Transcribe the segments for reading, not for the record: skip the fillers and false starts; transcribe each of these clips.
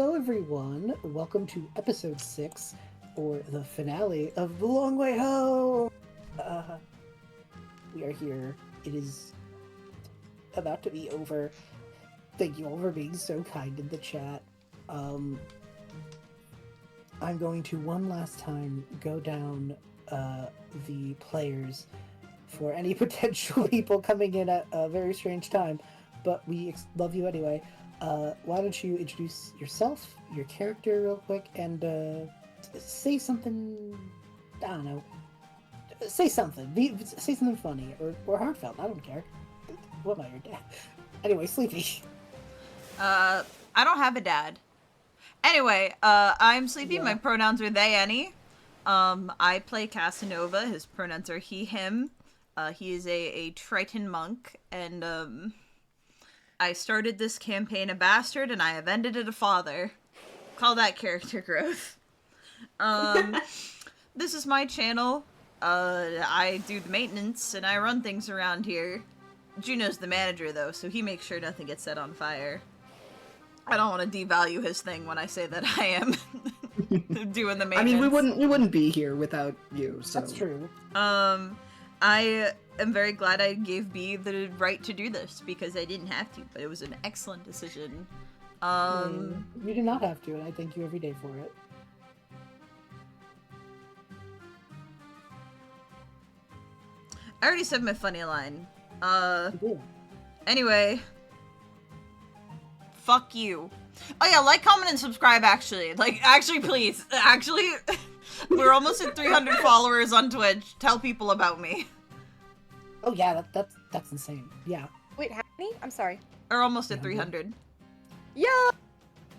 Hello, everyone. Welcome to episode 6, or the finale of The Long Way Home. We are here. It is about to be over. Thank you all for being so kind in the chat. I'm going to one last time go down the players for any potential people coming in at a very strange time, but we love you anyway. Why don't you introduce yourself, your character real quick, and say something, I don't know, say something. Say something funny or heartfelt, I don't care. What about your dad? Anyway, Sleepy. I don't have a dad. Anyway, I'm Sleepy, Yeah. my pronouns are they, any. I play Casanova, his pronouns are he, him. He is a Triton monk, and, I started this campaign a bastard, and I have ended it a father. Call that character growth. This is my channel. I do the maintenance, and I run things around here. Juno's the manager, though, so he makes sure nothing gets set on fire. I don't want to devalue his thing when I say that I am doing the maintenance. I mean, we wouldn't be here without you, so... That's true. I am very glad I gave B the right to do this, because I didn't have to, but it was an excellent decision. You do not have to, and I thank you every day for it. I already said my funny line. You did. Anyway. Fuck you. Oh yeah, like, comment, and subscribe, actually. Like, actually, please. Actually, we're almost at 300 followers on Twitch. Tell people about me. Oh yeah, that's insane. Yeah. Wait, how many? I'm sorry. We're almost at 300. Yo!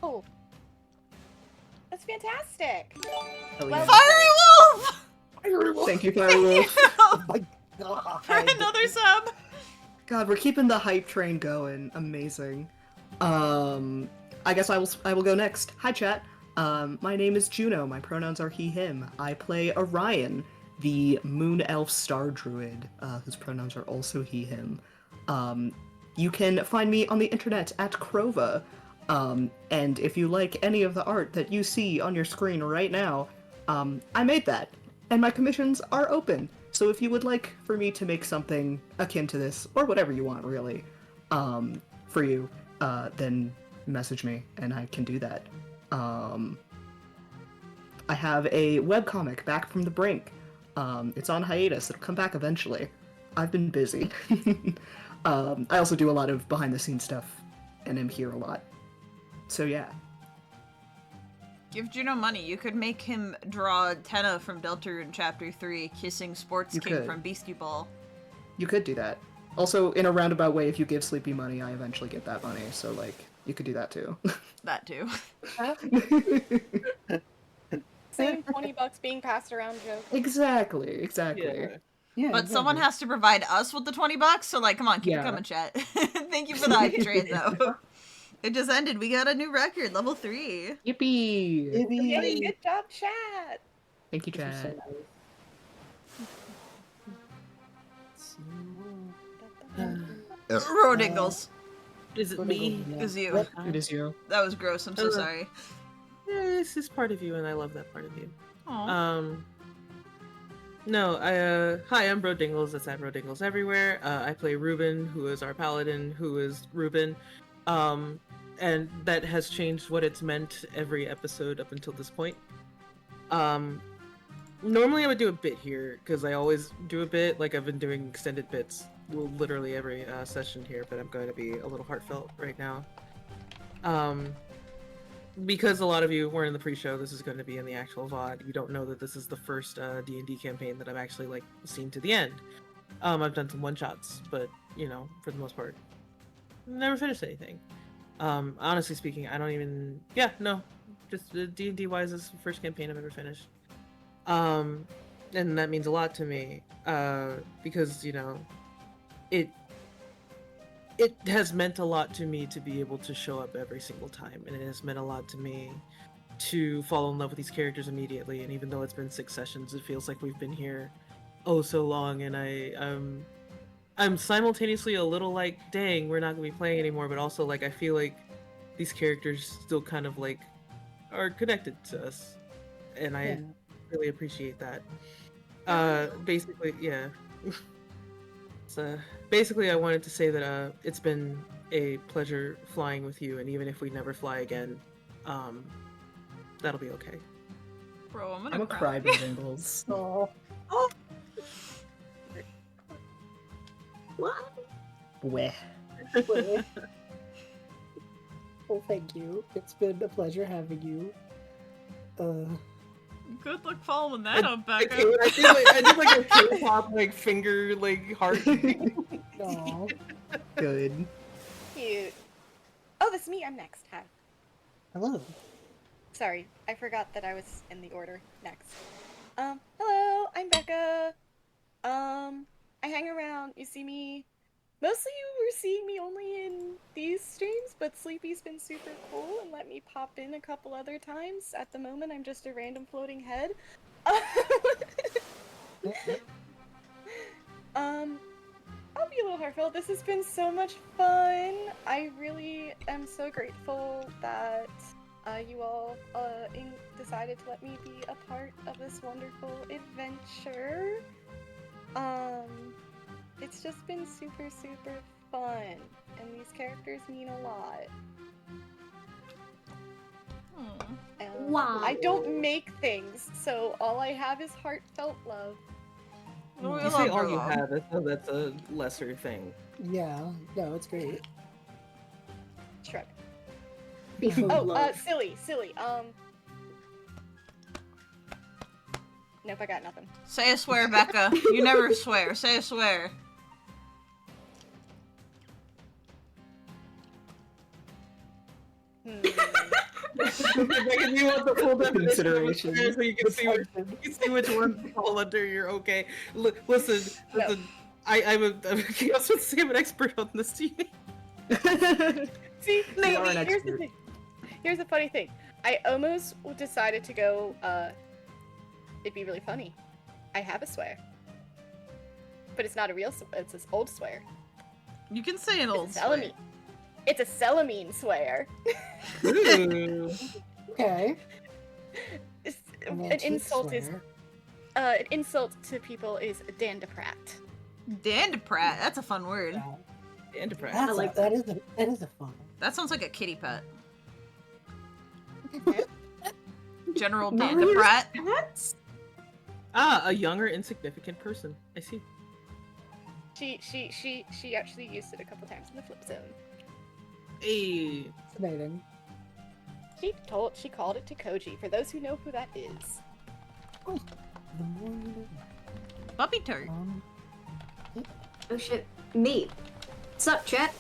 Oh. That's fantastic. Hell Well, Fiery Wolf! Thank you, Firewolf. Oh my god. For another sub. God, we're keeping the hype train going. Amazing. I guess I will go next. Hi, chat. My name is Juno. My pronouns are he, him. I play Orion, the moon elf star druid, whose pronouns are also he, him. You can find me on the internet at Crowva. And if you like any of the art that you see on your screen right now, I made that. And my commissions are open. So if you would like for me to make something akin to this, or whatever you want, really, for you, then message me and I can do that. I have a webcomic, Back from the Brink. It's on hiatus. It'll come back eventually. I've been busy. I also do a lot of behind-the-scenes stuff, and am here a lot. So yeah. Give Juno money. You could make him draw Tenna from Deltarune Chapter 3, kissing Sports You King could. from Beastie Ball. You could do that. Also, in a roundabout way, if you give Sleepy money, I eventually get that money, so, like, you could do that too. That too. Same $20 being passed around joke. Exactly. Yeah, But someone has to provide us with the $20, so, like, come on, keep it Yeah. coming, chat. Thank you for the hype train, though. It just ended. We got a new record, level 3. Yippee! Yay, good job, chat. Thank you, chat. Brodingles. Is it me? It was you. It is you. That was gross. I'm so sorry. This is part of you, and I love that part of you. Aw. No, hi, I'm Brodingles. That's at Brodingles everywhere. I play Reuben, who is our paladin, who is Reuben. And that has changed what it's meant every episode up until this point. Normally I would do a bit here, because I always do a bit, like I've been doing extended bits literally every session here, but I'm going to be a little heartfelt right now. Because a lot of you weren't in the pre-show, this is going to be in the actual VOD. You don't know that this is the first D&D campaign that I've actually, like, seen to the end. I've done some one-shots, but, you know, for the most part, never finished anything. Honestly speaking, I don't even... Yeah, no. Just D&D-wise, this is the first campaign I've ever finished. And that means a lot to me, because, you know, it has meant a lot to me to be able to show up every single time, and it has meant a lot to me to fall in love with these characters immediately, and even though it's been 6 sessions, it feels like we've been here oh so long, and I'm simultaneously a little like, dang, we're not gonna be playing anymore, but also like I feel like these characters still kind of like are connected to us, and I really appreciate that. Basically, yeah. So basically, I wanted to say that it's been a pleasure flying with you, and even if we never fly again, that'll be okay. Bro, I'm I'm gonna a cry. cry, Brodingles. Oh, What? Weh. well, thank you. It's been a pleasure having you. Good luck following that up, Becca. I did like a K-pop like finger like heart. Aw. Good. Cute. Oh, that's me. I'm next. Hi. Hello. Sorry, I forgot that I was in the order next. Hello, I'm Becca. I hang around. You see me. Mostly you were seeing me only in these streams, but Sleepy's been super cool and let me pop in a couple other times. At the moment, I'm just a random floating head. I'll be a little heartfelt. This has been so much fun. I really am so grateful that you all decided to let me be a part of this wonderful adventure. It's just been super, super fun, and these characters mean a lot. Wow. I don't make things, so all I have is heartfelt love. We You love say her all you love. have. That's a lesser thing. Yeah, no, it's great. Shrug. Before Oh, love. silly. Nope, I got nothing. Say a swear, Becca. You never swear. Say a swear. Becca, do you want the full definition Consideration. of a swear so you can see which ones fall under your okay? Listen, No. I'm an expert on this team. See, We are an here's the expert. thing. Here's the funny thing. I almost decided to go, it'd be really funny. I have a swear. But it's not a real it's an old swear. You can say an old It's a swear. Celamine. It's a Celamine swear. Ooh. Okay. It's, An an antique insult is swear. an insult to people is dandaprat. Dandaprat. That's a fun word. Yeah. Enterprise. That's like that is a fun. That sounds like a kitty pet. General Not Dandaprat. Pets? Ah, a younger, insignificant person. I see. She actually used it a couple times in the flip zone. Hey. Fascinating. She called it to Koji. For those who know who that is. The more you Bubblytart. know. Oh shit. Me. Sup, chat?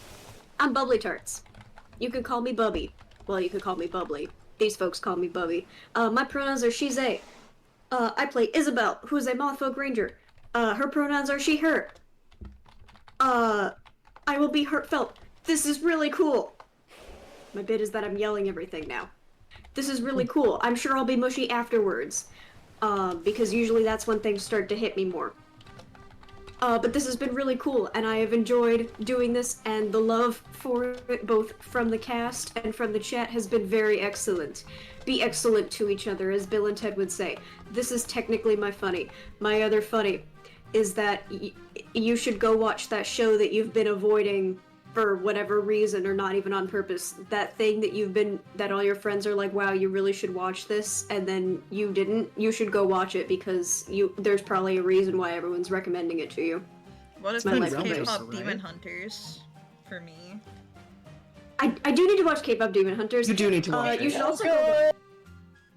I'm Bubblytarts. You can call me Bubby. Well, you could call me Bubbly. These folks call me Bubby. My pronouns are she, they. I play Isabel, who is a Mothfolk Ranger. Her pronouns are she, her. I will be heartfelt. This is really cool. My bit is that I'm yelling everything now. This is really cool. I'm sure I'll be mushy afterwards. Because usually that's when things start to hit me more. But this has been really cool, and I have enjoyed doing this, and the love for it, both from the cast and from the chat, has been very excellent. Be excellent to each other, as Bill and Ted would say. This is technically my funny. My other funny is that you should go watch that show that you've been avoiding for whatever reason, or not even on purpose. That thing that all your friends are like, wow, you really should watch this, and then you didn't. You should go watch it, because there's probably a reason why everyone's recommending it to you. What if my it's life K-pop choice, Demon right? Hunters? For me. I do need to watch K-pop Demon Hunters. You do need to watch You it. should also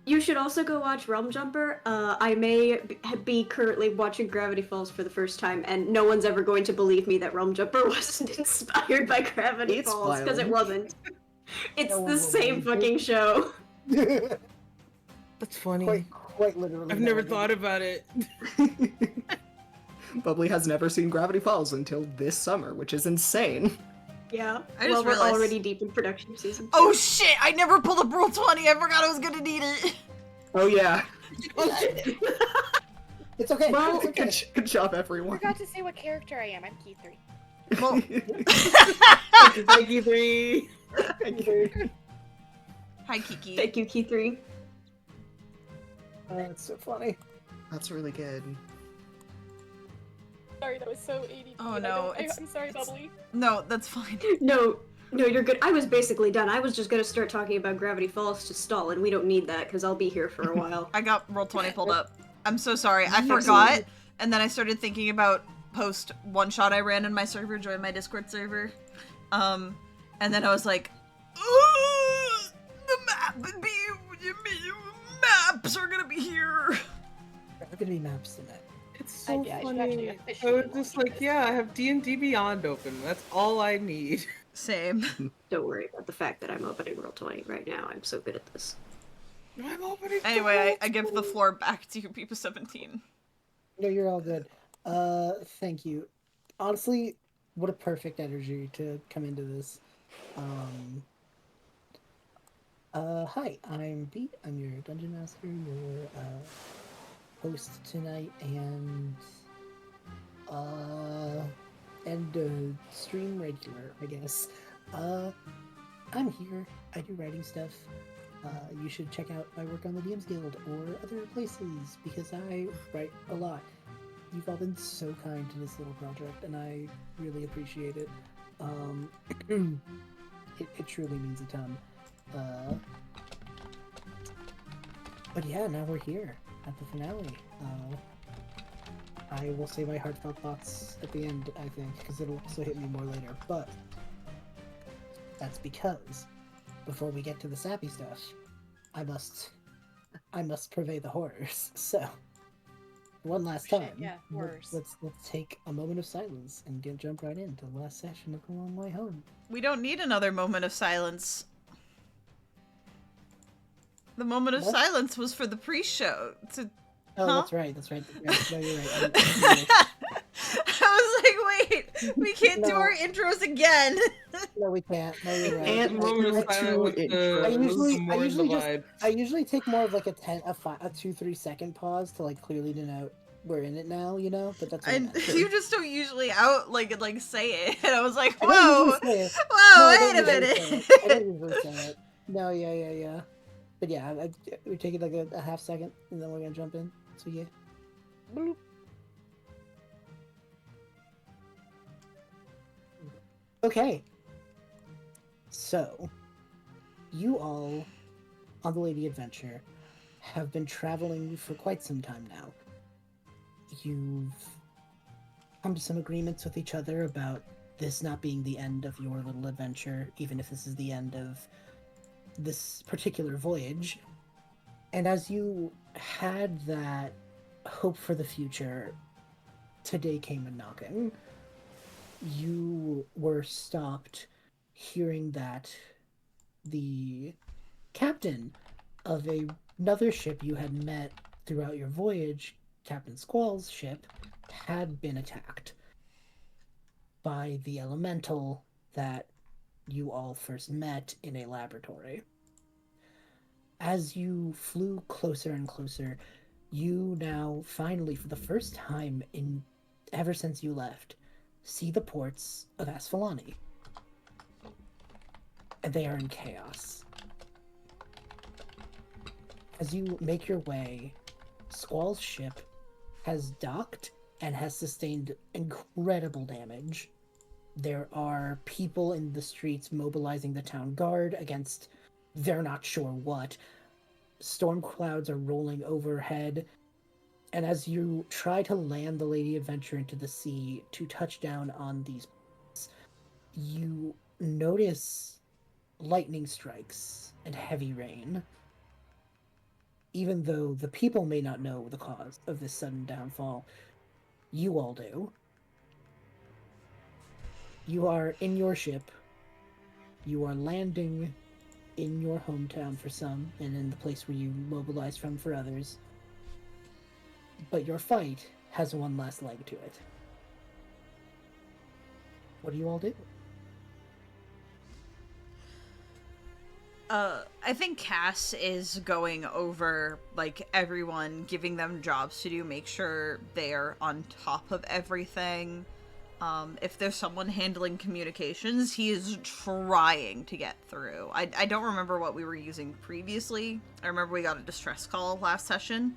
you should also go watch Realm Jumper. I may be currently watching Gravity Falls for the first time, and no one's ever going to believe me that Realm Jumper wasn't inspired by Gravity It's Falls, because it wild. wasn't. It's No one the will same believe fucking show. That's funny. quite literally. I've never no, thought about it. Bubbly has never seen Gravity Falls until this summer, which is insane. Yeah. I just Well, we're realized- already deep in production season. Oh shit! I never pulled up Roll 20. I forgot I was gonna need it. Oh yeah. It's okay. Well, it's okay. Good job, I everyone. forgot to say what character I am. I'm Kithri. Well, Thank you, three. Hi, Kiki. Thank you, Kithri. That's so funny. That's really good. Sorry, that was so ADD. Oh, no, I'm sorry, Bubbly. No, that's fine. No, you're good. I was basically done. I was just gonna start talking about Gravity Falls to stall, and we don't need that because I'll be here for a while. I got Roll20 pulled up. I'm so sorry. I Yes. forgot, and then I started thinking about post one shot I ran in my server, join my Discord server. And then I was like, "Ugh, the maps are gonna be here." There are gonna be maps in it. It's so Yeah, I should funny. actually I officially was just launch like, this. yeah, I have D&D Beyond open. That's all I need. Same. Don't worry about the fact that I'm opening Roll20 right now. I'm so good at this. I'm opening. Anyway, I give the floor back to you, Peepa17. No, you're all good. Thank you. Honestly, what a perfect energy to come into this. Hi, I'm Pete. I'm your dungeon master, your host tonight, and stream regular, I guess. I'm here. I do writing stuff. You should check out my work on the DMs Guild or other places because I write a lot. You've all been so kind to this little project, and I really appreciate it. It truly means a ton. But yeah, now we're here at the finale. I will say my heartfelt thoughts at the end, I think, because it'll also hit me more later. But that's because before we get to the sappy stuff, I must purvey the horrors. So one last Shit, time, yeah, horrors. let's take a moment of silence and jump right into the last session of the long way home. We don't need another moment of silence. The moment of What? silence was for the pre-show. Oh, Huh? that's right. No, you're right. I'm I was like, wait, we can't do No. our intros again. no, we can't. No, you're right. And Moment of two silence intros. I usually just vibe. I usually take more of like a 2-3 second pause to like clearly denote we're in it now, you know. But that's what I And meant. you just don't usually like say it. And I was like, I don't whoa, usually say it. whoa, No, I wait don't a usually say minute. it. I don't usually say it. No, yeah. But yeah, we take it like a half second, and then we're gonna jump in. So yeah. Bloop. Okay. So, you all on the Lady Adventure have been traveling for quite some time now. You've come to some agreements with each other about this not being the end of your little adventure, even if this is the end of this particular voyage. And as you had that hope for the future, today came a knocking. You were stopped hearing that the captain of another ship you had met throughout your voyage, Captain Squall's ship, had been attacked by the elemental that you all first met in a laboratory. As you flew closer and closer, you now finally, for the first time in ever since you left, see the ports of Asfalani. And they are in chaos. As you make your way, Squall's ship has docked and has sustained incredible damage. There are people in the streets mobilizing the town guard against they're not sure what. Storm clouds are rolling overhead. And as you try to land the Lady Adventure into the sea to touch down on these ports, you notice lightning strikes and heavy rain. Even though the people may not know the cause of this sudden downfall, you all do. You are in your ship. You are landing in your hometown for some, and in the place where you mobilized from for others. But your fight has one last leg to it. What do you all do? I think Cass is going over, like, everyone, giving them jobs to do, make sure they're on top of everything. If there's someone handling communications, he is trying to get through. I don't remember what we were using previously. I remember we got a distress call last session.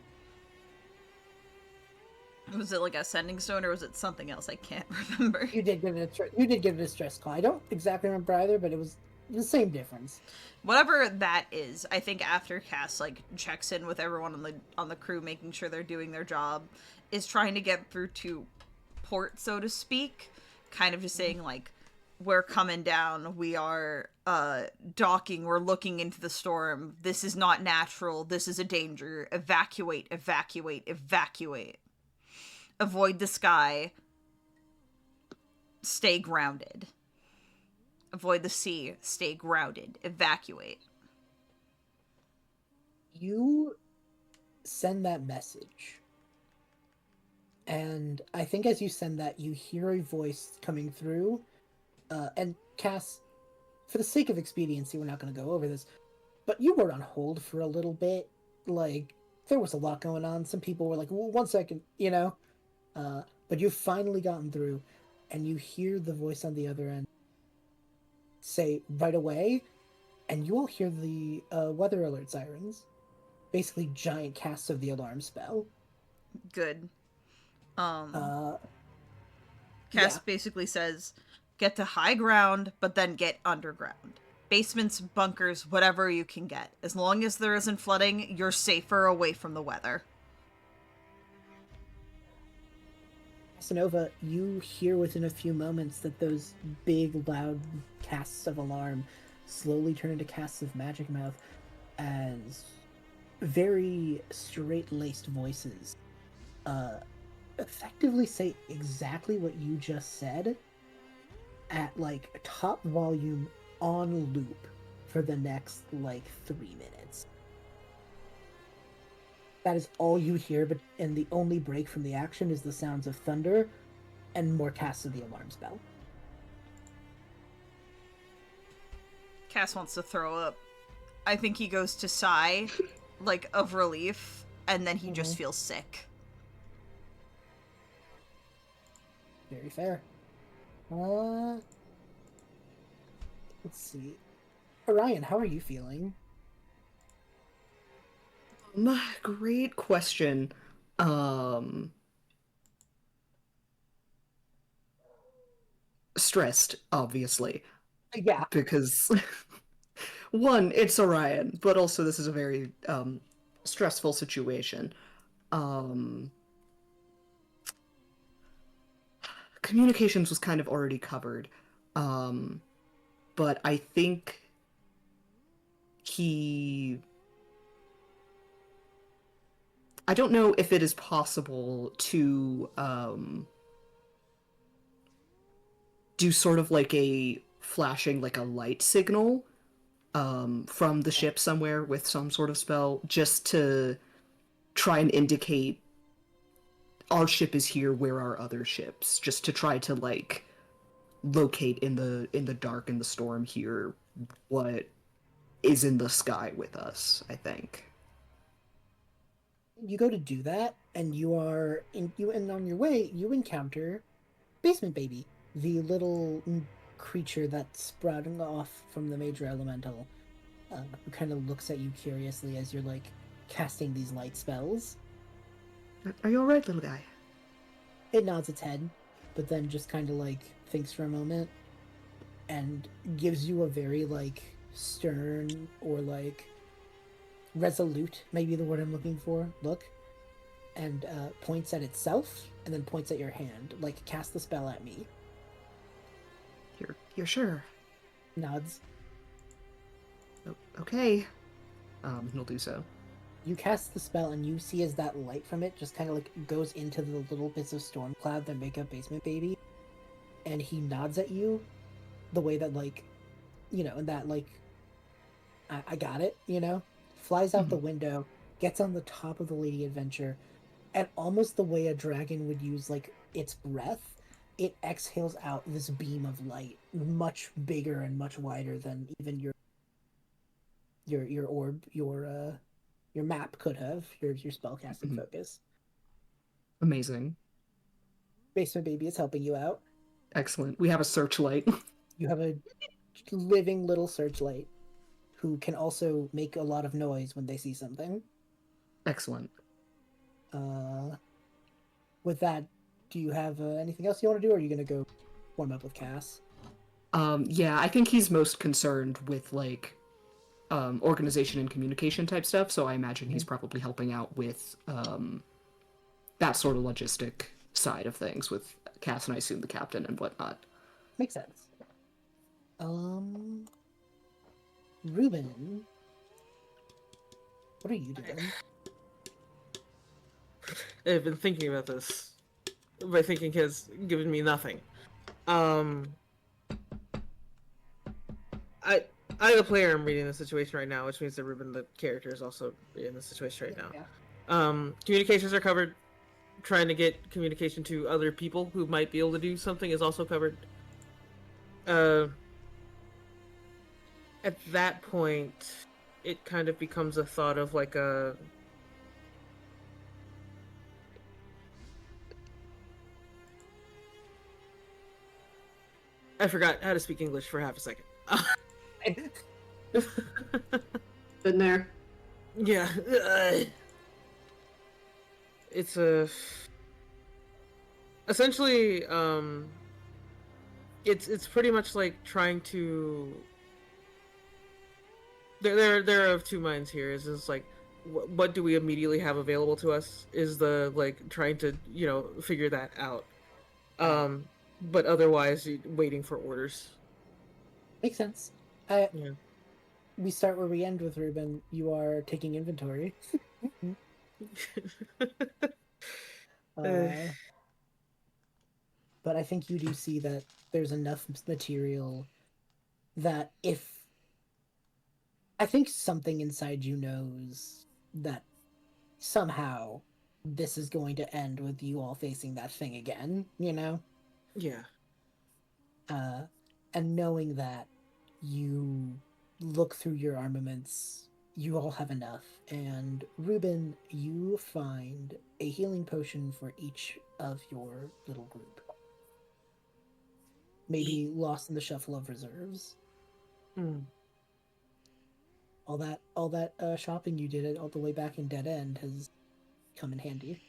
Was it like a sending stone or was it something else? I can't remember. You did get a distress call. I don't exactly remember either, but it was the same difference. Whatever that is, I think after Cass like checks in with everyone on the crew, making sure they're doing their job, is trying to get through to port, so to speak, kind of just saying like, we're coming down, we are docking, we're looking into the storm, this is not natural, this is a danger, evacuate, evacuate, evacuate, avoid the sky, stay grounded, avoid the sea, stay grounded, evacuate. You send that message. And I think as you send that, you hear a voice coming through. And Cass, for the sake of expediency, we're not going to go over this, but you were on hold for a little bit. Like, there was a lot going on. Some people were like, well, 1 second, you know? But you've finally gotten through, and you hear the voice on the other end say, right away, and you all hear the weather alert sirens. Basically, giant casts of the alarm spell. Good. Cass Yeah. basically says, get to high ground, but then get underground. Basements, bunkers, whatever you can get. As long as there isn't flooding, you're safer away from the weather. Casanova, you hear within a few moments that those big, loud casts of alarm slowly turn into casts of magic mouth as very straight-laced voices effectively say exactly what you just said at like top volume on loop for the next like 3 minutes. That is all you hear, and the only break from the action is the sounds of thunder and more casts of the alarm spell. Cass wants to throw up. I think he goes to sigh, like, of relief, and then he just feels sick. Very fair. Let's see. Orion, how are you feeling? Great question. Stressed, obviously. Yeah. Because one, it's Orion, but also this is a very stressful situation. Communications was kind of already covered. But I think I don't know if it is possible to do sort of like a flashing, like a light signal from the ship somewhere with some sort of spell, just to try and indicate our ship is here, where are other ships, just to try to like locate in the dark, in the storm here, what is in the sky with us, I think. You go to do that, and and on your way, you encounter Basement Baby, the little creature that's sprouting off from the major elemental, who kind of looks at you curiously as you're like casting these light spells. Are you alright, little guy? It nods its head, but then just kind of like thinks for a moment and gives you a very like stern or like resolute, maybe the word I'm looking for, look, and points at itself and then points at your hand, like cast the spell at me. You're sure? Nods. Okay. He'll do so. You cast the spell and you see as that light from it just kind of like goes into the little bits of storm cloud that make up Basement Baby, and he nods at you the way that like, you know, and that like, I got it, you know, flies out the window, gets on the top of the Lady Adventure, and almost the way a dragon would use like its breath, it exhales out this beam of light, much bigger and much wider than even your orb, your map could have, your spellcasting focus. Amazing. Basement Baby is helping you out. Excellent. We have a searchlight. You have a living little searchlight who can also make a lot of noise when they see something. Excellent. With that, do you have anything else you want to do, or are you going to go warm up with Cass? Yeah, I think he's most concerned with, like, organization and communication type stuff, so I imagine he's probably helping out with, that sort of logistic side of things with Cass and I assume the captain and whatnot. Makes sense. Reuben, what are you doing? I've been thinking about this. My thinking has given me nothing. I, the player, am reading the situation right now, which means that Reuben, the character, is also in the situation right now. Yeah. Communications are covered. Trying to get communication to other people who might be able to do something is also covered. At that point, it kind of becomes a thought of like a... I forgot how to speak English for half a second. Been there. Yeah. It's a... Essentially, it's pretty much like trying to... There are of two minds here. Is like, what do we immediately have available to us? Is the, like, trying to, figure that out. But otherwise, waiting for orders. Makes sense. Yeah. We start where we end with Reuben. You are taking inventory. But I think you do see that there's enough material that if... I think something inside you knows that somehow this is going to end with you all facing that thing again, you know? Yeah. And knowing that, you look through your armaments, you all have enough, and Reuben, you find a healing potion for each of your little group. Maybe lost in the shuffle of reserves. All that shopping you did all the way back in Dead End has come in handy.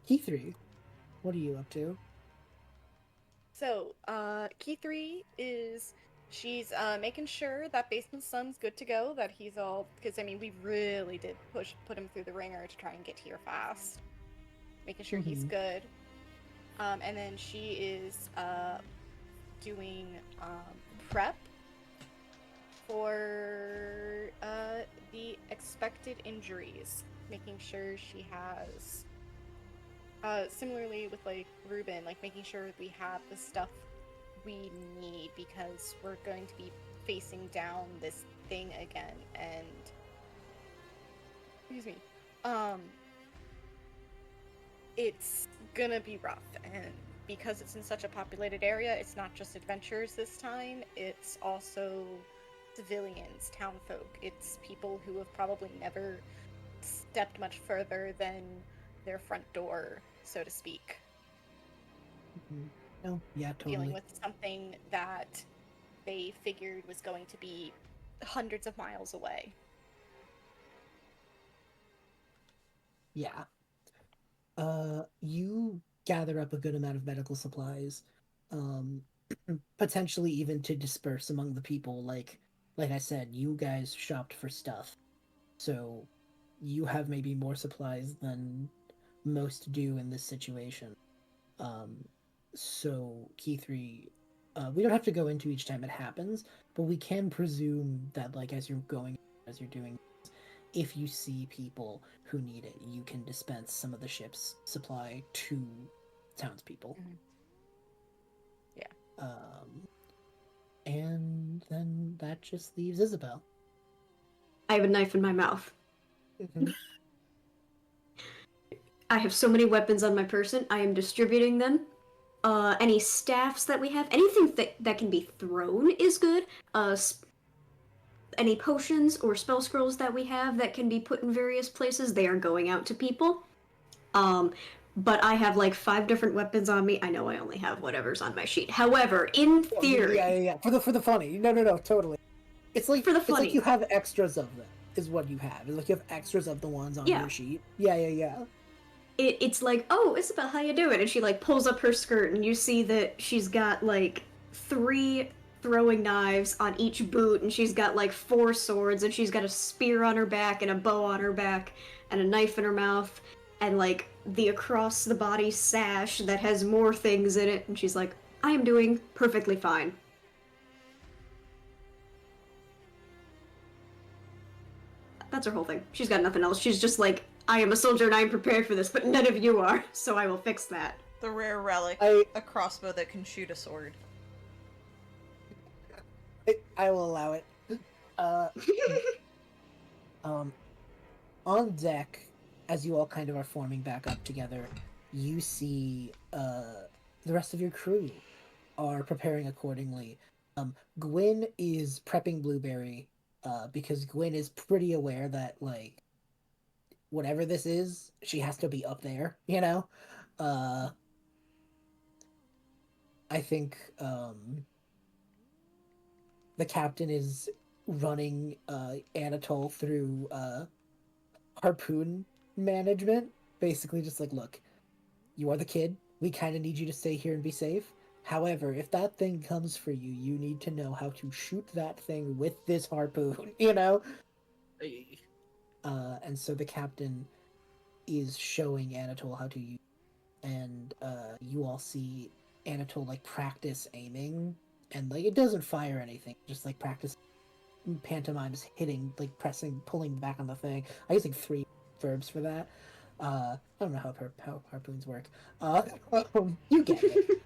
Kithri, what are you up to? So, Kithri she's making sure that Basement Sun's good to go, that he's all, because, I mean, we really did put him through the ringer to try and get here fast. Making sure he's good. And then she is, doing, prep for, the expected injuries. Making sure she has... similarly with, like, Reuben, like, making sure we have the stuff we need, because we're going to be facing down this thing again, and... Excuse me. It's gonna be rough, and because it's in such a populated area, it's not just adventurers this time, it's also civilians, townfolk. It's people who have probably never stepped much further than their front door, so to speak. Oh, yeah, totally. Dealing with something that they figured was going to be hundreds of miles away. Yeah. You gather up a good amount of medical supplies, potentially even to disperse among the people. Like I said, you guys shopped for stuff, so you have maybe more supplies than most do in this situation. So Kithri, we don't have to go into each time it happens, but we can presume that, like, as you're doing, if you see people who need it, you can dispense some of the ship's supply to townspeople. Yeah. And then that just leaves Isabel. I have a knife in my mouth. I have so many weapons on my person. I am distributing them. Any staffs that we have, anything that can be thrown is good. any potions or spell scrolls that we have that can be put in various places, they are going out to people. But I have like 5 different weapons on me. I know I only have whatever's on my sheet. However, in theory, Yeah. For the funny. No, totally. It's like For the it's like funny. you have extras of them. Is what you have. It's like you have extras of the ones on Yeah. your sheet. Yeah. it's like, oh, Isabel, how you doing? And she like pulls up her skirt, and you see that she's got like 3 throwing knives on each boot, and she's got like 4 swords, and she's got a spear on her back and a bow on her back and a knife in her mouth, and like the across the body sash that has more things in it. And she's like, I am doing perfectly fine. That's her whole thing. She's got nothing else. She's just like, I am a soldier and I am prepared for this, but none of you are, so I will fix that. The rare relic, I- a crossbow that can shoot a sword. I will allow it. On deck, as you all kind of are forming back up together, you see the rest of your crew are preparing accordingly. Gwyn is prepping Blueberry because Gwyn is pretty aware that, like, whatever this is, she has to be up there, you know? I think the captain is running Anatole through harpoon management. Basically just like, look, you are the kid. We kind of need you to stay here and be safe. However, if that thing comes for you, you need to know how to shoot that thing with this harpoon, you know? Hey. And so the captain is showing Anatole how to use it. And you all see Anatole, like, practice aiming. And, like, it doesn't fire anything. Just, like, practice pantomimes hitting, like, pressing, pulling back on the thing. I use, like, 3 verbs for that. I don't know how harpoons work. You get it.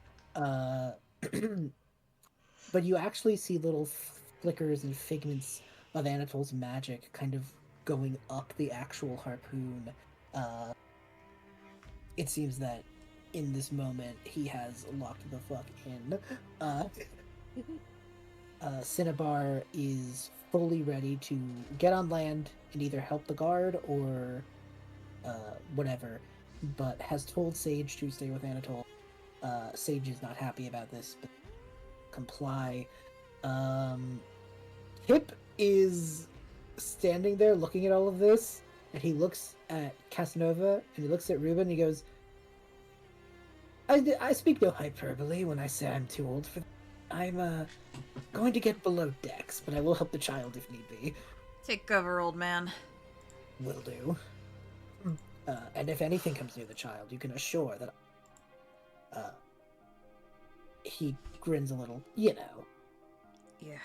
But you actually see little flickers and figments of Anatole's magic kind of going up the actual harpoon. It seems that in this moment he has locked the fuck in. Cinnabar is fully ready to get on land and either help the guard or whatever, but has told Sage to stay with Anatole. Sage is not happy about this, but comply. Hip is standing there looking at all of this, and he looks at Casanova, and he looks at Reuben, and he goes, I speak no hyperbole when I say I'm too old for that. I'm going to get below decks, but I will help the child if need be. Take cover, old man. Will do. And if anything comes near the child, you can assure that he grins a little, you know. Yeah.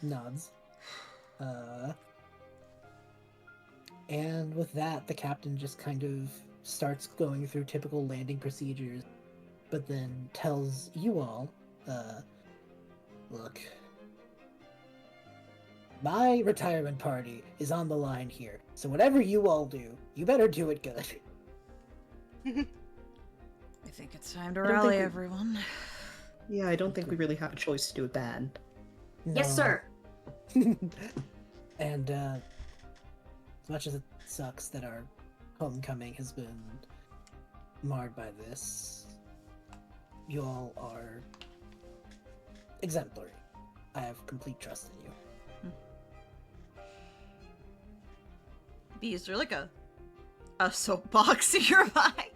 Nods. And with that, the captain just kind of starts going through typical landing procedures, but then tells you all, look, my retirement party is on the line here, so whatever you all do, you better do it good. I think it's time to I don't rally think we- everyone. Yeah, I don't think we really have a choice to do it bad. Yes, sir. And as much as it sucks that our homecoming has been marred by this, you all are exemplary. I have complete trust in you. B, is there like a soapbox nearby?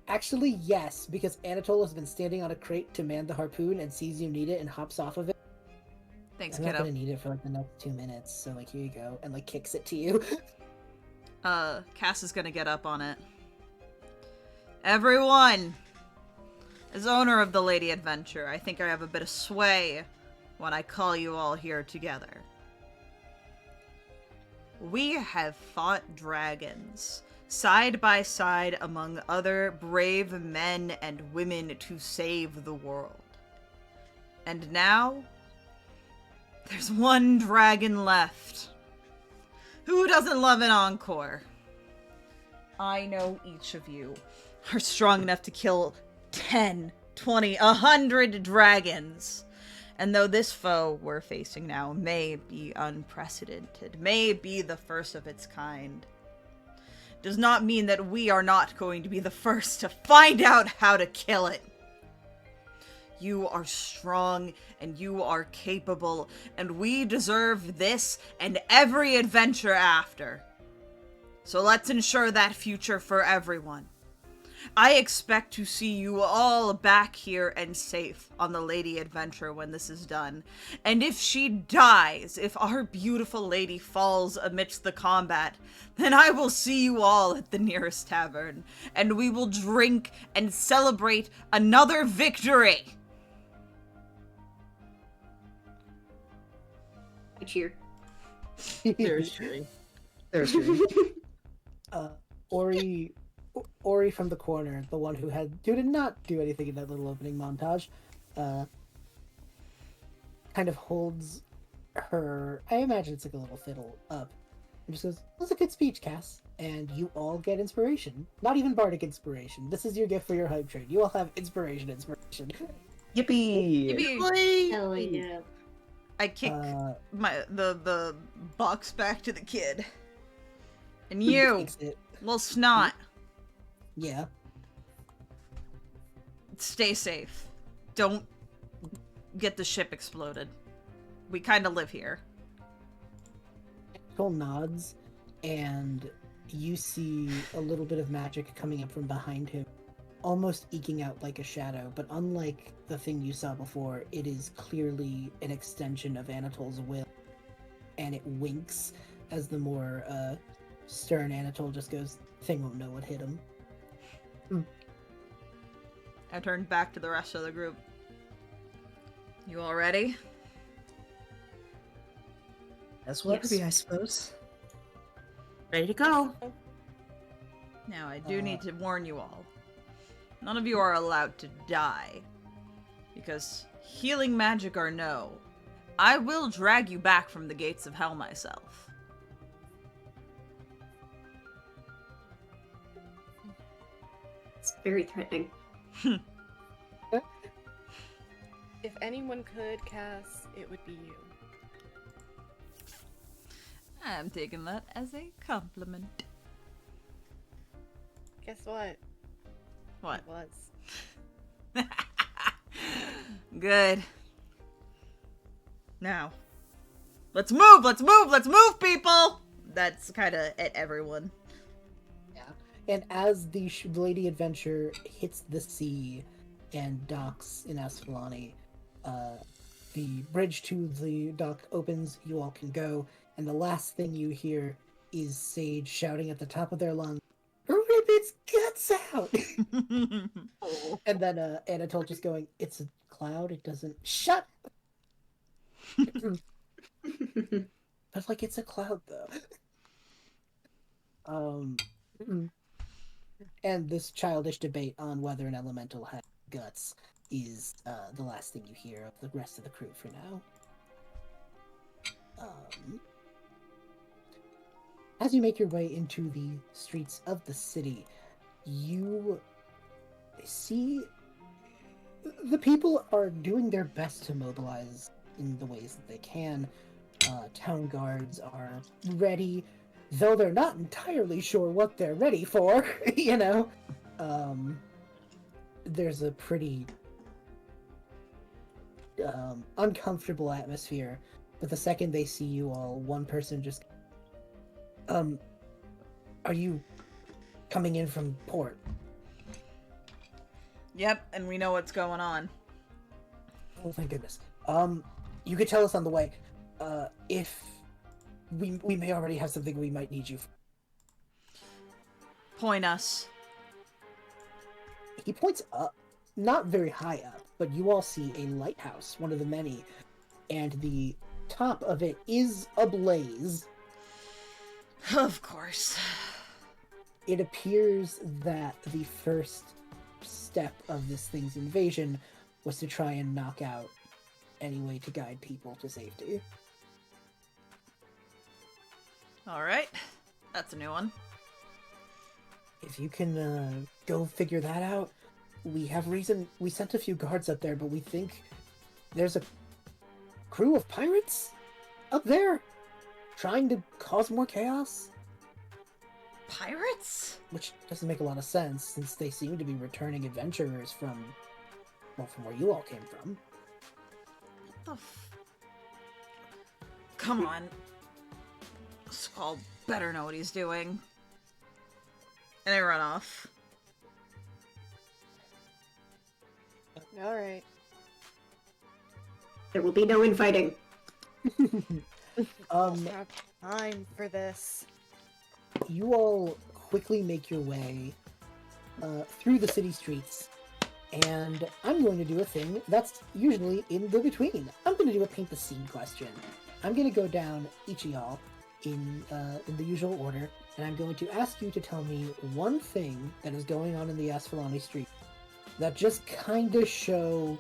Actually, yes, because Anatole has been standing on a crate to man the harpoon and sees you need it and hops off of it. Thanks, I'm not kiddo. gonna need it for like the next 2 minutes, so like here you go, and like kicks it to you. Cass is gonna get up on it. Everyone! As owner of the Lady Adventure, I think I have a bit of sway when I call you all here together. We have fought dragons, side by side among other brave men and women to save the world. And now, there's one dragon left. Who doesn't love an encore? I know each of you are strong enough to kill 10, 20, 100 dragons. And though this foe we're facing now may be unprecedented, may be the first of its kind, does not mean that we are not going to be the first to find out how to kill it. You are strong and you are capable, and we deserve this and every adventure after. So let's ensure that future for everyone. I expect to see you all back here and safe on the Lady Adventure when this is done. And if she dies, if our beautiful lady falls amidst the combat, then I will see you all at the nearest tavern, and we will drink and celebrate another victory. I cheer. There's Cheery. There's Cheery. Ori from the corner, the one who did not do anything in that little opening montage, kind of holds her, I imagine it's like a little fiddle up, and just goes, "That was a good speech, Cass." And you all get inspiration. Not even bardic inspiration. This is your gift for your hype train. You all have inspiration. Yippee! Yippee! Hell yeah. I kick the box back to the kid. And you, Takes it. little snot, Yeah. stay safe. Don't get the ship exploded. We kind of live here. Cole nods, and you see a little bit of magic coming up from behind him, almost eking out like a shadow, but unlike the thing you saw before, it is clearly an extension of Anatol's will, and it winks as the more stern Anatol just goes, "Thing won't know what hit him." I turn back to the rest of the group. You all ready? As well be, I suppose. Ready to go. Now, I do need to warn you all. None of you are allowed to die. Because healing magic or no, I will drag you back from the gates of hell myself. It's very threatening. If anyone could, Cass, it would be you. I'm taking that as a compliment. Guess what? What? It was. Good. Now, let's move, people! That's kind of at everyone. Yeah. And as the Lady Adventure hits the sea and docks in Ascalani, the bridge to the dock opens, you all can go, and the last thing you hear is Sage shouting at the top of their lungs, "Rip its guts out!" And then Anatole just going, "It's a cloud, it doesn't..." Shut up! But like, it's a cloud, though. And this childish debate on whether an elemental has guts is the last thing you hear of the rest of the crew for now. As you make your way into the streets of the city, you see the people are doing their best to mobilize in the ways that they can. Town guards are ready, though they're not entirely sure what they're ready for, you know? There's a pretty uncomfortable atmosphere, but the second they see you all, one person just, are you coming in from port? Yep, and we know what's going on. Oh, thank goodness. You could tell us on the way. If we may already have something we might need you for. Point us. He points up, not very high up, but you all see a lighthouse, one of the many, and the top of it is ablaze. Of course. It appears that the first step of this thing's invasion was to try and knock out any way to guide people to safety. Alright. That's a new one. If you can go figure that out, we have reason. We sent a few guards up there, but we think there's a crew of pirates up there trying to cause more chaos? Pirates? Which doesn't make a lot of sense since they seem to be returning adventurers from where you all came from. What the Come on. Skull better know what he's doing. And I run off. Alright. There will be no infighting. Don't have time for this. You all quickly make your way through the city streets, and I'm going to do a thing that's usually in the between. I'm going to do a paint the scene question. I'm going to go down each of y'all in the usual order, and I'm going to ask you to tell me one thing that is going on in the Asphilani street that just kind of show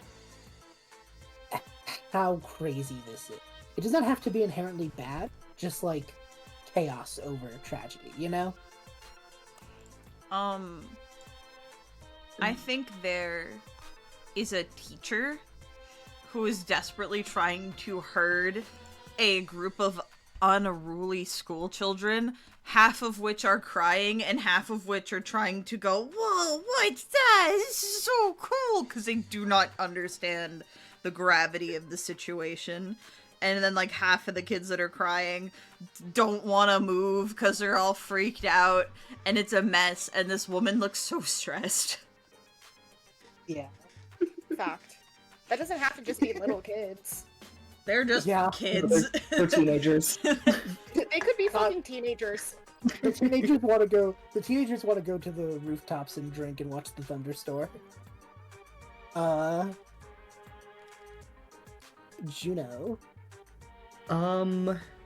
how crazy this is. It does not have to be inherently bad, just like chaos over tragedy, you know? I think there is a teacher who is desperately trying to herd a group of unruly school children, half of which are crying and half of which are trying to go, "Whoa, what's that? This is so cool!" because they do not understand the gravity of the situation. And then, like, half of the kids that are crying don't want to move because they're all freaked out, and it's a mess, and this woman looks so stressed. Yeah. Fact. That doesn't have to just be little kids. They're just Yeah. kids. They're teenagers. They could be fucking teenagers. The teenagers want to go. The teenagers want to go to the rooftops and drink and watch the thunderstorm. Juno.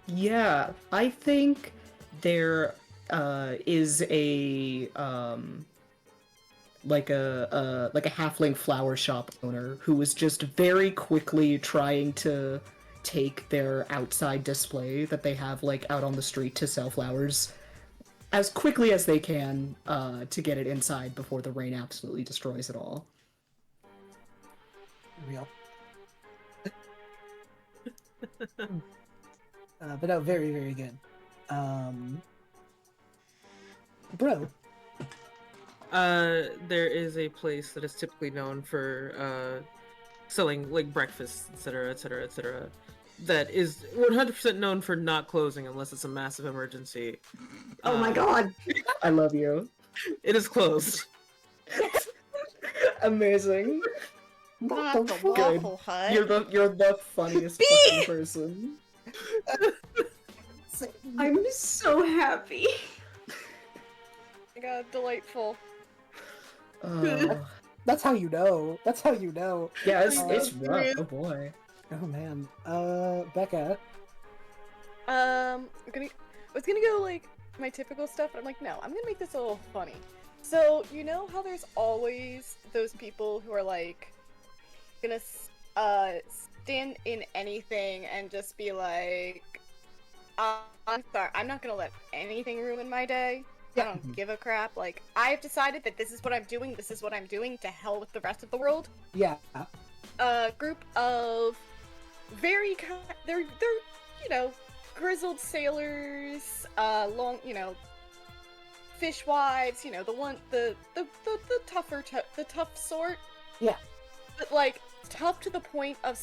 Yeah, I think there is a like a halfling flower shop owner who was just very quickly trying to take their outside display that they have like out on the street to sell flowers as quickly as they can to get it inside before the rain absolutely destroys it all. Real. But no, very, very good. Bro. There is a place that is typically known for selling like breakfast, etc., etc., etc. That is 100% known for not closing unless it's a massive emergency. Oh my god! I love you. It is closed. Amazing. Not the Good. Waffle Hut. You're the funniest fucking person. I'm so happy. My god, delightful. Oh. That's how you know. That's how you know. Yeah, it's rough. Oh boy. Oh man. Becca. I was gonna go like my typical stuff, but I'm like, no, I'm gonna make this a little funny. So, you know how there's always those people who are like gonna stand in anything and just be like, I'm sorry, I'm not gonna let anything ruin my day. I don't give a crap. Like, I've decided that this is what I'm doing, this is what I'm doing, to hell with the rest of the world. Yeah. A group of very they're you know, grizzled sailors, long, you know, fishwives, you know, the tough sort. Yeah. But like tough to the point of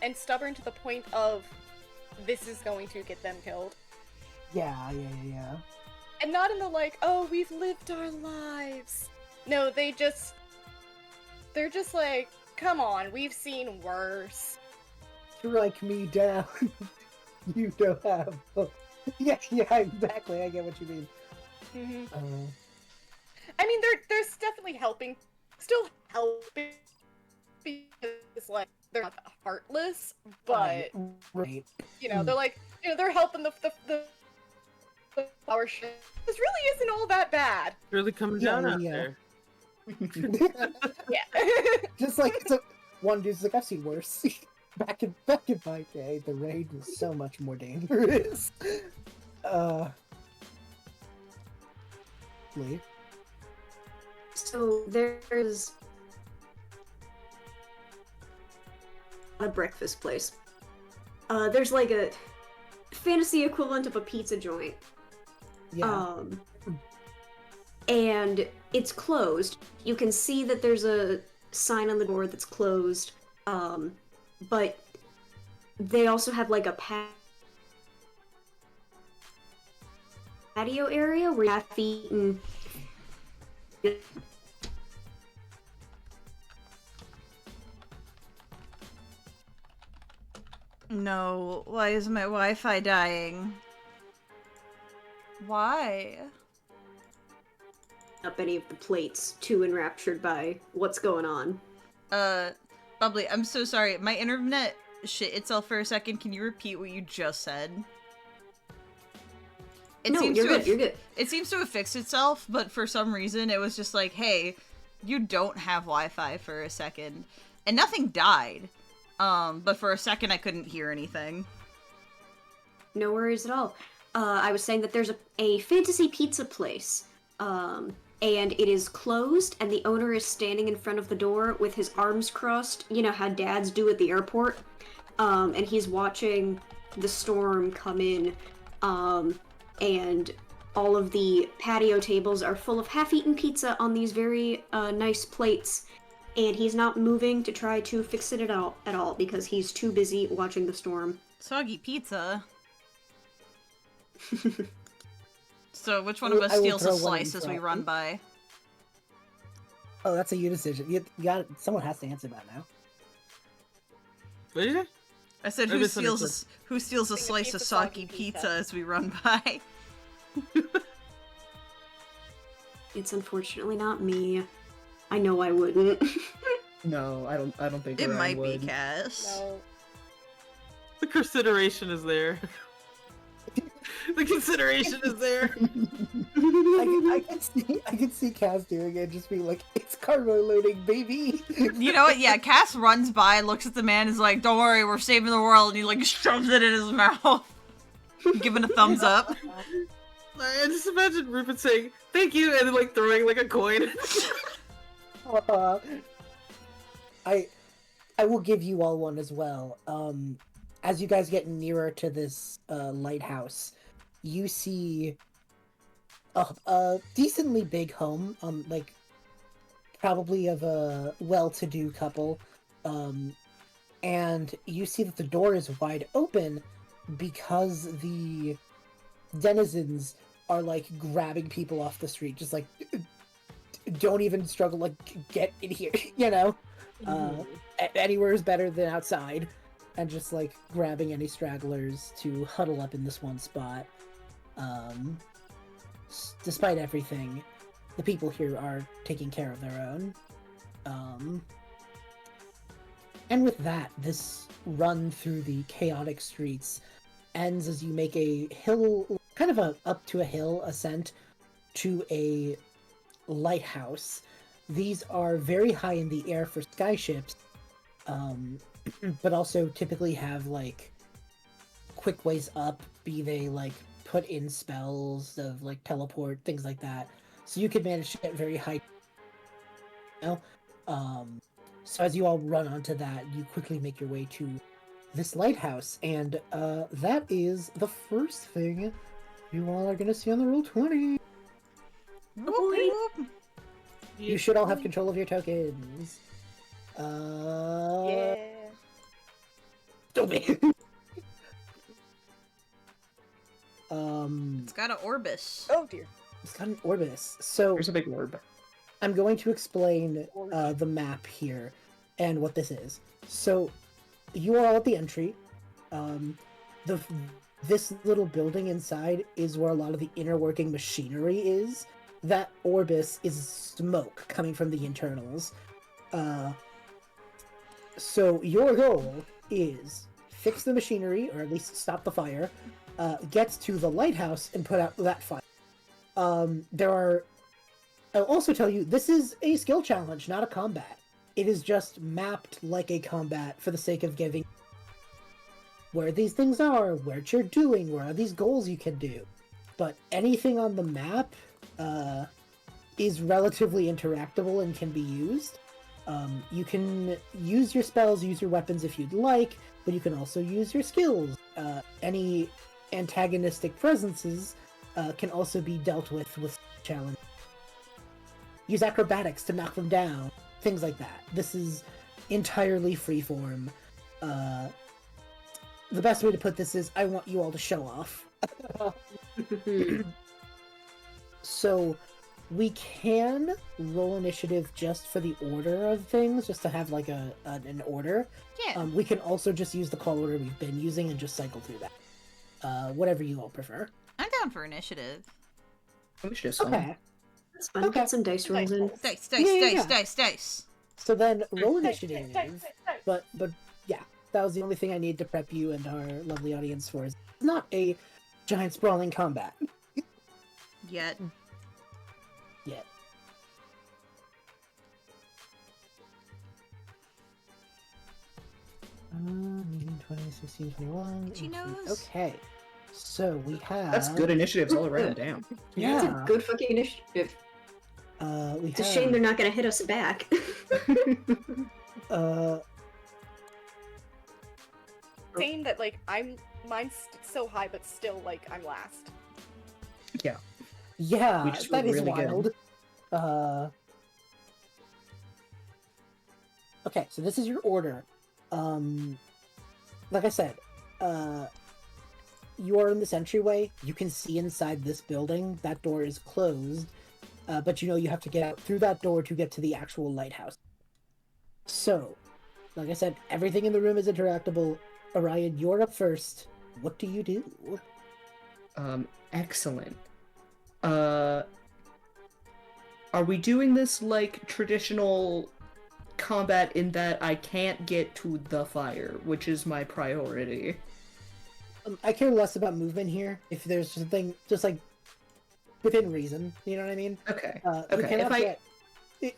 and stubborn to the point of this is going to get them killed. Yeah. And not in the like, oh, we've lived our lives. No, they're just like, come on, we've seen worse. Strike me down. You don't have. Yeah, exactly. I get what you mean. Mm-hmm. I mean, they're definitely helping, still helping, because like they're not heartless, but right. you know, they're like, you know, they're helping the flower shit. This really isn't all that bad. Really coming down out there. Yeah. Just like one dude's like, I've seen worse. Back in my day, the raid was so much more dangerous. Lee? So there's a breakfast place. there's like a fantasy equivalent of a pizza joint. Yeah. And it's closed. You can see that there's a sign on the door that's closed. But they also have like a patio area where you have eaten. No, why is my Wi-Fi dying? Why? Up any of the plates, too enraptured by what's going on. Bubbly, I'm so sorry. My internet shit itself for a second. Can you repeat what you just said? No, you're good, you're good. It seems to have fixed itself, but for some reason it was just like, hey, you don't have Wi-Fi for a second. And nothing died. But for a second I couldn't hear anything. No worries at all. I was saying that there's a fantasy pizza place, and it is closed, and the owner is standing in front of the door with his arms crossed, you know how dads do at the airport, and he's watching the storm come in, and all of the patio tables are full of half-eaten pizza on these very nice plates, and he's not moving to try to fix it at all because he's too busy watching the storm. Soggy pizza. So which one of us steals a slice as we run by? Oh, that's a you decision. You got someone has to answer that now. What did you say? I said who steals a slice of soggy pizza as we run by? It's unfortunately not me. I know I wouldn't. No, I don't think It Orion might would. be Cass. No. The consideration is there. The consideration is there. I can see Cass doing it, just being like, "It's cargo loading, baby." You know what? Yeah, Cass runs by, looks at the man, is like, "Don't worry, we're saving the world," and he like shoves it in his mouth, giving a thumbs up. I just imagine Reuben saying "thank you" and then like throwing like a coin. I will give you all one as well. As you guys get nearer to this lighthouse, you see a decently big home, like probably of a well-to-do couple, and you see that the door is wide open because the denizens are like grabbing people off the street, just like don't even struggle, like get in here, you know. Anywhere is better than outside, and just like grabbing any stragglers to huddle up in this one spot. Despite everything, the people here are taking care of their own. And with that, this run through the chaotic streets ends as you make a hill, kind of a up to a hill ascent to a lighthouse. These are very high in the air for skyships, but also typically have like quick ways up, be they like put in spells of like teleport, things like that. So you could manage to get very high. You know? So as you all run onto that, you quickly make your way to this lighthouse, and that is the first thing you all are gonna see on the Roll20. Whoop. You should all have control of your tokens. Yeah. Stupid. It's got an Orbis. Oh dear. It's got an Orbis. So There's a big orb. I'm going to explain the map here and what this is. So you are all at the entry. This little building inside is where a lot of the inner working machinery is. That Orbis is smoke coming from the internals. So your goal is fix the machinery, or at least stop the fire, get to the lighthouse and put out that fire. I'll also tell you, this is a skill challenge, not a combat. It is just mapped like a combat for the sake of giving where these things are, what you're doing, where are these goals you can do. But anything on the map is relatively interactable and can be used. You can use your spells, use your weapons if you'd like, but you can also use your skills. Any antagonistic presences can also be dealt with challenge. Use acrobatics to knock them down, things like that. This is entirely freeform. The best way to put this is, I want you all to show off. So, we can roll initiative just for the order of things, just to have like an order. Yeah. We can also just use the call order we've been using and just cycle through that. Whatever you all prefer. I'm down for initiative. We should just fun. Okay. That's fun. Okay. Get some dice rolls in. Dice. Yeah. So then roll initiative. But yeah, that was the only thing I need to prep you and our lovely audience for. It's not a giant sprawling combat Yet. yet. Meeting 20, 16, 21. She 18. knows. Okay. So we have. That's good initiatives all around. Damn. Yeah. That's a good fucking initiative. We It's a shame they're not gonna hit us back. Saying that like mine's so high, but still like I'm last. Yeah. Yeah, We just that were is really wild. good. Okay, so this is your order. Like I said, you are in this entryway. You can see inside this building. That door is closed, but you know you have to get out through that door to get to the actual lighthouse. So, like I said, everything in the room is interactable. Orion, you're up first. What do you do? Excellent. Are we doing this like traditional combat in that I can't get to the fire, which is my priority? I care less about movement here. If there's something just like within reason, you know what I mean? Okay.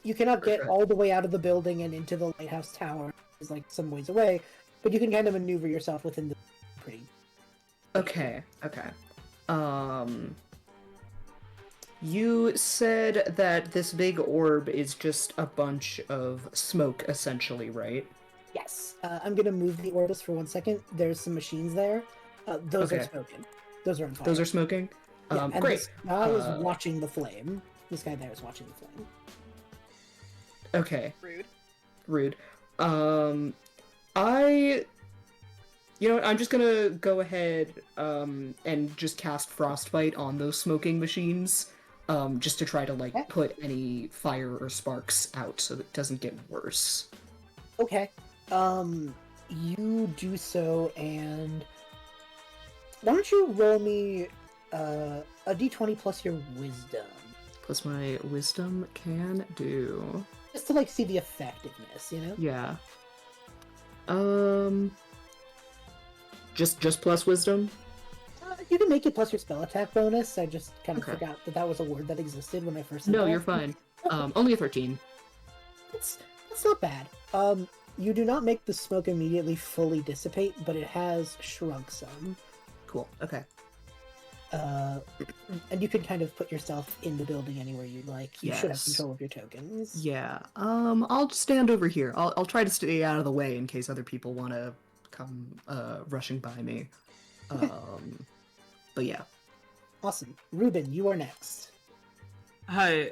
You cannot get all the way out of the building and into the lighthouse tower. It's like some ways away, but you can kind of maneuver yourself within the pretty. Okay. You said that this big orb is just a bunch of smoke, essentially, right? Yes. I'm gonna move the orbis for 1 second. There's some machines there. Those are Okay. smoking. Those are on fire. Those are smoking? Yeah, and Great. This guy is watching the flame. This guy there is watching the flame. Okay. Rude. You know what, I'm just gonna go ahead, and just cast Frostbite on those smoking machines, just to try to, like, Okay. put any fire or sparks out so it doesn't get worse. Okay. You do so, and why don't you roll me a d20 plus your wisdom, Plus my wisdom can do... just to like see the effectiveness, you know? Yeah. Just plus wisdom? You can make it plus your spell attack bonus. I just kind of Okay. forgot that that was a word that existed when I first said No, that. you're fine. Only a 13. That's not bad. You do not make the smoke immediately fully dissipate, but it has shrunk some. Cool, okay. And you can kind of put yourself in the building anywhere you'd like. You should have Yes. control of your tokens. Yeah, I'll stand over here. I'll try to stay out of the way in case other people want to come, rushing by me. But yeah. Awesome. Reuben, you are next. Hi,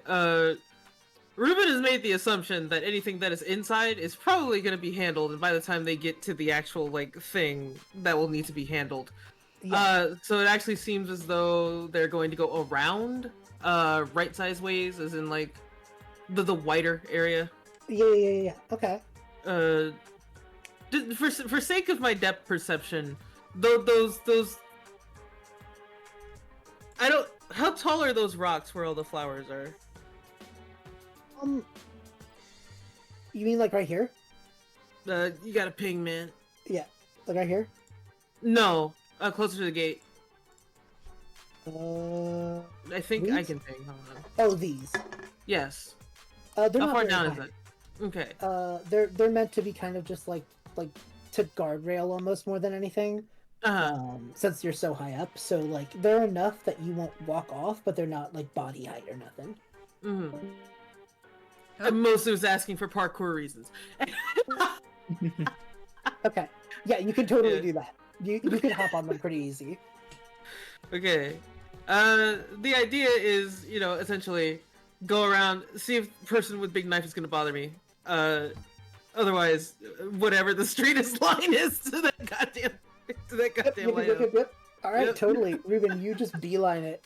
Reuben has made the assumption that anything that is inside is probably going to be handled, and by the time they get to the actual, like, thing, that will need to be handled. Yeah. So it actually seems as though they're going to go around, right size ways, as in, like, the wider area. Yeah. Okay. For sake of my depth perception, those I don't. How tall are those rocks where all the flowers are? You mean like right here? You got a ping, man. Yeah. Like right here? No, closer to the gate. I think I These? can ping. Hold on. Oh, these. Yes. They're How not far very down high. is it? Okay. They're meant to be kind of just like to guardrail almost more than anything. Since you're so high up, so like they're enough that you won't walk off, but they're not like body height or nothing. Mm-hmm. I mostly was asking for parkour reasons. Okay. Yeah, you can totally Yeah. do that. You can hop on them pretty easy. Okay. The idea is, essentially go around, see if the person with big knife is gonna bother me. Otherwise, whatever the streetest line is to that goddamn lighthouse. Yep. All right, Yep. totally. Reuben, you just beeline it.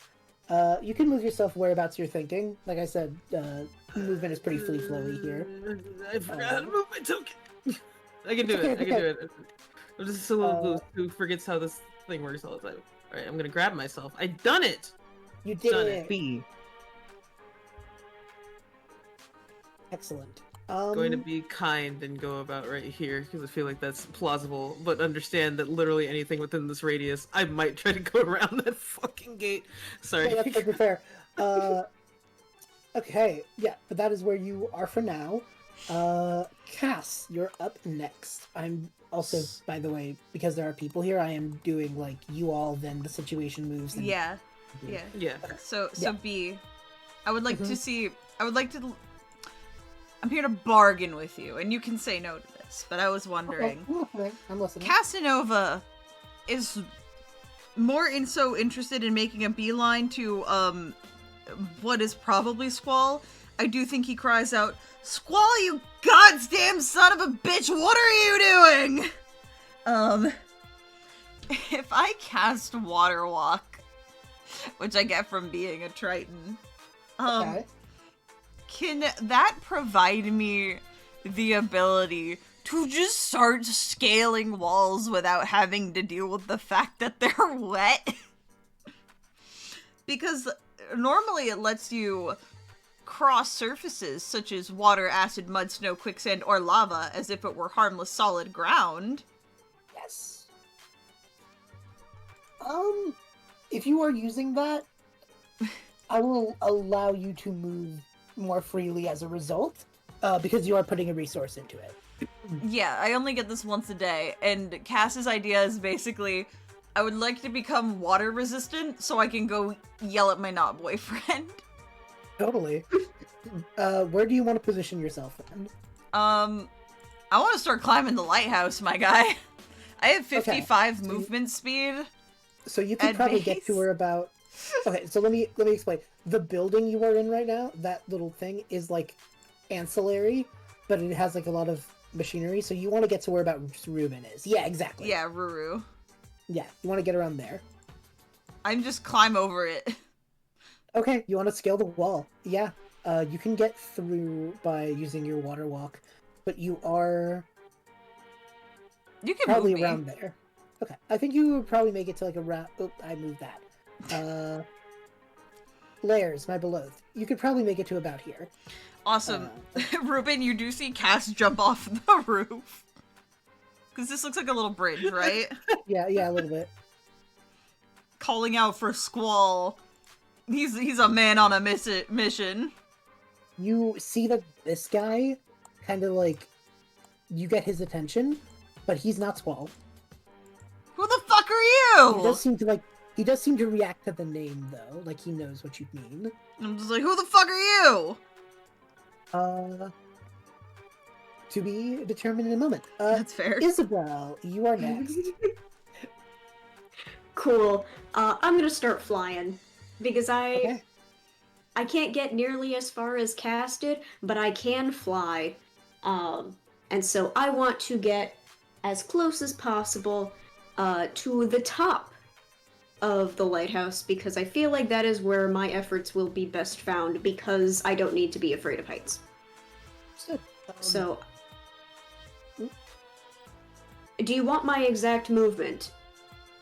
You can move yourself whereabouts you're thinking. Like I said, movement is pretty free flowy here. I forgot how to move my token. I can do it. I can do it. I'm just a little loose who forgets how this thing works all the time. All right, I'm gonna grab myself. I done it. You did Done it. B. Excellent. Going to be kind and go about right here because I feel like that's plausible, but understand that literally anything within this radius, I might try to go around that fucking gate. Sorry. Yeah, that's perfectly fair. Okay, yeah, but that is where you are for now. Cass, you're up next. I'm also, by the way, because there are people here, I am doing like you all, then the situation moves. And... Yeah. Yeah. So Yeah. B, I would like Mhm. to see. I would like to. I'm here to bargain with you, and you can say no to this. But I was wondering, Okay, I'm listening. Casanova is more interested in making a beeline to what is probably Squall. I do think he cries out, "Squall, you goddamn son of a bitch! What are you doing?" If I cast Water Walk, which I get from being a Triton, Okay. can that provide me the ability to just start scaling walls without having to deal with the fact that they're wet? Because normally it lets you cross surfaces such as water, acid, mud, snow, quicksand, or lava as if it were harmless solid ground. Yes. If you are using that, I will allow you to move more freely as a result, because you are putting a resource into it. Yeah, I only get this once a day, and Cass's idea is basically, I would like to become water resistant so I can go yell at my not boyfriend. Totally. Where do you want to position yourself in? I want to start climbing the lighthouse, my guy. I have 55 so movement speed. So you could At probably base? get to her about. Okay, so let me explain. The building you are in right now, that little thing, is like ancillary, but it has like a lot of machinery. So you want to get to where about Reuben is. Yeah, exactly. Yeah, Ruru. Yeah, you want to get around there. I'm just climb over it. Okay, you want to scale the wall. Yeah, you can get through by using your water walk, but you are You can probably move me. around there. Okay, I think you would probably make it to like around. Oh, I moved that. Layers, my beloved. You could probably make it to about here. Awesome. Reuben, you do see Cass jump off the roof. Because this looks like a little bridge, right? Yeah, a little bit. Calling out for Squall. He's a man on a mission. You see that this guy kind of like you get his attention, but he's not Squall. Who the fuck are He does you? seem to react to the name though, like he knows what you mean. I'm just like, who the fuck are you? To be determined in a moment. That's fair. Isabel, you are next. Cool. I'm gonna start flying because Okay. I can't get nearly as far as Cass did, but I can fly. And so I want to get as close as possible to the top of the lighthouse because I feel like that is where my efforts will be best found because I don't need to be afraid of heights. Good. So, do you want my exact movement?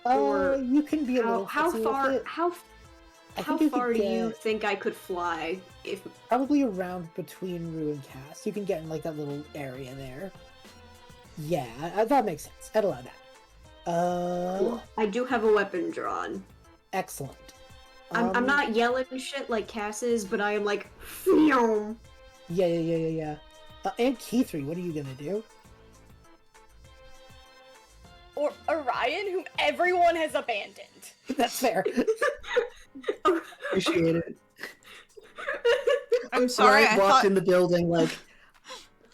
or you can be a little How fussy far? with it. How I how think you far could do you get think I could fly? If probably around between Rue and Cass. You can get in like that little area there. Yeah, that makes sense. I'd allow that. cool. I do have a weapon drawn. Excellent. I'm not yelling shit like Cass is, but I am like, "Phew." Yeah. And Kithri, what are you gonna do? Or Orion, whom everyone has abandoned. That's fair. Appreciate it. I'm sorry, Ryan I walked thought... in the building like,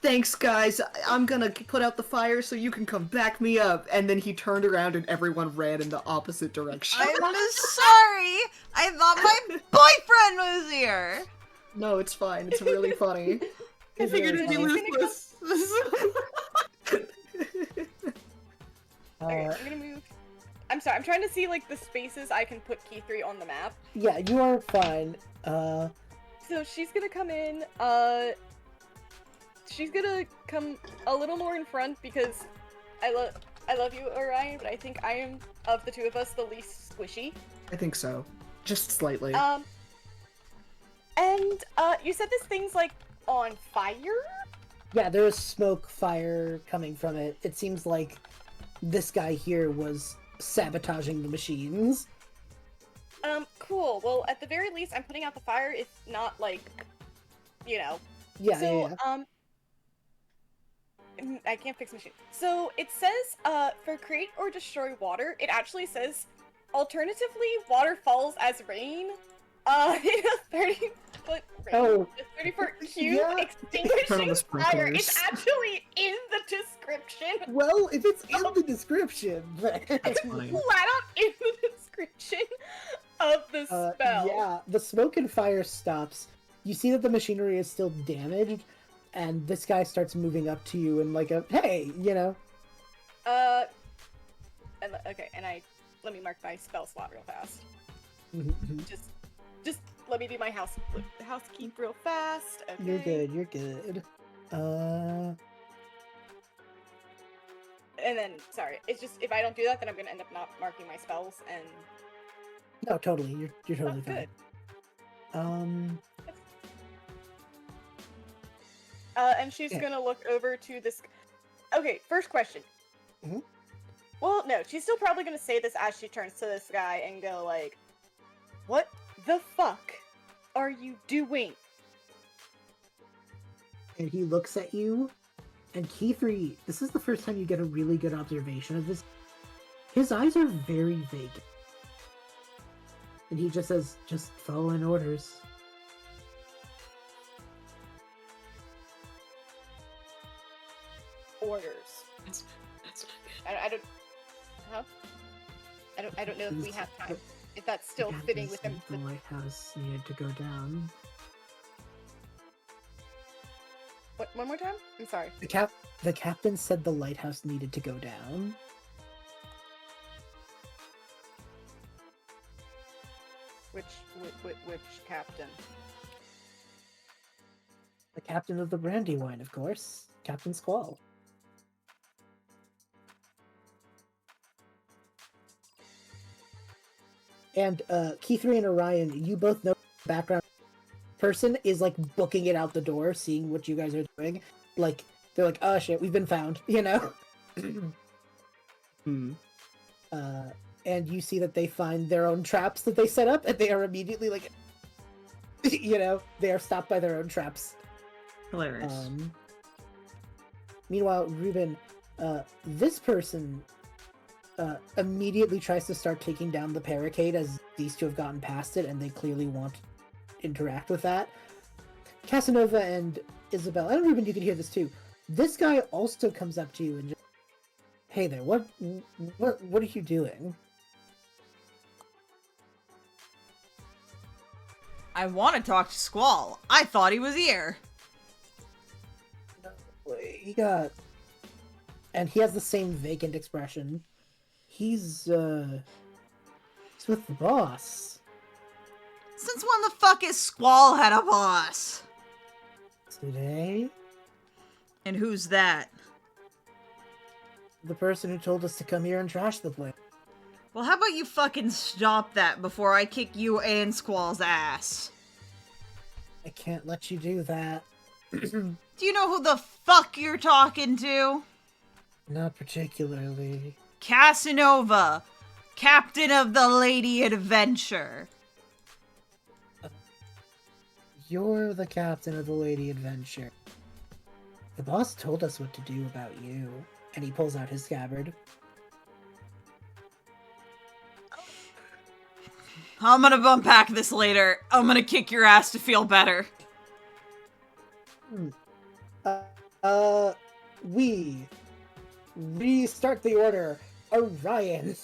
thanks guys, I'm gonna put out the fire so you can come back me up. And then he turned around and everyone ran in the opposite direction. I'm sorry! I thought my boyfriend was here! No, it's fine. It's really funny. I figured it'd be useless. Okay, I'm gonna move. I'm sorry, I'm trying to see like the spaces I can put Kithri on the map. Yeah, you are fine. So she's gonna come in, she's gonna come a little more in front because I love you, Orion, but I think I am, of the two of us, the least squishy. I think so. Just slightly. And you said this thing's like on fire? Yeah, there is smoke, fire coming from it. It seems like this guy here was sabotaging the machines. Cool. Well, at the very least, I'm putting out the fire, if not, like, you know. Yeah, So, yeah. I can't fix machine. So, it says, for create or destroy water, it actually says, alternatively, water falls as rain. In a 30-foot range, Oh. a 30-foot cube, Yeah. Turn on the extinguishing fire. It's sprinklers. actually in the description. Well, if it's in the description, That's funny. Flat out in the description of the spell. yeah, the smoke and fire stops. You see that the machinery is still damaged, and this guy starts moving up to you and like a, hey, you know. Okay, and let me mark my spell slot real fast. Mhm. Just let me do my housekeep real fast. Okay. You're good, you're good. And then, sorry, it's just, if I don't do that, then I'm gonna end up not marking my spells, and... No, totally, you're totally good. fine. And she's Yeah. gonna look over to this... Okay, first question. Mhm. Well, no, she's still probably gonna say this as she turns to this guy and go like, what the fuck are you doing? And he looks at you, and Kithri, this is the first time you get a really good observation of this. His eyes are very vacant. And he just says, just following orders. Orders. That's not good. I don't... Huh? I don't know if we have time. If that's still The captain fitting with them. said the lighthouse needed to go down. What, one more time? I'm sorry. The captain said the lighthouse needed to go down. Which captain? The captain of the Brandywine, of course. Captain Squall. And Kithri and Orion, you both know the background person is like booking it out the door, seeing what you guys are doing. Like, they're like, oh shit, we've been found, you know? And you see that they find their own traps that they set up, and they are immediately like, you know, they are stopped by their own traps. Hilarious. Meanwhile, Reuben, this person immediately tries to start taking down the barricade as these two have gotten past it, and they clearly won't interact with that. Casanova and Isabel, and Reuben, you can hear this too. This guy also comes up to you and just, hey there, what are you doing? I want to talk to Squall. I thought he was here. He got, and he has the same vacant expression. He's with the boss. Since when the fuck is Squall had a boss? Today, And who's that? the person who told us to come here and trash the place. Well, how about you fucking stop that before I kick you and Squall's ass? I can't let you do that. Do you know who the fuck you're talking to? Not particularly. Casanova, captain of the Lady Adventure. You're the captain of the Lady Adventure. The boss told us what to do about you. And he pulls out his scabbard. I'm gonna unpack this later. I'm gonna kick your ass to feel better. We restart the order. Orion.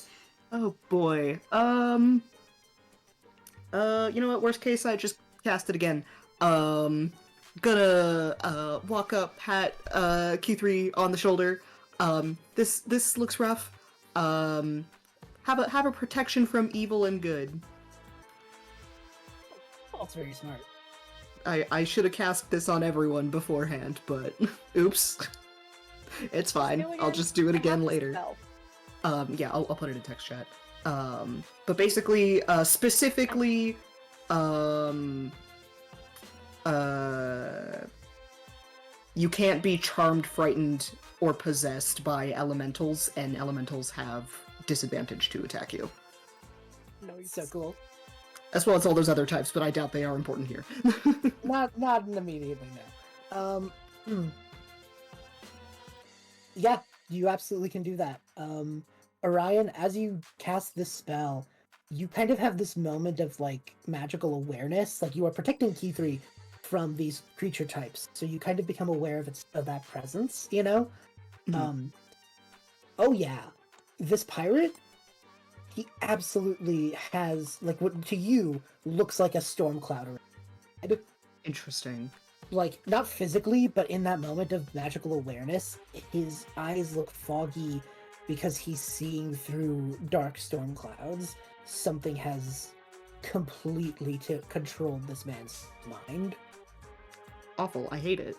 Oh boy. You know what? Worst case, I just cast it again. Gonna walk up, pat Kithri on the shoulder. This looks rough. Have a protection from evil and good. Oh, that's very smart. I should have cast this on everyone beforehand, but oops. It's fine. I'll just do it again later. Yeah, I'll put it in text chat. But basically, specifically, you can't be charmed, frightened, or possessed by elementals, and elementals have disadvantage to attack you. So cool. As well as all those other types, but I doubt they are important here. Not immediately, no. Yeah, you absolutely can do that. Orion, as you cast this spell, you kind of have this moment of, like, magical awareness. Like, you are protecting Kithri from these creature types, so you kind of become aware of that presence, you know? Oh yeah, this pirate, he absolutely has, like, what to you looks like a storm cloud around. Interesting. Like, not physically, but in that moment of magical awareness, his eyes look foggy because he's seeing through dark storm clouds. Something has completely controlled this man's mind. Awful. I hate it.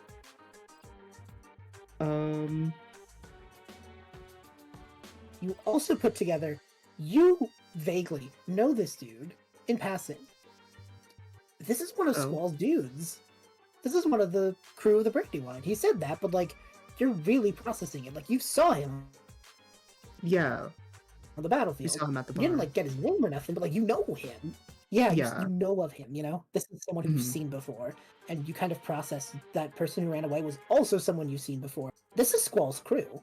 You also put together, you vaguely know this dude in passing. This is one of Squall's dudes. This is one of the crew of the Brandywine. He said that, but, like, you're really processing it. Like, you saw him. Yeah. On the battlefield. You saw him at the bar. You didn't, like, get his name or nothing, but, like, you know him. Yeah. You know of him, you know? This is someone who you've seen before. And you kind of process that person who ran away was also someone you've seen before. This is Squall's crew.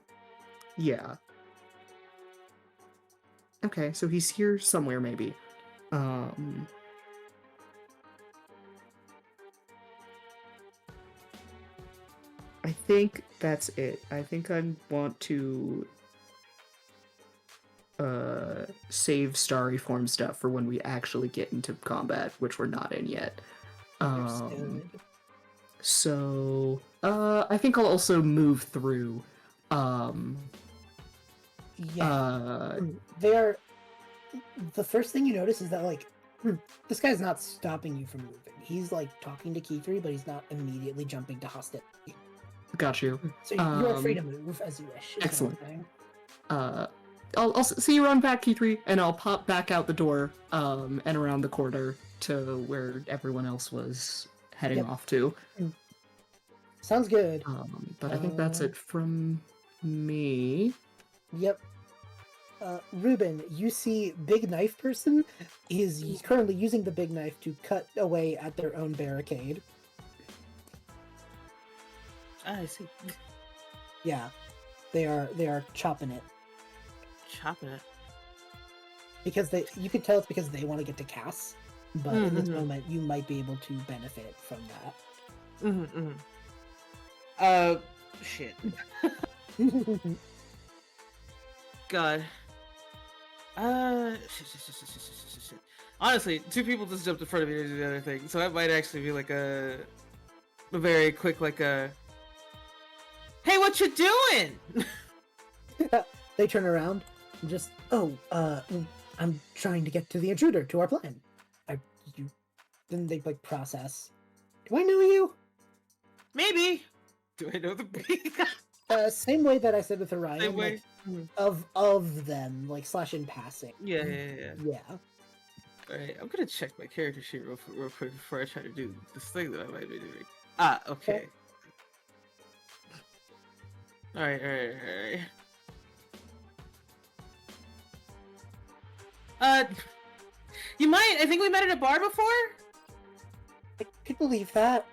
Yeah. Okay, so he's here somewhere, maybe. I think that's it. I think I want to save Starry Form stuff for when we actually get into combat, which we're not in yet. So I think I'll also move through. They're the first thing you notice is that, like, this guy's not stopping you from moving. He's, like, talking to Kithri, but he's not immediately jumping to hostility. Got you. So you're free to move as you wish. Excellent. I'll see you run back, Kithri, and I'll pop back out the door and around the corner to where everyone else was heading off to. Sounds good. But I think that's it from me. Yep. Reuben, you see Big Knife Person is currently using the big knife to cut away at their own barricade. I see. Yeah. They are chopping it. Chopping it. Because you could tell it's because they want to get to Cass, but in this moment you might be able to benefit from that. Shit. God. Shit. Honestly, two people just jumped in front of me to do the other thing, so that might actually be like a very quick, like a, hey, what you doing? They turn around and just, I'm trying to get to the intruder, to our plan. Then they, like, process. Do I know you? Maybe. Do I know the beat? Same way that I said with Orion. Same way. Like, of them, like, / in passing. Yeah. Alright, I'm gonna check my character sheet real quick before I try to do this thing that I might be doing. Okay. Alright. I think we met at a bar before? I could believe that.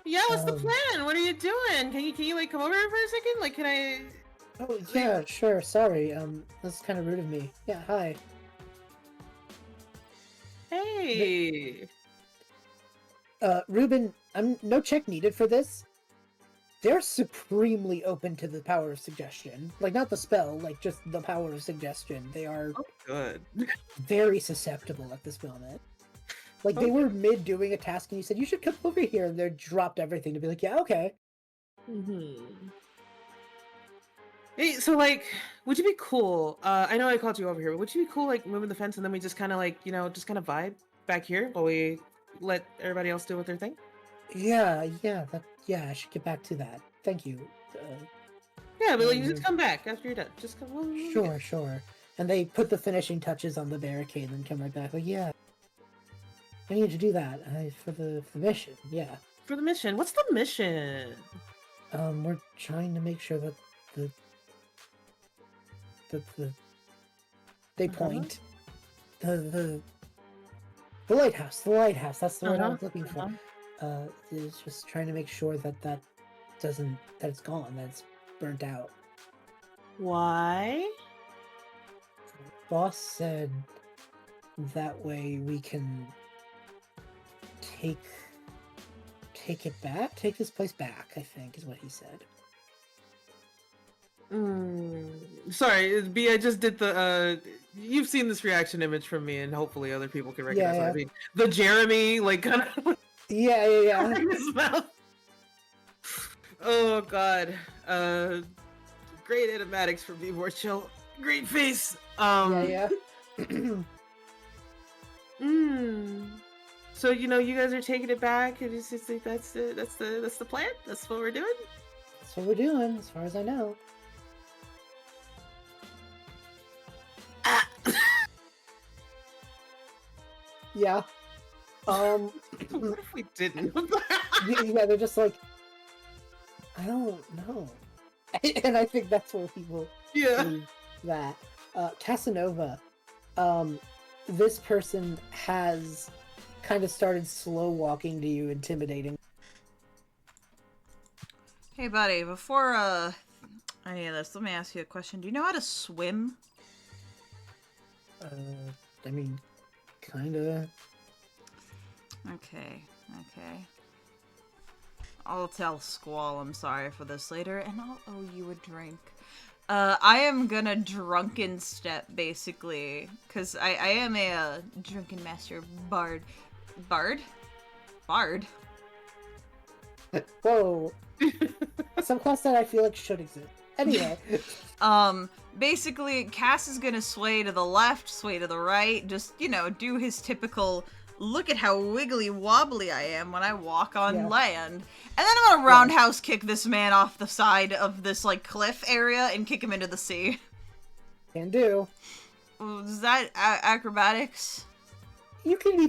Yeah, what's the plan? What are you doing? Can you like come over here for a second? Like, can I? Oh yeah, sure. Sorry. That's kind of rude of me. Yeah. Hi. Hey. Reuben, I'm no check needed for this. They're supremely open to the power of suggestion. Like, not the spell, like, just the power of suggestion. They are Good. very susceptible at this moment. Like, they were mid doing a task and you said, you should come over here, and they dropped everything to be like, yeah, okay. Hey, so, like, would you be cool? I know I called you over here, but would you be cool, like, moving the fence and then we just kind of, like, you know, just kind of vibe back here while we let everybody else do what they're thing? Yeah, I should get back to that. Thank you. Yeah, but like, you just come back after you're done. Just come. Sure. And they put the finishing touches on the barricade and come right back. Like, yeah, I need to do that for the mission. Yeah. For the mission. What's the mission? We're trying to make sure that they point the lighthouse. The lighthouse. That's the word I was looking for. Is just trying to make sure that it's gone, that it's burnt out. Why? Boss said that way we can take it back, take this place back, I think is what he said. Sorry, B, I just did the you've seen this reaction image from me and hopefully other people can recognize what I mean. The Jeremy, like, kind of Yeah. his mouth. Oh god. Great animatics for Be More Chill. Great face. Yeah. So you know, you guys are taking it back, and it's just like that's the plan. That's what we're doing. That's what we're doing, as far as I know. Yeah. What if we didn't? Yeah, they're just like, I don't know. And I think that's where people believe that. Casanova, this person has kind of started slow walking to you, intimidating. Hey, buddy, before any of this, let me ask you a question. Do you know how to swim? I mean, kinda. Okay. I'll tell Squall I'm sorry for this later, and I'll owe you a drink. I am gonna drunken step, basically, because I am a drunken master bard. Bard? Whoa. Some class that I feel like should exist. Anyway. Basically, Cass is gonna sway to the left, sway to the right, just, you know, do his typical, look at how wiggly wobbly I am when I walk on land. And then I'm gonna roundhouse kick this man off the side of this, like, cliff area and kick him into the sea. Can do. Is that acrobatics? You could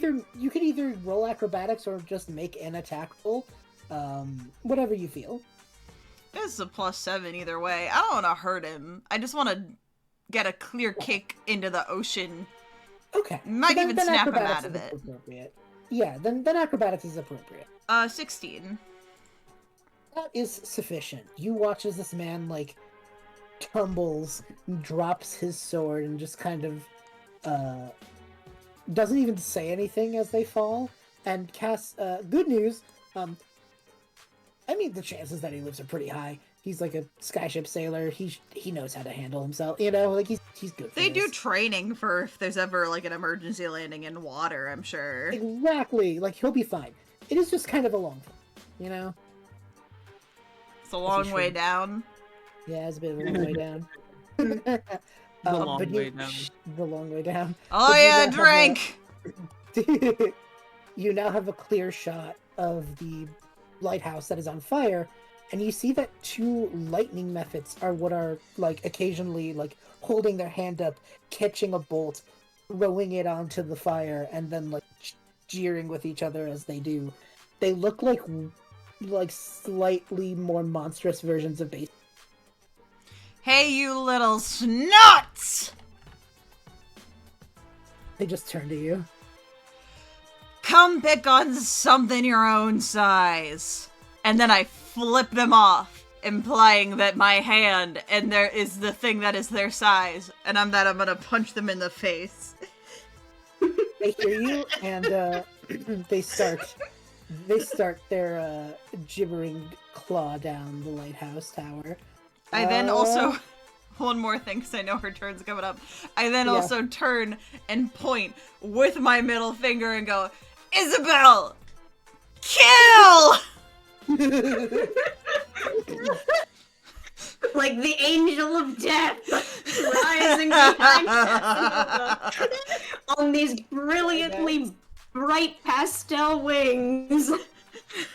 either roll acrobatics or just make an attack roll. Whatever you feel. It's a +7 either way. I don't want to hurt him. I just want to get a clear kick into the ocean. Okay. Might so even snap him out of it. Yeah, then acrobatics is appropriate. 16. That is sufficient. You watch as this man, like, tumbles, drops his sword, and just kind of, doesn't even say anything as they fall. And Cass, good news, I mean, the chances that he lives are pretty high. He's like a skyship sailor. He knows how to handle himself. You know, like he's good. They do training for if there's ever like an emergency landing in water. I'm sure. Exactly. Like he'll be fine. It is just kind of a long time, you know. It's a long way down. Yeah, it's a bit of a long way down. The long way down. The long way down. Oh yeah, drink. You now have a clear shot of the lighthouse that is on fire, and you see that 2 lightning methods are what are like occasionally like holding their hand up, catching a bolt, rowing it onto the fire, and then like jeering with each other as they do. They look like slightly more monstrous versions of base. Hey, you little snuts! They just turn to you. Come pick on something your own size. And then I flip them off, implying that my hand and there is the thing that is their size, and I'm gonna punch them in the face. They hear you, and they start They start their gibbering claw down the lighthouse tower. I then also one more thing, because I know her turn's coming up. I then also turn and point with my middle finger and go, Isabel, kill! Like the angel of death rising behind Casanova on these brilliantly bright pastel wings.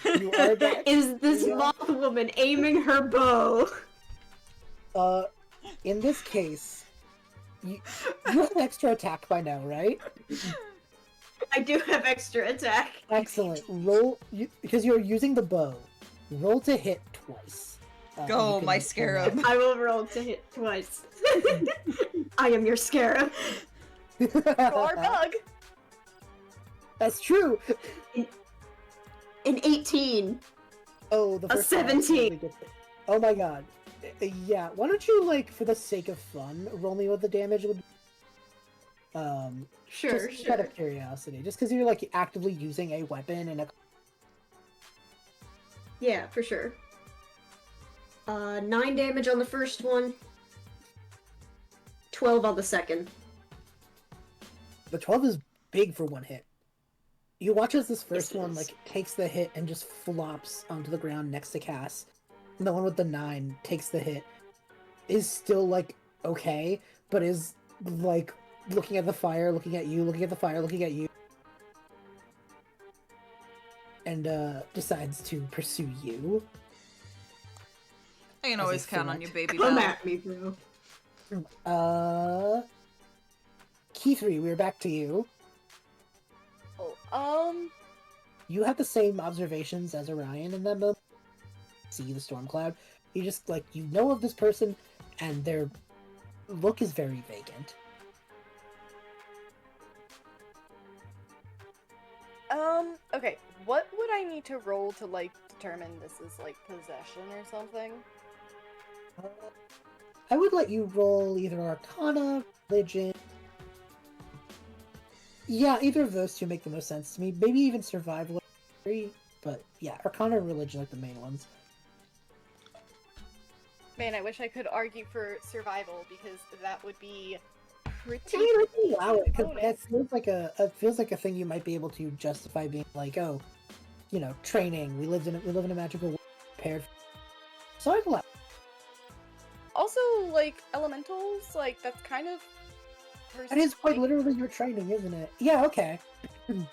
You are back. Is this moth woman aiming her bow? In this case, you have an extra attack by now, right? I do have extra attack. Excellent. Roll, because you're using the bow. Roll to hit twice. Go, you my can- scarab. I will roll to hit twice. I am your scarab. Or bug. That's true. An 18. Oh, the A first one, 17. really good thing. Oh my god. Yeah, why don't you, like, for the sake of fun, roll me what the damage would Sure, just sure. out of curiosity. Just because you're, like, actively using a weapon and a... Yeah, for sure. 9 damage on the first one. 12 on the second. The 12 is big for one hit. You watch as this first Yes, it one, is. like, takes the hit and just flops onto the ground next to Cass. And the one with the 9 takes the hit. Is still, like, okay, but is, like, looking at the fire, looking at you, looking at the fire, looking at you. And, decides to pursue you. I can As always a count on threat. you, baby Come doll. at me, bro. Kithri, we're back to you. Oh, You have the same observations as Orion in that moment. See the storm cloud. You just, like, you know of this person, and their look is very vacant. okay. What would I need to roll to, like, determine this is, like, possession or something? I would let you roll either Arcana, Religion. Yeah, either of those two make the most sense to me. Maybe even Survival, but yeah, Arcana and Religion are the main ones. Man, I wish I could argue for survival, because that would be pretty... I mean, I can allow it, because bonus. it feels like a thing you might be able to justify being like, oh, you know, training. We live in a magical world, prepared. So I'd allow. Also, like, elementals, like, that's kind of... That is quite like, literally your training, isn't it? Yeah, okay. I'll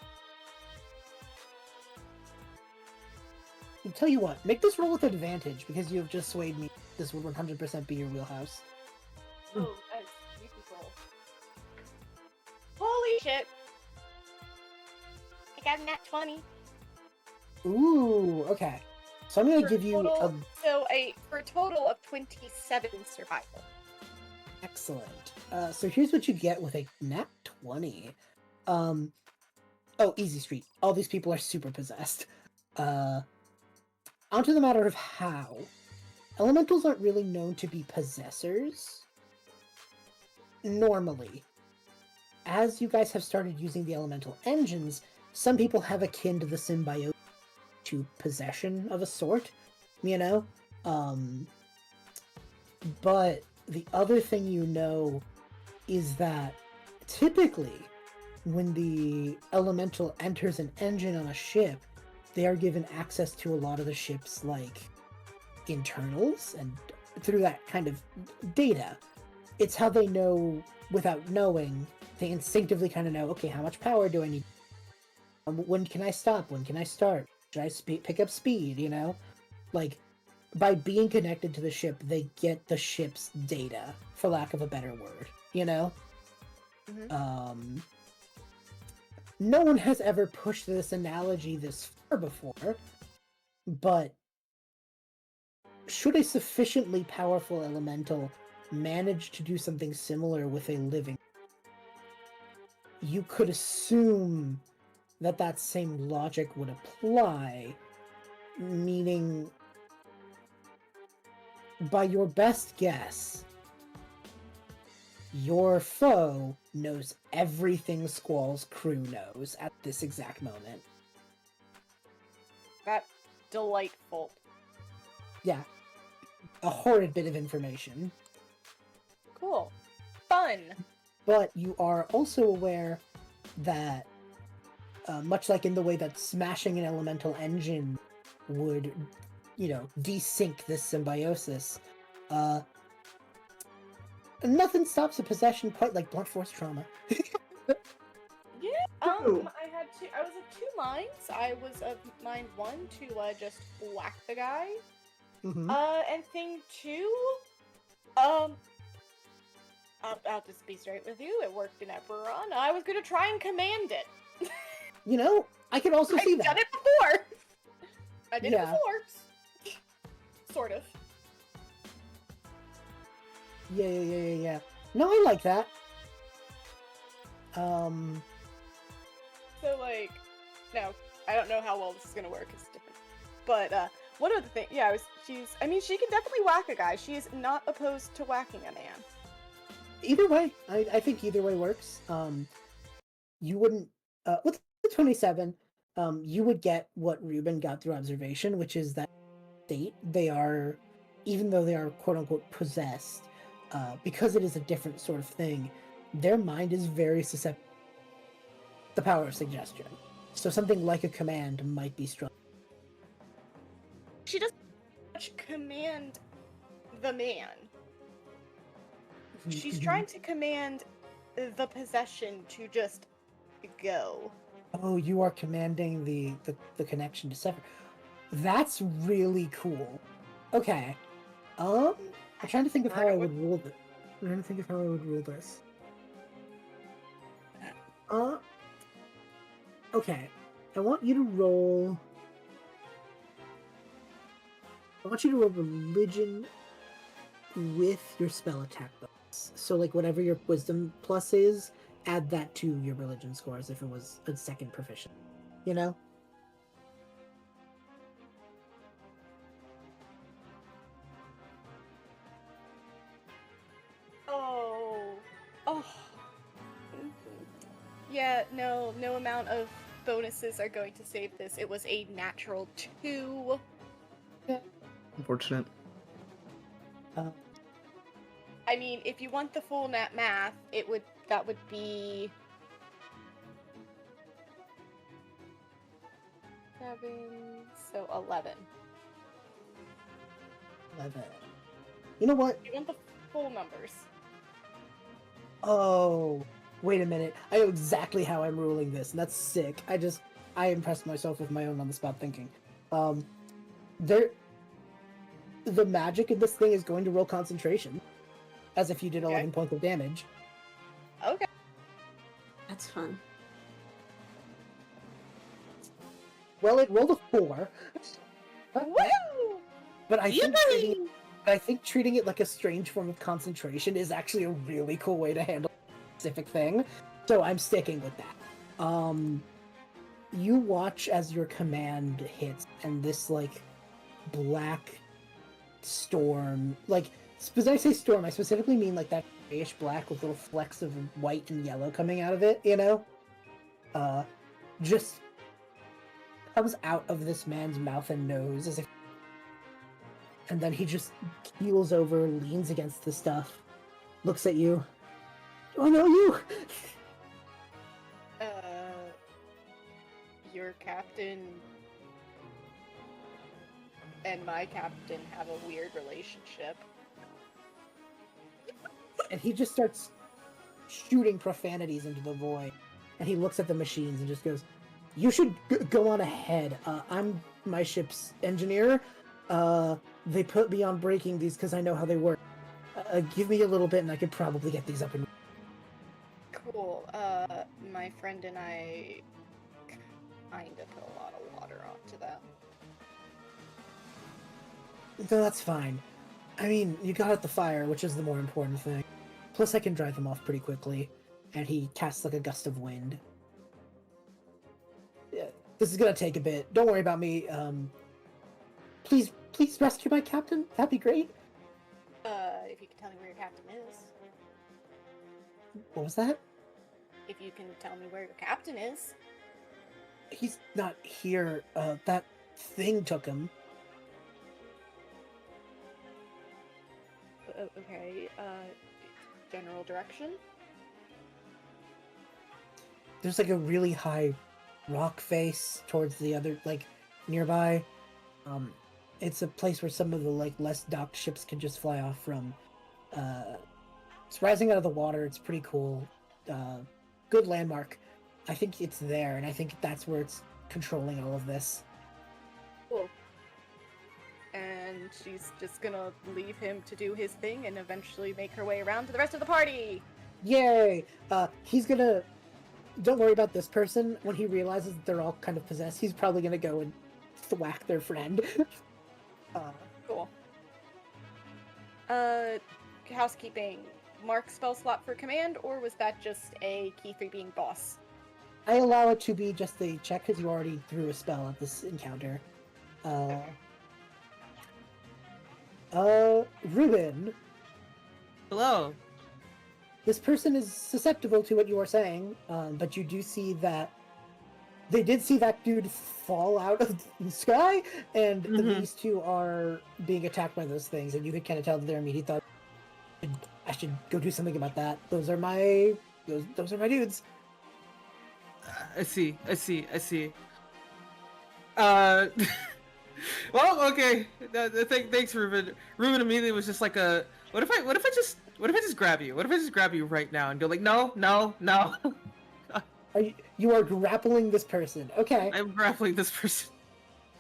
tell you what, make this roll with advantage, because you have just swayed me. This would 100% be your wheelhouse. Oh, that's beautiful. Holy shit! I got a nat 20. Ooh, okay. So I'm gonna give you a For a total of 27 survival. excellent. So here's what you get with a nat 20. Oh, easy street. All these people are super possessed. Onto the matter of how. Elementals aren't really known to be possessors. Normally. As you guys have started using the elemental engines, some people have akin to the symbiote to possession of a sort, you know? But the other thing you know is that typically when the elemental enters an engine on a ship, they are given access to a lot of the ship's, like, internals, and through that kind of data. It's how they know, without knowing, they instinctively kind of know, okay, how much power do I need? When can I stop? When can I start? Should I pick up speed, you know? Like, by being connected to the ship, they get the ship's data, for lack of a better word, you know? Mhm. No one has ever pushed this analogy this far before, but should a sufficiently powerful elemental manage to do something similar with a living, you could assume that that same logic would apply, meaning, by your best guess, your foe knows everything Squall's crew knows at this exact moment. delightful. Yeah. A horrid bit of information. Cool. Fun. But you are also aware that, much like in the way that smashing an elemental engine would, desync this symbiosis, nothing stops a possession quite like blunt force trauma. Yeah, Ooh. I was of 2 minds. I was of mind 1 to just whack the guy. Mm-hmm. And thing 2, I'll just be straight with you. It worked in Eberron. I was gonna try and command it. I can also see I've that. done it before. I did it Yeah. before. Sort of. Yeah. No, I like that. So, like, no, I don't know how well this is gonna work. It's different. But, one of the things, yeah, she can definitely whack a guy. She is not opposed to whacking a man. Either way, I think either way works. You wouldn't, with the 27, you would get what Reuben got through observation, which is that state, even though they are quote unquote possessed, because it is a different sort of thing, their mind is very susceptible to the power of suggestion. So something like a command might be strong. She doesn't much command the man. She's trying to command the possession to just go. Oh, you are commanding the connection to Sever. That's really cool. Okay. I'm trying to think of how I would rule this. Okay. I want you to roll religion with your spell attack bonus. So, like, whatever your wisdom plus is, add that to your religion score as if it was a second proficient. You know? Oh. Yeah, no amount of bonuses are going to save this. It was a natural 2. Unfortunate. I mean, if you want the full nat math, that would be 7, so 11. 11. You know what? You want the full numbers. Oh, wait a minute. I know exactly how I'm ruling this, and that's sick. I impressed myself with my own on-the-spot thinking. The magic in this thing is going to roll concentration, as if you did 11 points of damage. Okay. That's fun. Well, it rolled a 4. Woo! But I think treating it like a strange form of concentration is actually a really cool way to handle a specific thing. So I'm sticking with that. You watch as your command hits, and this, like, black storm, like, when I say storm, I specifically mean, like, that grayish black with little flecks of white and yellow coming out of it, just comes out of this man's mouth and nose as if, and then he just keels over, leans against the stuff, looks at you. Do I know you? Your captain and my captain have a weird relationship. And he just starts shooting profanities into the void. And he looks at the machines and just goes, "You should go on ahead. I'm my ship's engineer. They put me on breaking these because I know how they work. Give me a little bit and I could probably get these up and..." Cool. My friend and I kinda put a lot of water onto that. No, that's fine. I mean, you got out the fire, which is the more important thing. Plus, I can dry them off pretty quickly. And he casts, like, a gust of wind. Yeah, this is gonna take a bit. Don't worry about me. Please rescue my captain. That'd be great. If you can tell me where your captain is. What was that? If you can tell me where your captain is. He's not here. That thing took him. Okay, general direction? There's like a really high rock face towards the other, like, nearby. It's a place where some of the, like, less docked ships can just fly off from. It's rising out of the water. It's pretty cool. Good landmark. I think it's there, and I think that's where it's controlling all of this. Cool. And she's just gonna leave him to do his thing and eventually make her way around to the rest of the party! Yay! He's gonna... Don't worry about this person. When he realizes that they're all kind of possessed, he's probably gonna go and thwack their friend. Cool. Housekeeping. Mark spell slot for command, or was that just a Kithri being boss? I allow it to be just a check because you already threw a spell at this encounter. Reuben, Hello. this person is susceptible to what you are saying, but you do see that they did see that dude fall out of the sky, and these two are being attacked by those things, and you could kind of tell that their immediate thought, I should go do something about that. Those are my dudes. I see. Well, okay. Thanks, Reuben. Reuben immediately was just like what if I just grab you? What if I just grab you right now and go like, no. You are grappling this person. Okay. I'm grappling this person.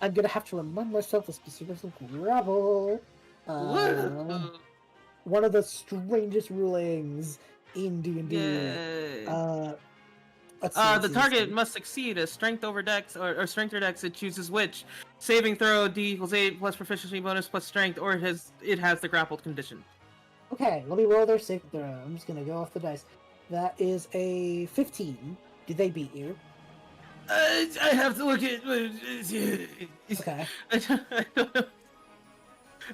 I'm gonna have to remind myself the specifics of grapple. One of the strangest rulings in D&D. Yay. Let's see, The target must succeed a strength over dex or strength or dex. It chooses which saving throw D equals 8 plus proficiency bonus plus strength, or it has the grappled condition. Okay, let me roll their saving throw. I'm just gonna go off the dice. That is a 15. Did they beat you? I have to look at. Okay. I don't know.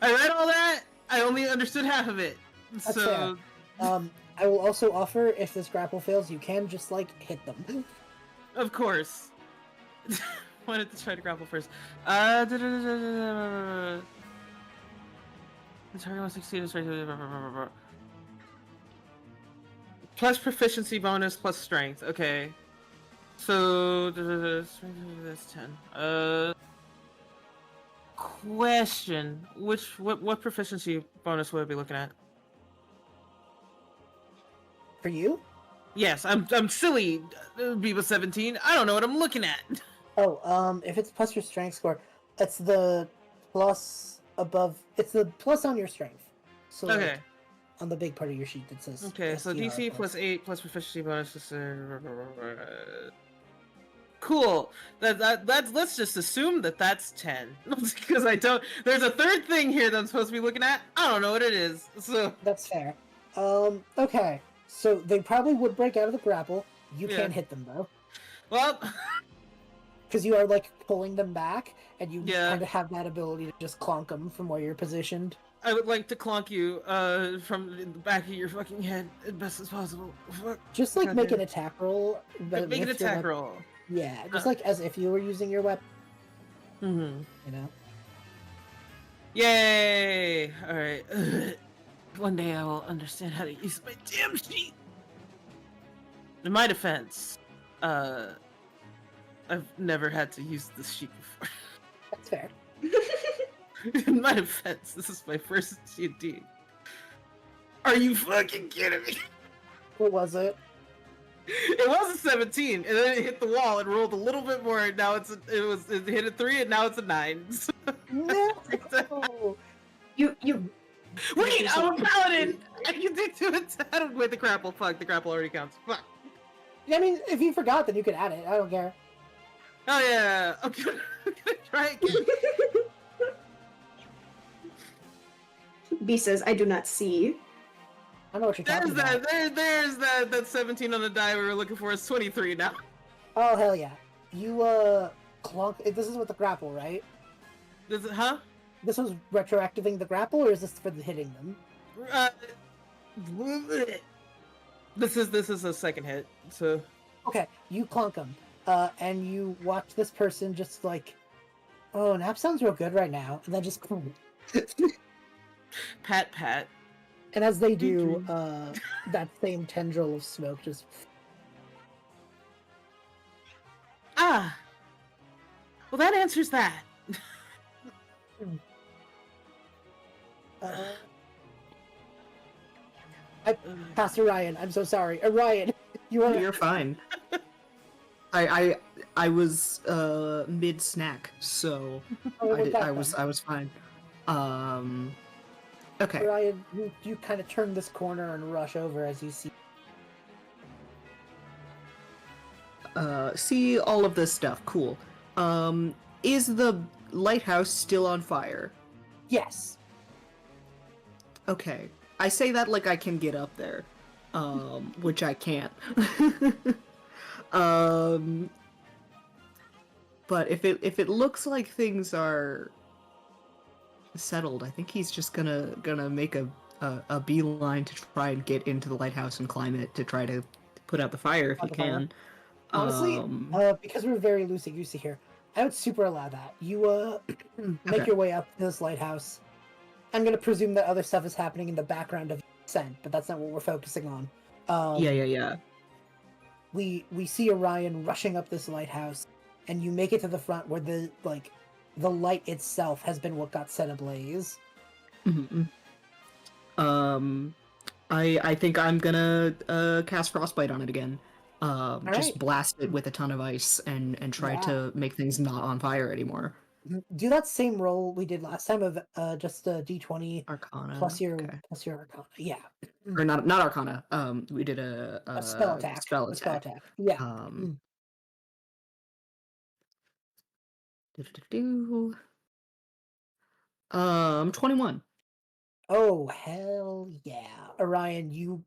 I read all that. I only understood half of it. That's So. fair. I will also offer, if this grapple fails, you can just, like, hit them. Of course. Wanted to try to grapple first. The target must succeed a strength. Plus proficiency bonus plus strength. Okay. So that's 10. Question. What proficiency bonus would I be looking at? For you? Yes, I'm silly. Biba 17. I don't know what I'm looking at. Oh, if it's plus your strength score, it's the plus above. It's the plus on your strength. So Okay. like, on the big part of your sheet that says. Okay, so STR DC plus 8 plus proficiency bonus. Cool. Let's just assume that that's 10 because I don't. There's a third thing here that I'm supposed to be looking at. I don't know what it is. So That's fair. Okay. So they probably would break out of the grapple. You Yeah. can't hit them though, well, because you are like pulling them back, and you Yeah. kind of have that ability to just clonk them from where you're positioned. I would like to clonk you from the back of your fucking head as best as possible. Fuck. Just like God make damn. an attack roll. But Make an with your attack weapon. roll. Yeah, just like as if you were using your weapon. Mm-hmm. You know. Yay! Alright. One day I will understand how to use my damn sheet! In my defense, I've never had to use this sheet before. That's fair. In my defense, this is my first D&D. Are you fucking kidding me? What was it? It was a 17, and then it hit the wall and rolled a little bit more, and now it hit a 3, and now it's a 9. No. You Wait, I'm a paladin! I can do 2 attacks. Wait, the grapple. Fuck, the grapple already counts. Fuck. I mean, if you forgot, then you could add it. I don't care. Oh yeah, I'm gonna try again. B says, I do not see. I know what you're talking about. There's that 17 on the die we were looking for. It's 23 now. Oh hell yeah! You clunk. This is with the grapple, right? Does it, huh? This was retroactiving the grapple, or is this for the hitting them? This is a second hit. So Okay, you clunk them, and you watch this person just like oh, nap sounds real good right now. And then just, Pat, pat. and as they do, that same tendril of smoke just. Ah. Well, that answers that. Pastor Ryan, I'm so sorry. Orion, you want You're fine. I was mid snack, so I was fine. Okay. Orion, you kind of turn this corner and rush over as you see. See all of this stuff. Cool. Is the lighthouse still on fire? Yes. Okay. I say that like I can get up there, which I can't. But if it looks like things are settled, I think he's just gonna make a beeline to try and get into the lighthouse and climb it to try to put out the fire if he can. Honestly, because we're very loosey-goosey here, I would super allow that. You make Okay. your way up to this lighthouse. I'm gonna presume that other stuff is happening in the background of descent, but that's not what we're focusing on. Yeah. We see Orion rushing up this lighthouse, and you make it to the front where the light itself has been what got set ablaze. Mm-hmm. I think I'm gonna cast Frostbite on it again. Just right. blast it with a ton of ice and try Yeah. to make things not on fire anymore. Do that same roll we did last time of just a d20 Arcana. plus your Okay. Arcana. Yeah. Or not Arcana. We did a Spell attack. Spell A spell attack. attack. Yeah. Do-do-do-do. 21. Oh, hell yeah. Orion, you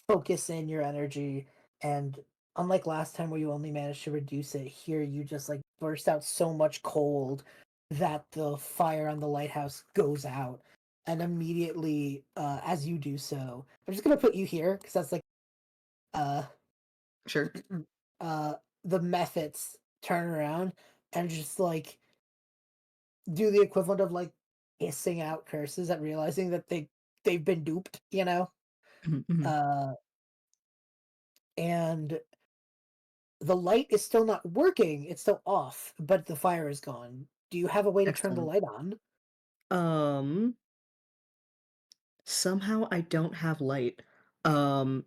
focus in your energy, and unlike last time where you only managed to reduce it, here you just burst out so much cold that the fire on the lighthouse goes out. And immediately, as you do so, I'm just gonna put you here because that's Sure. the methods turn around and just do the equivalent of hissing out curses at realizing that they've been duped, you know? Mhm. And the light is still not working, it's still off, but the fire is gone. Do you have a way to turn the Excellent. light on? Somehow I don't have light. Um,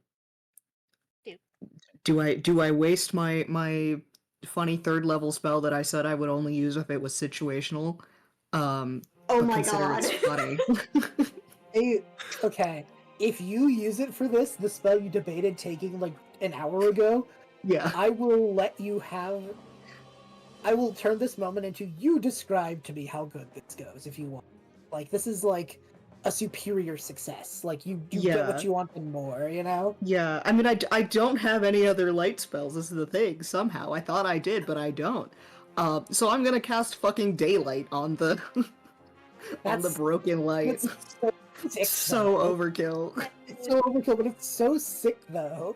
Dude. do I waste my funny third level spell that I said I would only use if it was situational? Oh But my consider god. it's funny. Okay, if you use it for this, the spell you debated taking an hour ago, Yeah. I will let you have. I will turn this moment into you describe to me how good this goes if you want. This is a superior success. You get what Yeah. you want and more, you know? Yeah, I mean, I don't have any other light spells. This is the thing. Somehow, I thought I did, but I don't. So I'm gonna cast fucking daylight on the on the That's broken light. It's so sick, So though. overkill. It's so overkill, but it's so sick though.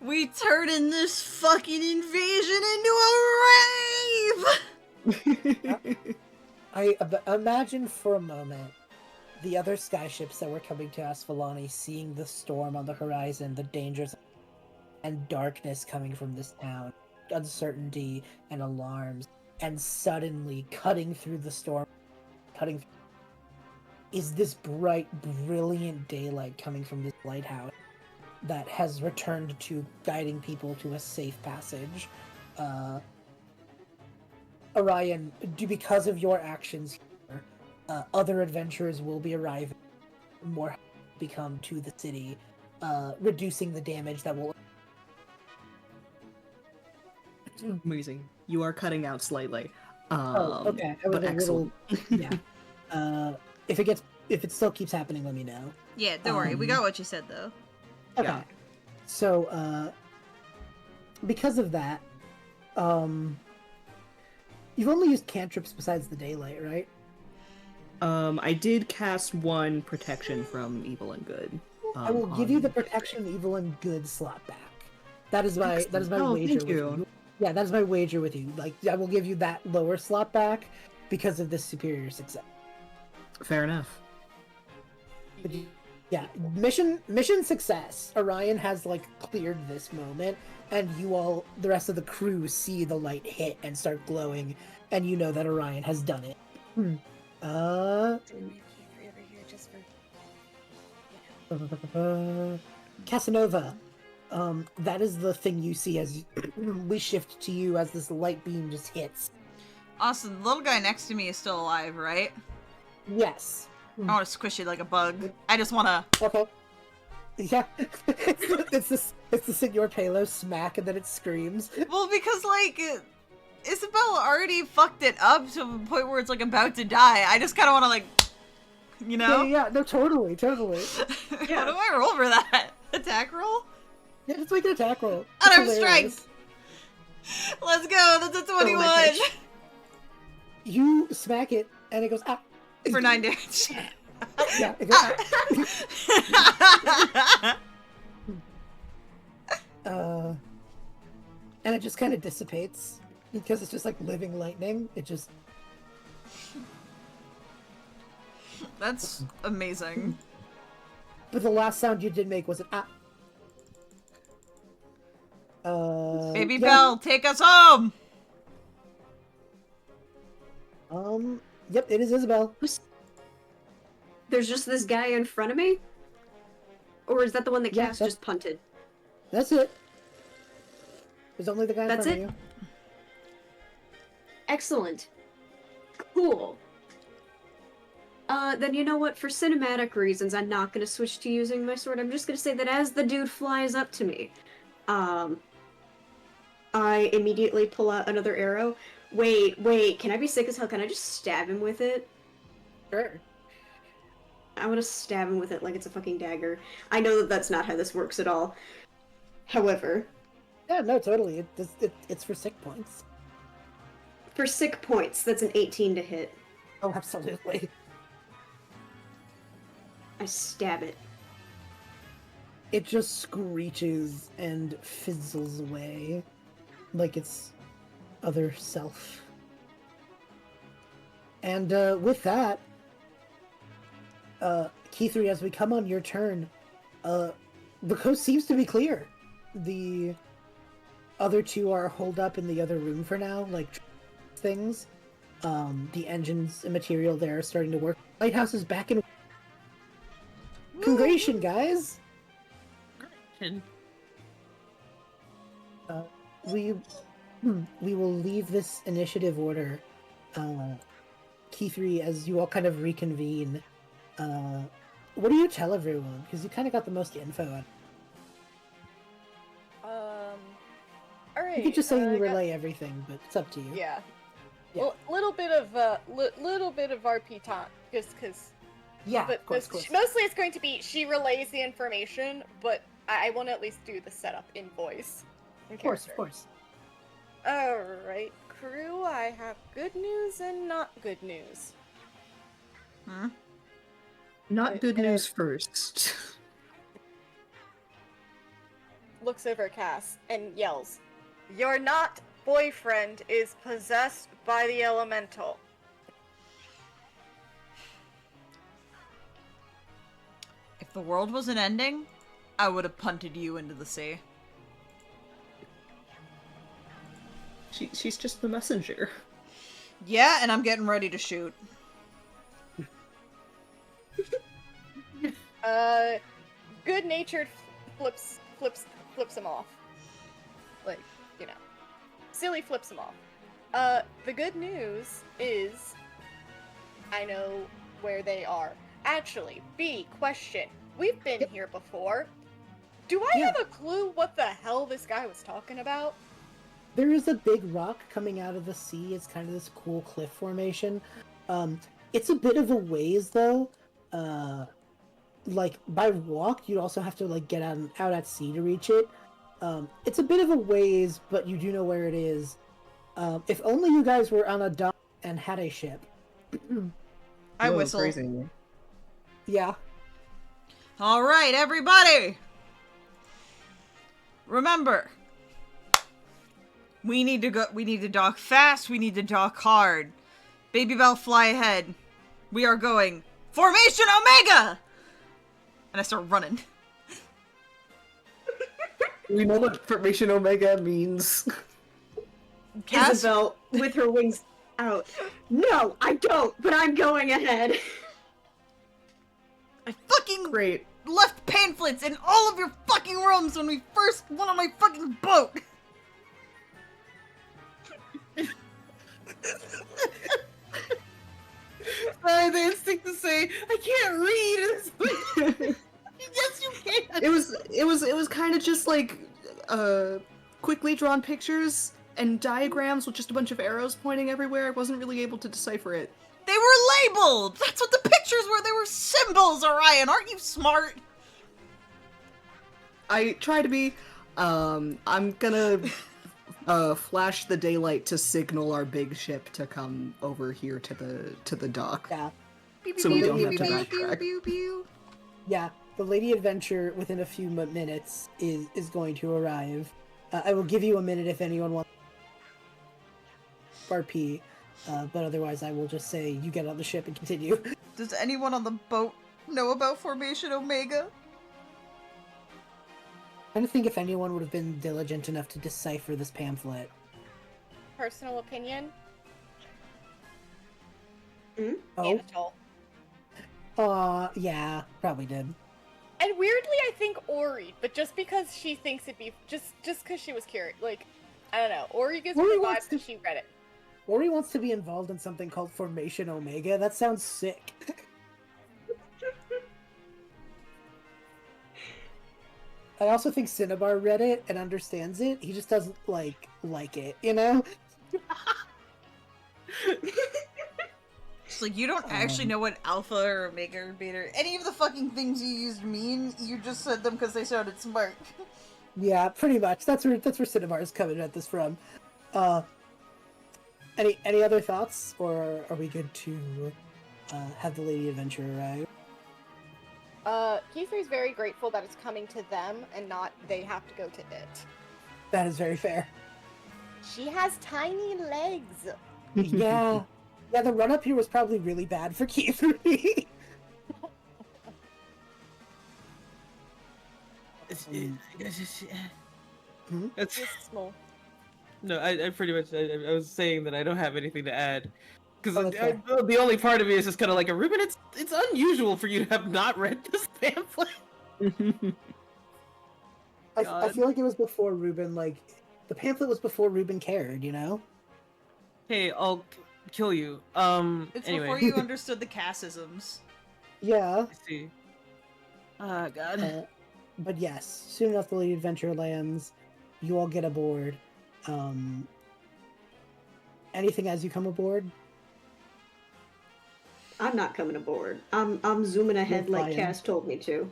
We turning this fucking invasion into a rave! Imagine for a moment the other skyships that were coming to Asfalani, seeing the storm on the horizon, the dangers and darkness coming from this town, uncertainty and alarms, and suddenly cutting through the storm, is this bright, brilliant daylight coming from this lighthouse that has returned to guiding people to a safe passage. Orion, because of your actions here, other adventurers will be arriving, more become to the city, reducing the damage that will. Amazing. You are cutting out slightly. Okay. I was But a excellent. little, yeah. If it still keeps happening, let me know. Yeah, don't worry. We got what you said, though. Okay. Yeah. So, because of that, you've only used cantrips besides the daylight, right? I did cast one protection from evil and good. I will give you on the Kithri. protection, evil, and good slot back. That is my Oh, wager thank with you. Yeah, that's my wager with you. Like, I will give you that lower slot back because of this superior success. Fair enough. But yeah, mission success. Orion has like cleared this moment, and you all, the rest of the crew, see the light hit and start glowing, and you know that Orion has done it. Didn't we have Kithri over here just for? Casanova. That is the thing you see as we shift to you as this light beam just hits. Awesome. The little guy next to me is still alive, right? Yes. I want to squish it like a bug. I just want to... Okay. Yeah. it's the Senor Palo smack and then it screams. Well, because, like, Isabel already fucked it up to the point where it's, like, about to die. I just kind of want to, like, you know? Yeah, no, totally. How do I roll for that? Attack roll? Yeah, just make an attack roll. Unarmed It's strike! hilarious. Let's go! That's a 21! bitch. You smack it and it goes, ah. For 9 damage. Yeah, it goes, and it just kind of dissipates because it's just like living lightning. It just... That's amazing. But the last sound you did make was an ah. Baby yeah. Belle, take us home! Yep, it is Isabel. There's just this guy in front of me? Or is that the one that Yeah, Cass that's- just punted? That's it. There's only the guy in That's front it? of you. Excellent. Cool. Then you know what? For cinematic reasons, I'm not gonna switch to using my sword. I'm just gonna say that as the dude flies up to me, I immediately pull out another arrow. Wait, can I be sick as hell? Can I just stab him with it? Sure. I want to stab him with it like it's a fucking dagger. I know that that's not how this works at all. However, Yeah, no, totally. It's for sick points. for sick points, that's an 18 to hit. Oh, absolutely. I stab it. It just screeches and fizzles away like its other self. And with that, Kithri, as we come on your turn, the coast seems to be clear. The other two are holed up in the other room for now, like things. The engines and material there are starting to work. Lighthouse is back in. Congratulations, guys! We will leave this initiative order. Kithri, as you all kind of reconvene, what do you tell everyone? Because you kind of got the most info on. Alright. You could just say you I got- relay everything, but it's up to you. Yeah. Yeah. Well, little bit of RP talk, just because. Yeah, But of course. mostly it's going to be she relays the information, but I want to at least do the setup in voice. Of course, of course. Alright, crew, I have good news and not good news. Hmm? Not good And it- news first. Looks over at Cass and yells, "Your not boyfriend is possessed by the elemental." If the world wasn't ending, I would have punted you into the sea. She's just the messenger. Yeah, and I'm getting ready to shoot. Good-natured flips him off. Like, you know. Silly flips him off. The good news is I know where they are. Actually, question. We've been here before. Do I Yeah. have a clue what the hell this guy was talking about? There is a big rock coming out of the sea. It's kind of this cool cliff formation. It's a bit of a ways though. Like by walk, you'd also have to like get out at sea to reach it. It's a bit of a ways, but you do know where it is. If only you guys were on a dock and had a ship. I Whoa, whistle. Crazy. Yeah. All right, everybody. Remember, We need to go. We need to dock fast. We need to dock hard. Baby Bell, fly ahead. We are going. Formation Omega! And I start running. We know what Formation Omega means. Isabel, with her wings out. No, I don't, but I'm going ahead. I fucking Great. left pamphlets in all of your fucking rooms when we first went on my fucking boat. Sorry, the instinct to say I can't read. Yes, you can. It was kind of just like quickly drawn pictures and diagrams with just a bunch of arrows pointing everywhere. I wasn't really able to decipher it. They were labeled. That's what the pictures were. They were symbols, Orion. Aren't you smart? I try to be. I'm gonna flash the daylight to signal our big ship to come over here to the dock. Yeah. So we don't have to backtrack. Yeah, the Lady Adventure within a few minutes is going to arrive. I will give you a minute if anyone wants RP, but otherwise I will just say you get on the ship and continue. Does anyone on the boat know about Formation Omega? I don't think if anyone would have been diligent enough to decipher this pamphlet. Personal opinion? Oh, Anatole. yeah, probably did. And weirdly, I think Ori, but just because she thinks it'd be just because she was curious, like I don't know. Ori gives me Ori the wants vibes to- that she read it. Ori wants to be involved in something called Formation Omega. That sounds sick. I also think Cinnabar read it and understands it. He just doesn't like it, you know? It's like, you don't actually know what alpha or omega or beta or any of the fucking things you used mean. You just said them because they sounded smart. Yeah, pretty much. That's where Cinnabar is coming at this from. Any other thoughts, or are we good to have the Lady Adventure arrive? Kithri's very grateful that it's coming to them and not they have to go to it. That is very fair. She has tiny legs. Yeah. Yeah, the run up here was probably really bad for Kithri. That's, Just small. no, I pretty much I was saying that I don't have anything to add because Oh, that's fair. the only part of me is just kind of like, Reuben, it's unusual for you to have not read this pamphlet. I God. feel like it was before Reuben, like, the pamphlet was before Reuben cared, you know? Hey, I'll kill you. It's Anyway. before you understood the cassisms. Yeah. I see. Ah, God. But yes, soon enough the Lady Adventure lands. You all get aboard. Anything as you come aboard? I'm not coming aboard. I'm zooming ahead You're like flying. Cass told me to.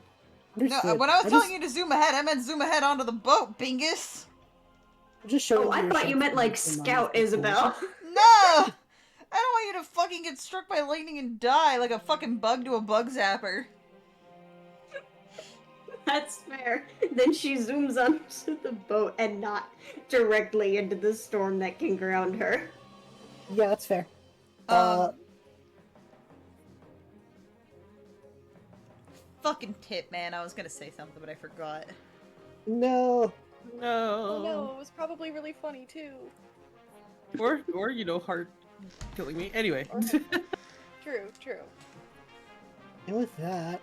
No, Understood. when I was I'm telling you to zoom ahead, I meant zoom ahead onto the boat, Bingus. just showing Oh, I your thought you ship meant like from Scout the Isabel. No! I don't want you to fucking get struck by lightning and die like a fucking bug to a bug zapper. That's fair. Then she zooms onto the boat and not directly into the storm that can ground her. Yeah, that's fair. Fucking tip, man. I was gonna say something, but I forgot. No. No. Oh no, it was probably really funny too. Or you know, heart killing me. Anyway. True, true. And with that,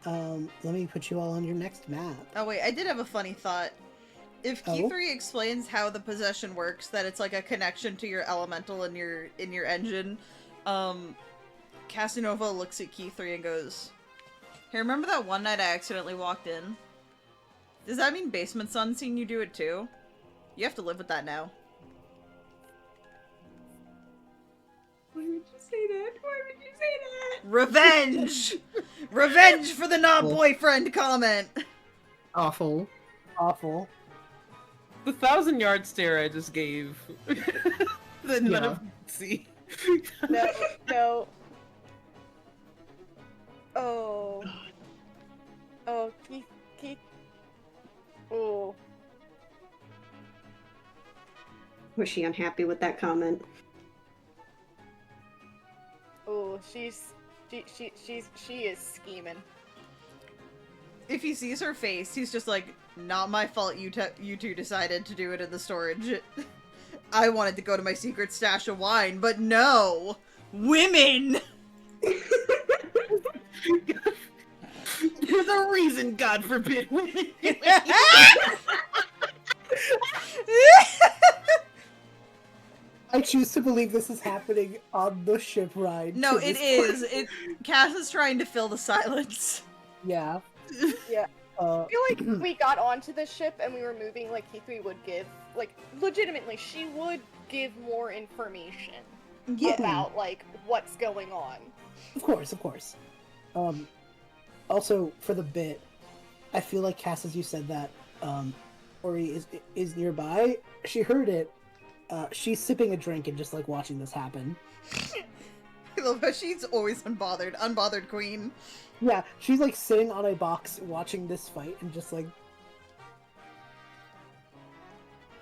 let me put you all on your next map. Oh wait, I did have a funny thought. If Oh? Kithri explains how the possession works, that it's like a connection to your elemental in your engine, Casanova looks at Kithri and goes, "Hey, remember that one night I accidentally walked in? Does that mean Basement Sun seen you do it too? You have to live with that now." Why would you say that? Why would you say that? Revenge! Revenge for the not boyfriend comment! Awful. Awful. The 1,000-yard stare I just gave. That none of you can see. No, no. Oh. Oh, Keith. Oh. Was she unhappy with that comment? Oh, she is scheming. If he sees her face, he's just like, not my fault you two decided to do it in the storage. I wanted to go to my secret stash of wine, but no! Women! There's a reason, God forbid, women. I choose to believe this is happening on the ship ride. No, to it this is. Cass is trying to fill the silence. Yeah. Yeah. Uh, I feel like we got onto the ship and we were moving, like Kithri would give, like, legitimately, she would give more information about, like, what's going on. Of course, of course. Also, for the bit, I feel like Cass, as you said that, Ori is nearby. She heard it. She's sipping a drink and just, like, watching this happen. I love how she's always unbothered queen. Yeah, she's, like, sitting on a box watching this fight and just, like...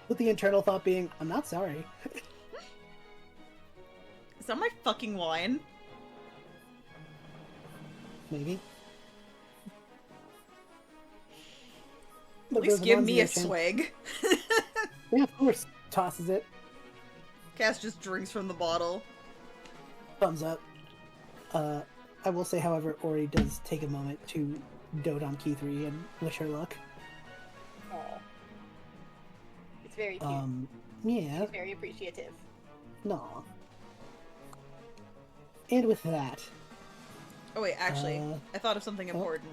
with the internal thought being, I'm not sorry. Is that my fucking wine? Maybe. At least give me a swig. Yeah, of course. Tosses it. Cass just drinks from the bottle. Thumbs up. I will say, however, Ori does take a moment to dote on Kithri and wish her luck. Aw. It's very cute. Yeah. She's very appreciative. No. And with that, Oh wait, actually, I thought of something important.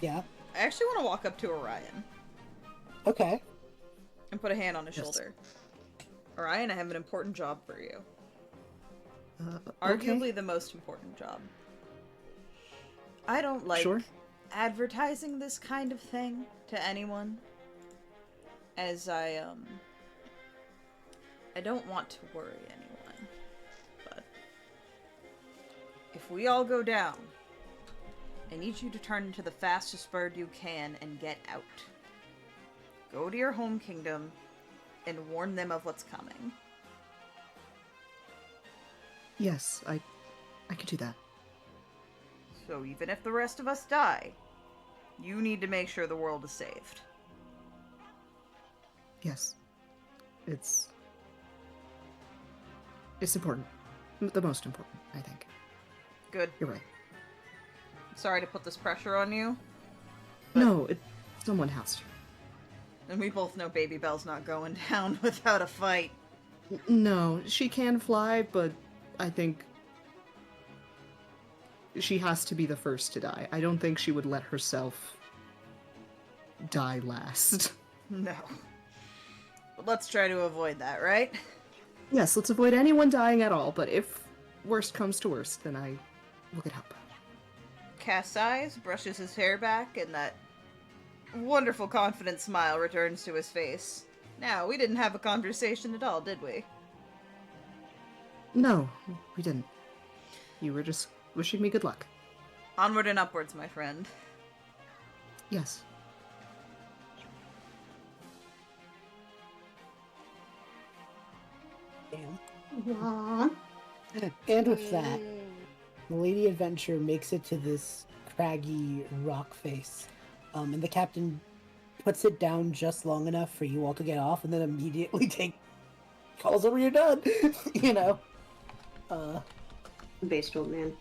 yeah. I actually want to walk up to Orion Okay. and put a hand on his Yes. shoulder. Orion, I have an important job for you. Okay. Arguably the most important job. I don't like Sure. advertising this kind of thing to anyone, as I don't want to worry anyone, but if we all go down, I need you to turn into the fastest bird you can and get out. Go to your home kingdom and warn them of what's coming. Yes, I could do that. So even if the rest of us die, you need to make sure the world is saved. Yes. It's important. The most important, I think. Good. You're right. Sorry to put this pressure on you. No, someone has to. And we both know Baby Belle's not going down without a fight. No, she can fly, but I think she has to be the first to die. I don't think she would let herself die last. No. But let's try to avoid that, right? Yes, let's avoid anyone dying at all, but if worst comes to worst, then I will get help. Cass sighs, brushes his hair back, and that wonderful confident smile returns to his face. Now, we didn't have a conversation at all, did we? No, we didn't. You were just wishing me good luck. Onward and upwards, my friend. Yes. Damn. Aww. And with that, the Lady Adventure makes it to this craggy rock face. And the captain puts it down just long enough for you all to get off, and then immediately calls over you're done. You know? Based old man.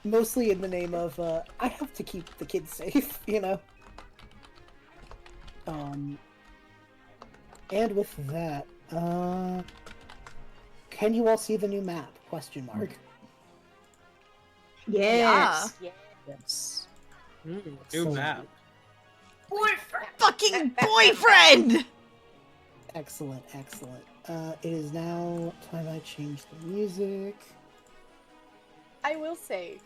Mostly in the name of, I have to keep the kids safe, you know? And with that, can you all see the new map? Question mark. Yes. Yeah. Yes. New Excellent. map. Fucking boyfriend! Excellent, excellent. It is now time I change the music. I will say,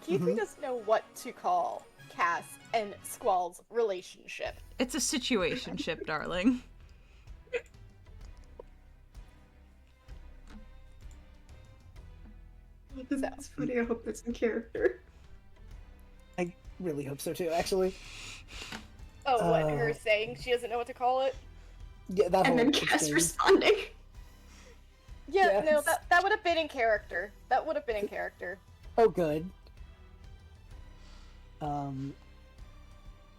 Kithri doesn't know what to call Cass and Squall's relationship. It's a situationship, darling. That's funny. I hope that's in character. I really hope so too, actually. Oh, what, her saying she doesn't know what to call it? Yeah, that And whole then Cass exchange. responding. Yeah, no, Yes. that would have been in character. That would have been in character. Oh, good.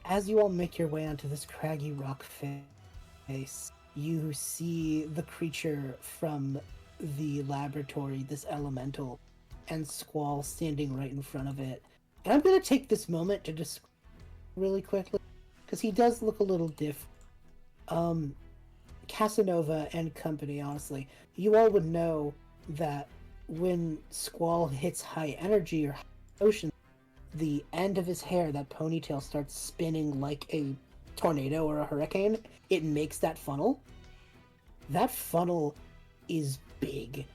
As you all make your way onto this craggy rock face, you see the creature from the laboratory, this elemental, and Squall standing right in front of it. And I'm gonna take this moment to just really quickly, because he does look a little diff. Casanova and company, honestly, you all would know that when Squall hits high energy or high ocean, the end of his hair, that ponytail, starts spinning like a tornado or a hurricane. It makes that funnel. That funnel is big,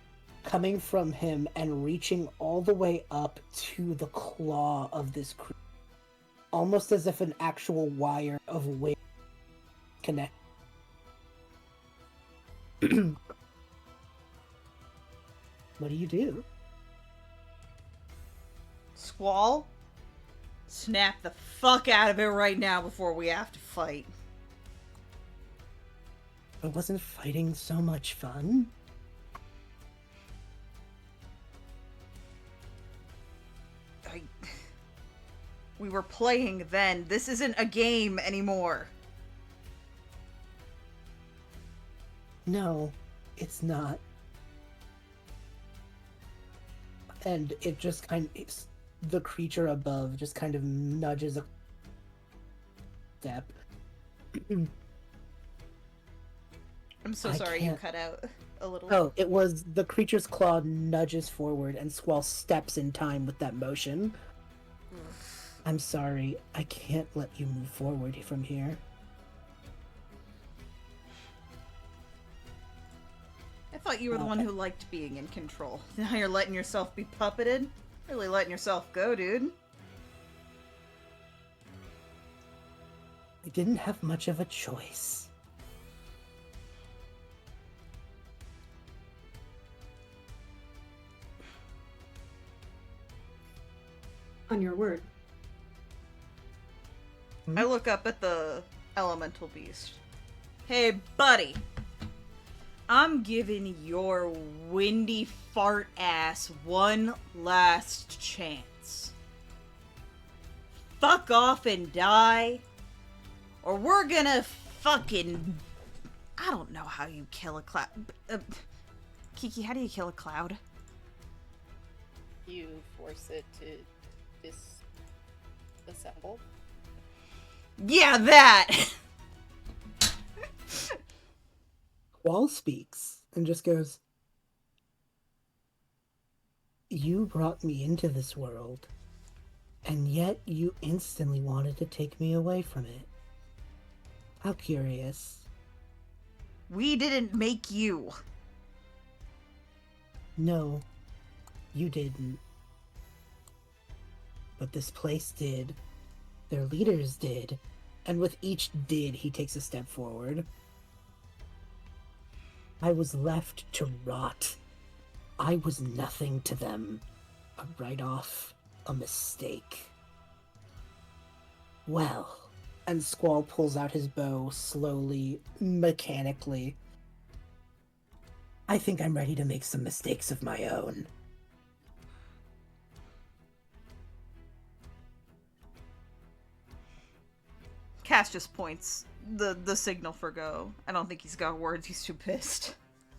coming from him and reaching all the way up to the claw of this creature, almost as if an actual wire of weight connect. What do you do? Squall, snap the fuck out of it right now before we have to fight. But wasn't fighting so much fun? We were playing then. This isn't a game anymore. No, it's not. And it just the creature above just kind of nudges a step. I'm so I sorry can't- you cut out a little. Oh, it was the creature's claw nudges forward and Squall steps in time with that motion. I'm sorry, I can't let you move forward from here. I thought you were the one who liked being in control. Now you're letting yourself be puppeted? Really letting yourself go, dude. I didn't have much of a choice. On your word. I look up at the elemental beast. Hey, buddy. I'm giving your windy fart ass one last chance. Fuck off and die, or we're gonna fucking... I don't know how you kill a cloud. Kiki, how do you kill a cloud? You force it to disassemble. Yeah, that! Wall speaks and just goes, "You brought me into this world, and yet you instantly wanted to take me away from it. How curious." We didn't make you. No, you didn't. But this place did. Their leaders did. And with each did, he takes a step forward. I was left to rot. I was nothing to them. A write-off. A mistake. Well, and Squall pulls out his bow slowly, mechanically. I think I'm ready to make some mistakes of my own. Cass just points the signal for go. I don't think he's got words, he's too pissed.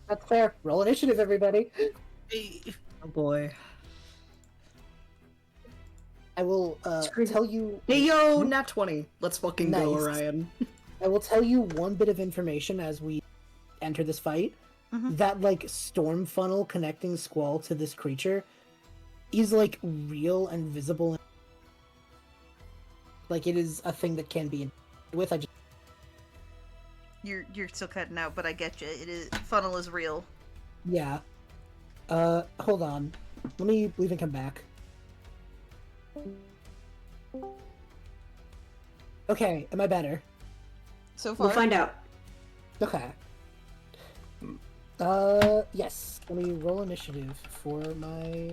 That's fair. Roll initiative, everybody. Oh boy. I will tell you... Hey yo, nat 20. Let's fucking go, Nice. Orion. I will tell you one bit of information as we enter this fight. Mhm. That, like, storm funnel connecting Squall to this creature is, like, real and visible. Like, it is a thing that can be with. You're still cutting out, but I get you. It is funnel is real. Yeah. Hold on. Let me leave and come back. Okay, am I better? So far. We'll find out. Okay. Yes. Let me roll initiative for my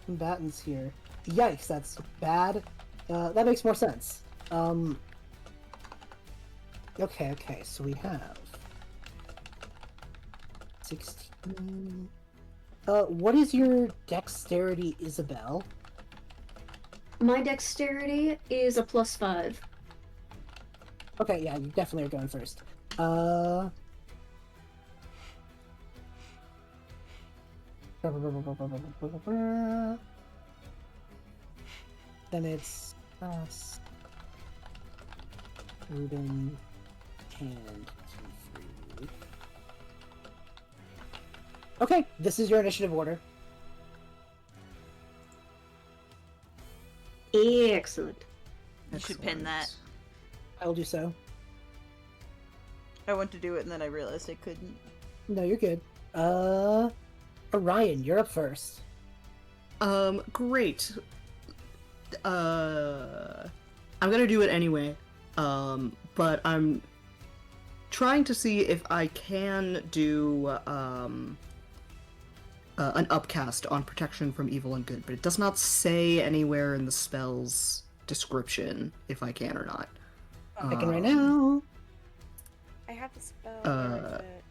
combatants here. Yikes, that's bad. That makes more sense. Okay, so we have 16. What is your dexterity, Isabel? My dexterity is a +5. Okay, yeah, you definitely are going first. Then it's us, Reuben, and Kithri. Okay, this is your initiative order. Excellent. You should pin that. I will do so. I went to do it and then I realized I couldn't. No, you're good. Orion, you're up first. Great. I'm gonna do it anyway. But I'm trying to see if I can do, an upcast on protection from evil and good, but it does not say anywhere in the spell's description if I can or not. Checking right now. I have the spell. Where is it?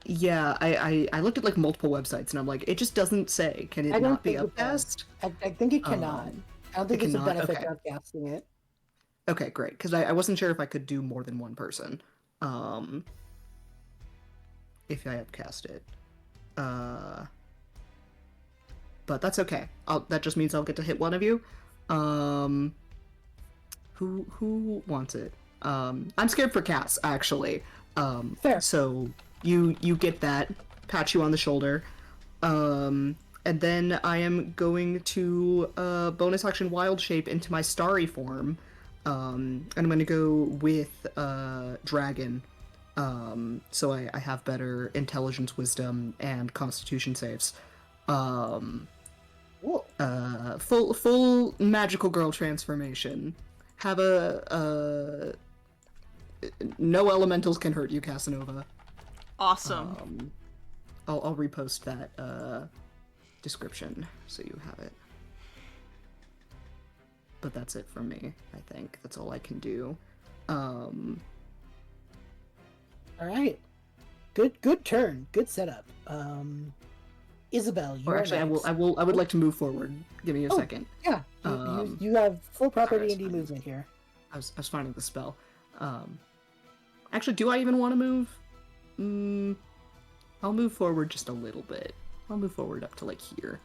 Yeah, I looked at like multiple websites and I'm like, it just doesn't say. Can it I don't not be think it does. upcast? I think it cannot. I don't think it there's a cannot? benefit Okay. to upcasting it. Okay, great. Because I wasn't sure if I could do more than one person. If I upcast it. But that's okay. That just means I'll get to hit one of you. Who wants it? I'm scared for Cass, actually. Fair. So you get that. Pat you on the shoulder. And then I am going to bonus action wild shape into my starry form. And I'm going to go with dragon. So I have better intelligence, wisdom, and constitution saves. Cool. Full magical girl transformation. Have a no elementals can hurt you, Casanova. Awesome. I'll repost that description so you have it. But that's it from me. I think that's all I can do. All right. Good turn. Good setup. Isabel, you're Or actually, next. I would like to move forward. Give me a second. Yeah, you have full proper Alright, D&D fine. movement here. I was finding the spell. Actually, do I even want to move? I'll move forward just a little bit. I'll move forward up to like here.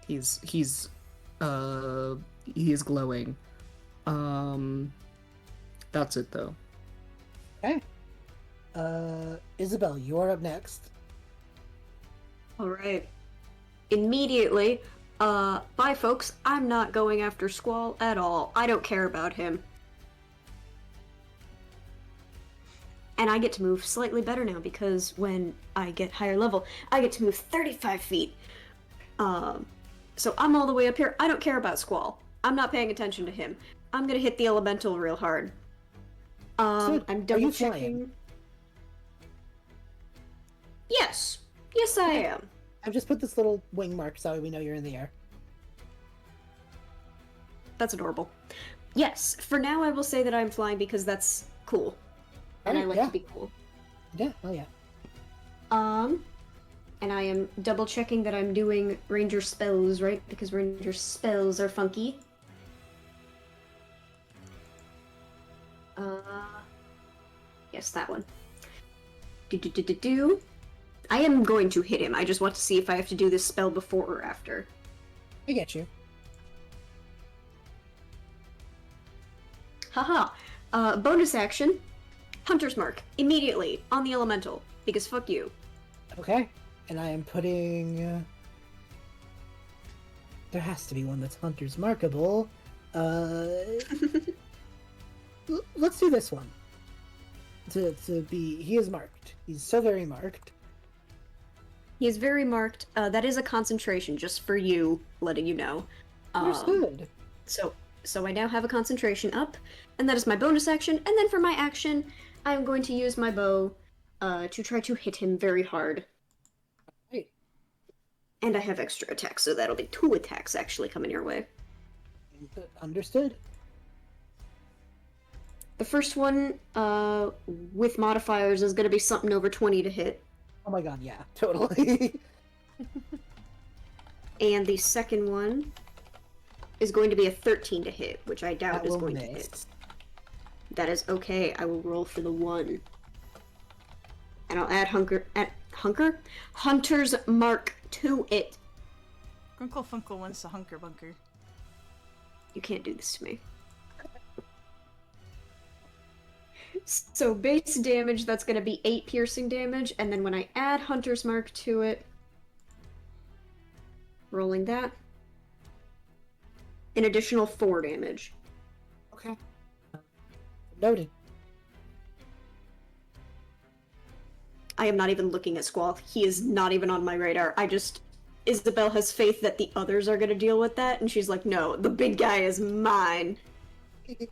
He is glowing. That's it though. Okay. Isabel, you're up next. Alright. Immediately, bye folks, I'm not going after Squall at all. I don't care about him. And I get to move slightly better now because when I get higher level, I get to move 35 feet. So I'm all the way up here. I don't care about Squall. I'm not paying attention to him. I'm gonna hit the elemental real hard. So, I'm are double you checking. flying? Yes. Yes, I am. I've just put this little wing mark so we know you're in the air. That's adorable. Yes, for now I will say that I'm flying because that's cool. And I Alright, like yeah. to be cool. Yeah, oh yeah. And I am double checking that I'm doing ranger spells, right? Because ranger spells are funky. Yes, that one. Do. I am going to hit him. I just want to see if I have to do this spell before or after. I get you. Haha. Bonus action. Hunter's Mark. Immediately. On the elemental. Because fuck you. Okay. And I am putting... There has to be one that's Hunter's Markable. Let's do this one. To be... He is marked. He's so very marked. He is very marked. That is a concentration, just for you, letting you know. Understood. So I now have a concentration up, and that is my bonus action. And then for my action, I am going to use my bow to try to hit him very hard. Right. And I have extra attacks, so that'll be 2 attacks actually coming your way. Understood. The first one, with modifiers, is going to be something over 20 to hit. Oh my god, yeah, totally. And the second one is going to be a 13 to hit, which I doubt That is will going to miss. hit. That is okay. I will roll for the 1. And I'll add Hunter's Mark to it. Grunkle Funkle wants to hunker bunker. You can't do this to me. So base damage, that's going to be 8 piercing damage, and then when I add Hunter's Mark to it, rolling that, an additional 4 damage. Okay. Noted. I am not even looking at Squall. He is not even on my radar. Isabel has faith that the others are going to deal with that, and she's like, no, the big guy is mine.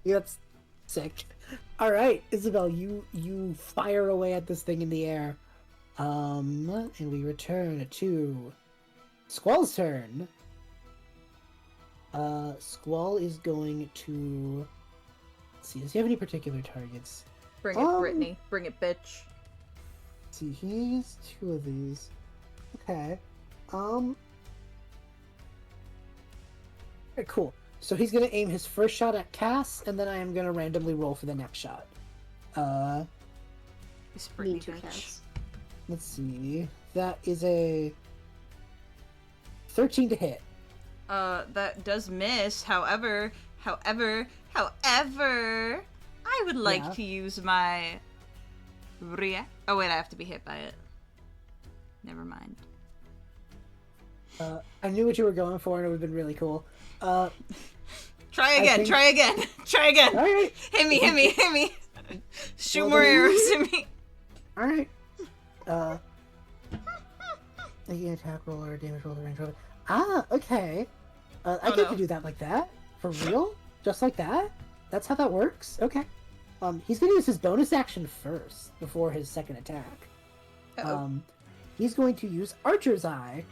That's sick. All right, Isabel, you fire away at this thing in the air. And we return to Squall's turn. Squall is going to... Let's see, does he have any particular targets? Bring it, Brittany. Bring it, bitch. Let's see, he has 2 of these. Okay. Alright, cool. So he's gonna aim his first shot at Cass, and then I am gonna randomly roll for the next shot. It's Brittany, Me too, bitch. Cass. Let's see. That is a 13 to hit. That does miss. However, I would like Yeah. to use my react. Oh wait, I have to be hit by it. Never mind. I knew what you were going for, and it would have been really cool. Try again. think- Try again. Try again. All right, Hit me. Hit me. Hit me. Shoot Well, more then- arrows at me. all right. Making an attack roll or a damage roll or range roll. Ah, okay. I Oh, get no. to do that like that for real, just like that. That's how that works. Okay. He's gonna use his bonus action first before his second attack. Uh-oh. He's going to use Archer's Eye,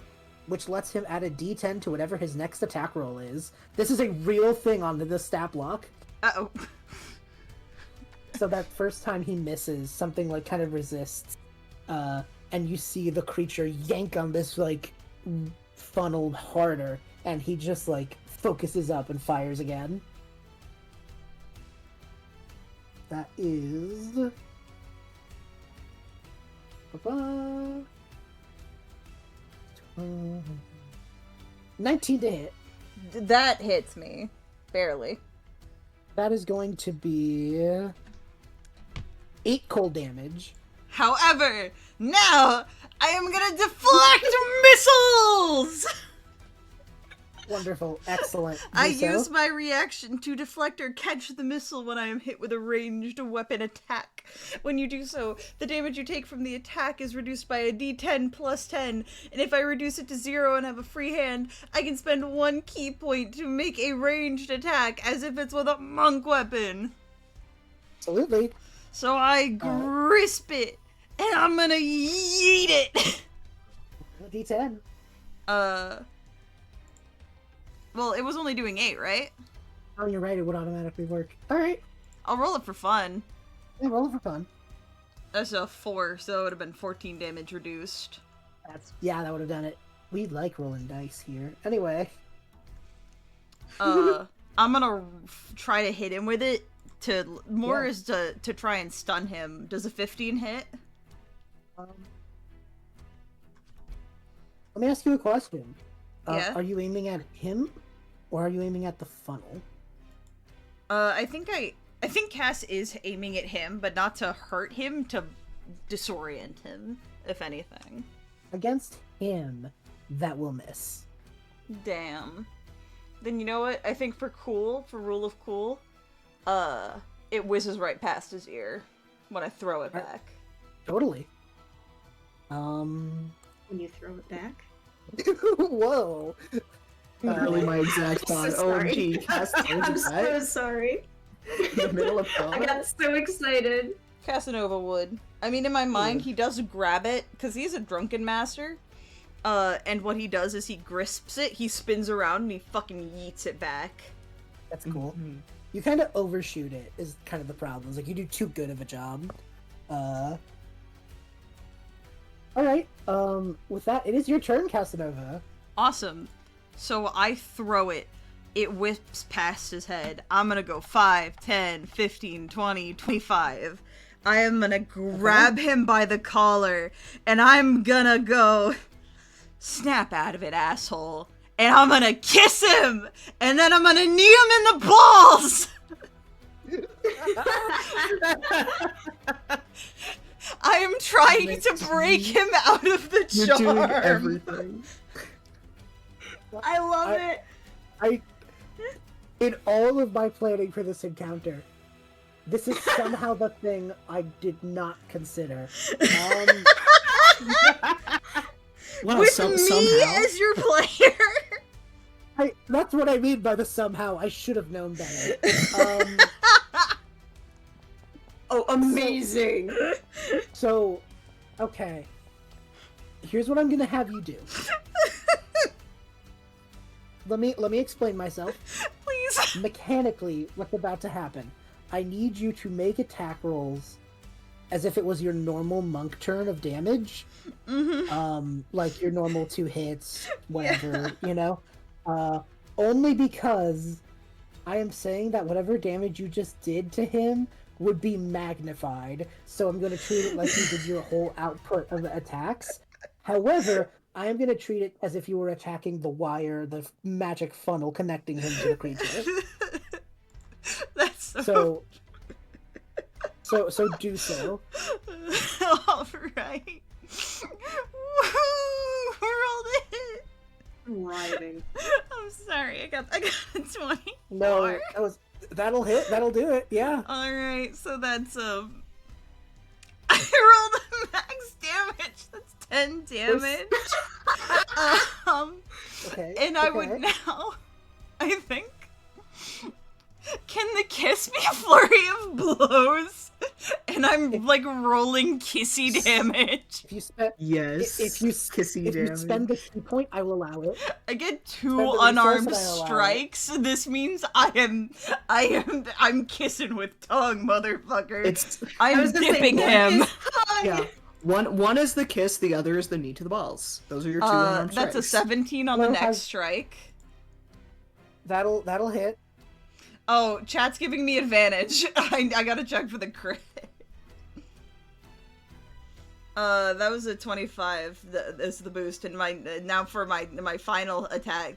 which lets him add a D10 to whatever his next attack roll is. This is a real thing on the stat block. Uh-oh. So that first time he misses, something like kind of resists, and you see the creature yank on this like funnel harder, and he just like focuses up and fires again. That is 19 to hit. That hits me. Barely. That is going to be 8 cold damage. However, now I am gonna deflect missiles! Wonderful. Excellent. I Do so. use my reaction to deflect or catch the missile when I am hit with a ranged weapon attack. When you do so, the damage you take from the attack is reduced by a d10 plus 10, and if I reduce it to 0 and have a free hand, I can spend 1 key point to make a ranged attack as if it's with a monk weapon. Absolutely. So I grasp it, and I'm gonna yeet it! D10. Well, it was only doing 8, right? Oh, you're right. It would automatically work. All right. I'll roll it for fun. Yeah, roll it for fun. That's a 4, so it would have been 14 damage reduced. Yeah, that would have done it. We like rolling dice here. Anyway. I'm gonna try to hit him with it. Yeah. Is to try and stun him. Does a 15 hit? Let me ask you a question. Yeah? Are you aiming at him, or are you aiming at the funnel? I think Cass is aiming at him, but not to hurt him, to disorient him, if anything. Against him, that will miss. Damn. Then you know what? I think for rule of cool, it whizzes right past his ear when I throw it back. Totally. When you throw it back. Whoa. Literally my exact I'm thought. so sorry. OMG, Cass told I'm you so that. sorry. In the middle of I thought. got so excited. Casanova would. I mean, in my mind, he does grab it, because he's a drunken master. And what he does is he grasps it, he spins around, and he fucking yeets it back. That's cool. You kind of overshoot it is kind of the problem. It's like you do too good of a job. All right. With that, it is your turn, Casanova. Awesome. So I throw it. It whips past his head. I'm gonna go 5, 10, 15, 20, 25. I am gonna grab him by the collar, and I'm gonna go, snap out of it, asshole. And I'm gonna kiss him, and then I'm gonna knee him in the balls! I am trying to break him out of the You're charm. doing everything. I love it. In all of my planning for this encounter, this is somehow the thing I did not consider. Wow, With so, me somehow. as your player. That's what I mean by the somehow. I should have known better. Oh, amazing. So, okay. Here's what I'm gonna have you do. Let me explain myself. Please. Mechanically, what's about to happen. I need you to make attack rolls as if it was your normal monk turn of damage. Like your normal 2 hits, whatever, you know? Only because I am saying that whatever damage you just did to him would be magnified, so I'm going to treat it like you did your whole output of attacks. However, I am going to treat it as if you were attacking the wire, the magic funnel connecting him to the creature. That's So do so. Alright. Woo! Rolled it! Writhing. I'm sorry, I got a 20. No, that'll hit. That'll do it. Yeah. Alright, so that's I rolled a max damage. That's 10 damage. Okay. And I okay. would now, I think, can the kiss be a flurry of blows? And I'm like rolling kissy damage. If you spend Yes. if you kissy if you damage. spend the key point, I will allow it. I get 2 Spend the resource unarmed and I allow it. strikes. This means I'm kissing with tongue, motherfucker. I I'm was gonna say, dipping what him. is tongue? Yeah. One is the kiss, the other is the knee to the balls. Those are your 2 unarmed That's a strikes. 17 on the Well, next has- strike. That'll hit. Oh, chat's giving me advantage. I gotta check for the crit. That was a 25. Is the boost, and now for my final attack.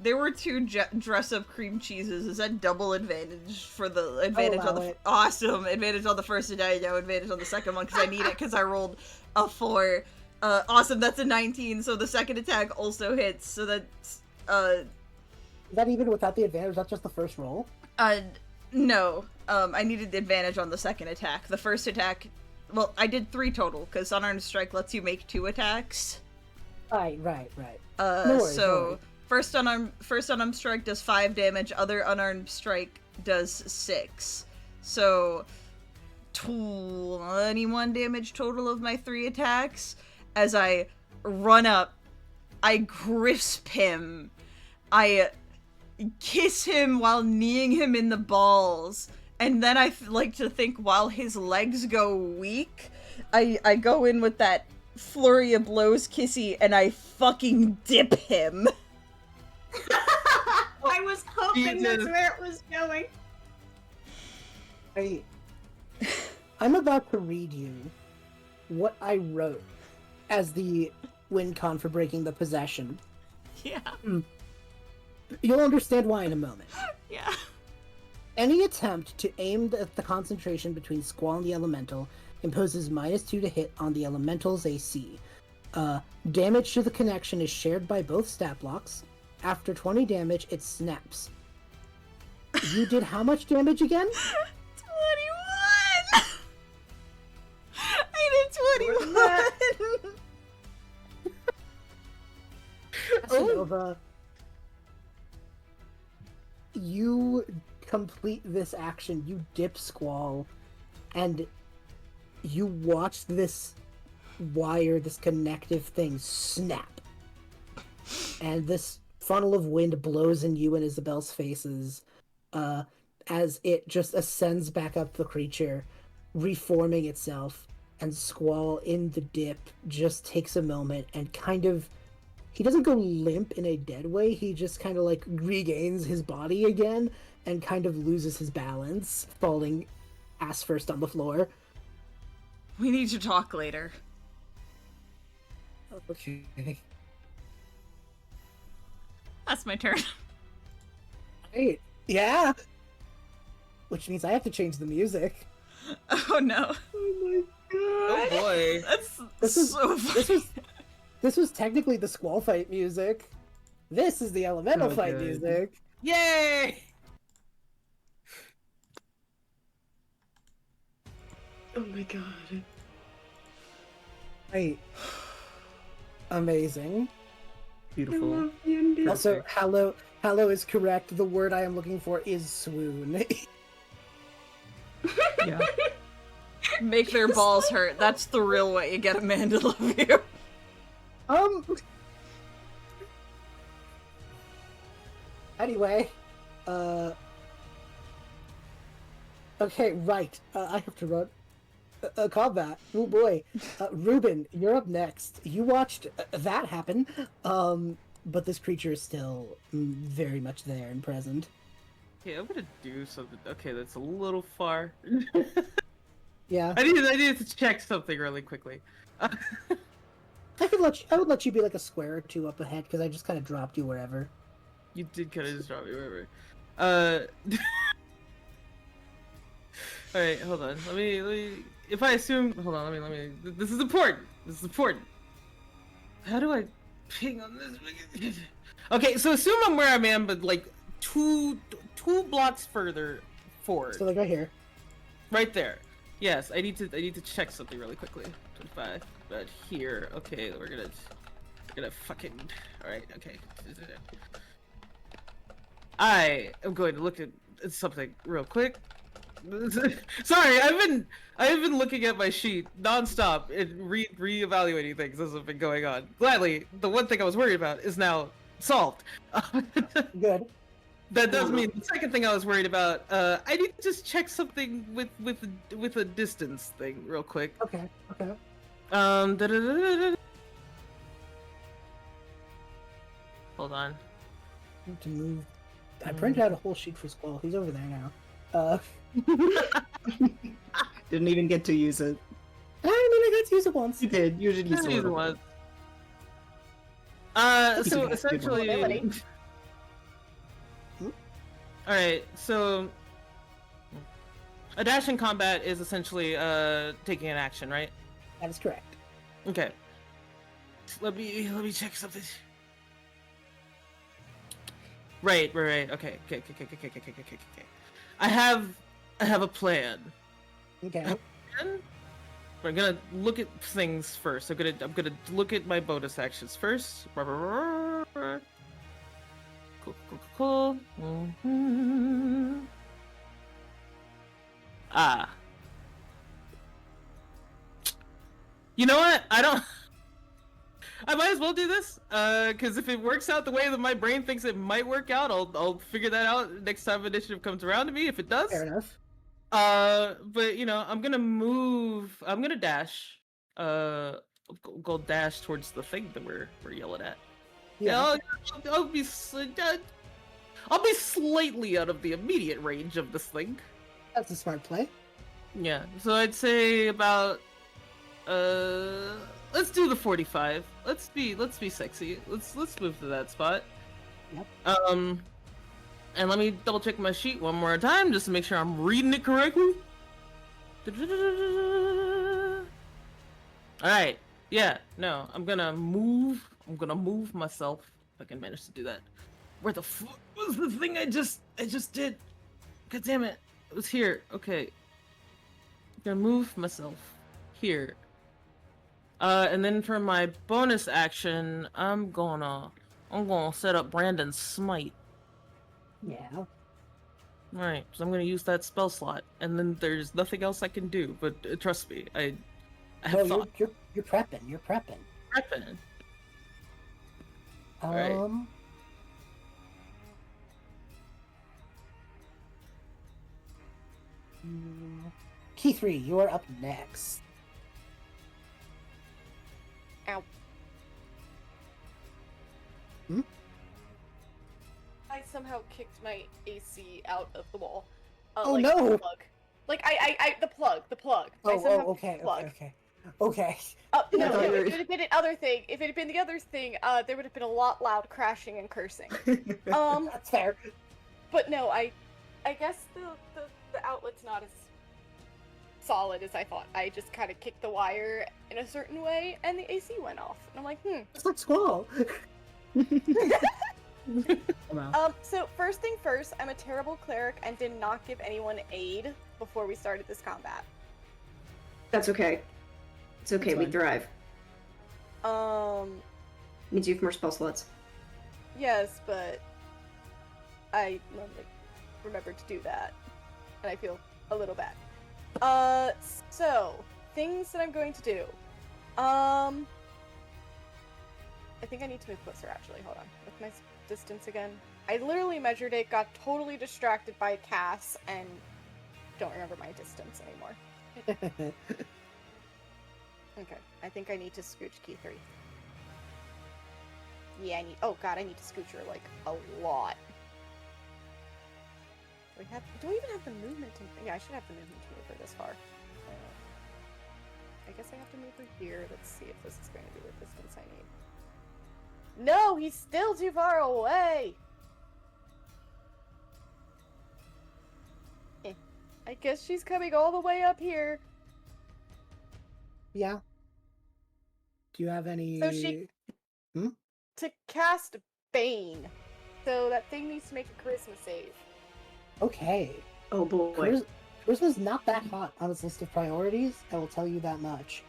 There were 2 dress-up cream cheeses. Is that double advantage for the advantage on allow the it. awesome advantage on the first attack? No advantage on the second one because I need it because I rolled a 4. Awesome. That's a 19. So the second attack also hits. So that's Is that even without the advantage? That's just the first roll. No. I needed the advantage on the second attack. The first attack, well, I did 3 total because unarmed strike lets you make 2 attacks. Right. No worries, no So worries. first unarmed strike does 5 damage. Other unarmed strike does 6. So 21 damage total of my 3 attacks. As I run up, I grasp him. I kiss him while kneeing him in the balls. And then I like to think while his legs go weak, I go in with that flurry of blows kissy and I fucking dip him. I was hoping that's Jesus. where it was going. I'm about to read you what I wrote as the win con for breaking the possession. Yeah. You'll understand why in a moment. Yeah. Any attempt to aim at the concentration between Squall and the Elemental imposes -2 to hit on the Elemental's AC. Damage to the connection is shared by both stat blocks. After 20 damage, it snaps. You did how much damage again? 21! I did 21! Casanova, you complete this action. You dip Squall, and you watch this wire, this connective thing snap. and this funnel of wind blows in you and Isabel's faces as it just ascends back up the creature, reforming itself, and Squall in the dip just takes a moment and kind of, he doesn't go limp in a dead way, he just kind of like regains his body again and kind of loses his balance, falling ass first on the floor. We need to talk later. Okay. That's my turn. Great. Yeah. Which means I have to change the music. Oh no. Oh my god. Oh boy. That's so funny. This was technically the Squall fight music. This is the elemental fight good. music. Yay! Oh my god. Right. Amazing. Beautiful. Also, hallow is correct. The word I am looking for is swoon. Yeah. Make their balls hurt. That's the real way you get a man to love you. Anyway, okay, right. I have to run combat. Oh boy. Reuben, you're up next. You watched that happen. But this creature is still very much there and present. Okay, I'm gonna do something. Okay, that's a little far. Yeah. I needed to check something really quickly. I would let you be like a square or two up ahead because I just kind of dropped you wherever. You did kind of just drop me, whatever. Alright, hold on. Let me. If I assume, hold on. Let me. This is important. This is important. How do I ping on this? Okay, so assume I'm where I am, but like two blocks further forward. So like right here. Right there. Yes, I need to check something really quickly. 25. But here, okay, we're gonna fucking. All right, okay. I am going to look at something real quick. Sorry, I've been looking at my sheet nonstop and re-evaluating things as have been going on. Gladly, the one thing I was worried about is now solved. Good. That does mean the second thing I was worried about. I need to just check something with a distance thing real quick. Okay. Okay. Hold on. Need to move. I printed out a whole sheet for Squall. He's over there now. Didn't even get to use it. I mean, I got to use it once. You did. You should use it. Neither was. So essentially. Alright, so a dash in combat is essentially taking an action, right? That is correct. Okay. Let me check something. Right. Okay. I have a plan. Okay. We're gonna look at things first. I'm gonna look at my bonus actions first. Cool. Ah. You know what? I might as well do this, because if it works out the way that my brain thinks it might work out, I'll figure that out next time initiative comes around to me, if it does. Fair enough. But, you know, I'm gonna dash, go dash towards the thing that we're yelling at. Yeah. I'll be slightly out of the immediate range of this thing. That's a smart play. Yeah, so I'd say about, let's do the 45. Let's be sexy. Let's move to that spot. Yep. And let me double check my sheet one more time just to make sure I'm reading it correctly. Alright. Yeah, no, I'm gonna move myself. If I can manage to do that. Where the fuck was the thing I just did? God damn it. It was here. Okay. I'm gonna move myself here. And then for my bonus action, I'm gonna set up Brandon's Smite. Yeah. Alright, so I'm gonna use that spell slot, and then there's nothing else I can do, but trust me, I have No, thought. you're prepping. You're prepping. Prepping. Right. Kithri, you're up next. Ow. Hmm? I somehow kicked my AC out of the wall. Oh, like, no! The plug. Like, the plug. I somehow Oh, kicked okay, the plug. okay. No, I thought you were- if it had been the other thing, there would have been a lot loud crashing and cursing. That's fair. But no, I guess the outlet's not as solid as I thought. I just kind of kicked the wire in a certain way, and the AC went off. And I'm like, It's like Squall. Wow. So first thing first, I'm a terrible cleric and did not give anyone aid before we started this combat. That's okay. It's okay, That's we fine. thrive. Um, Means you have more spell slots. yes, but I remembered to do that, and I feel a little bad. So things that I'm going to do. I think I need to move closer. Actually, hold on. What's my distance again? I literally measured it, got totally distracted by Cass, and don't remember my distance anymore. Okay, I think I need to scooch Kithri. Yeah, oh god, I need to scooch her, like, a lot. Do I even have the movement to... Yeah, I should have the movement to move her this far. I guess I have to move her here. Let's see if this is going to be the distance I need. No, he's still too far away! I guess she's coming all the way up here. Yeah. Do you have any... So she... To cast Bane. So that thing needs to make a charisma save. Okay. Oh boy. Charisma's not that hot on its list of priorities, I will tell you that much.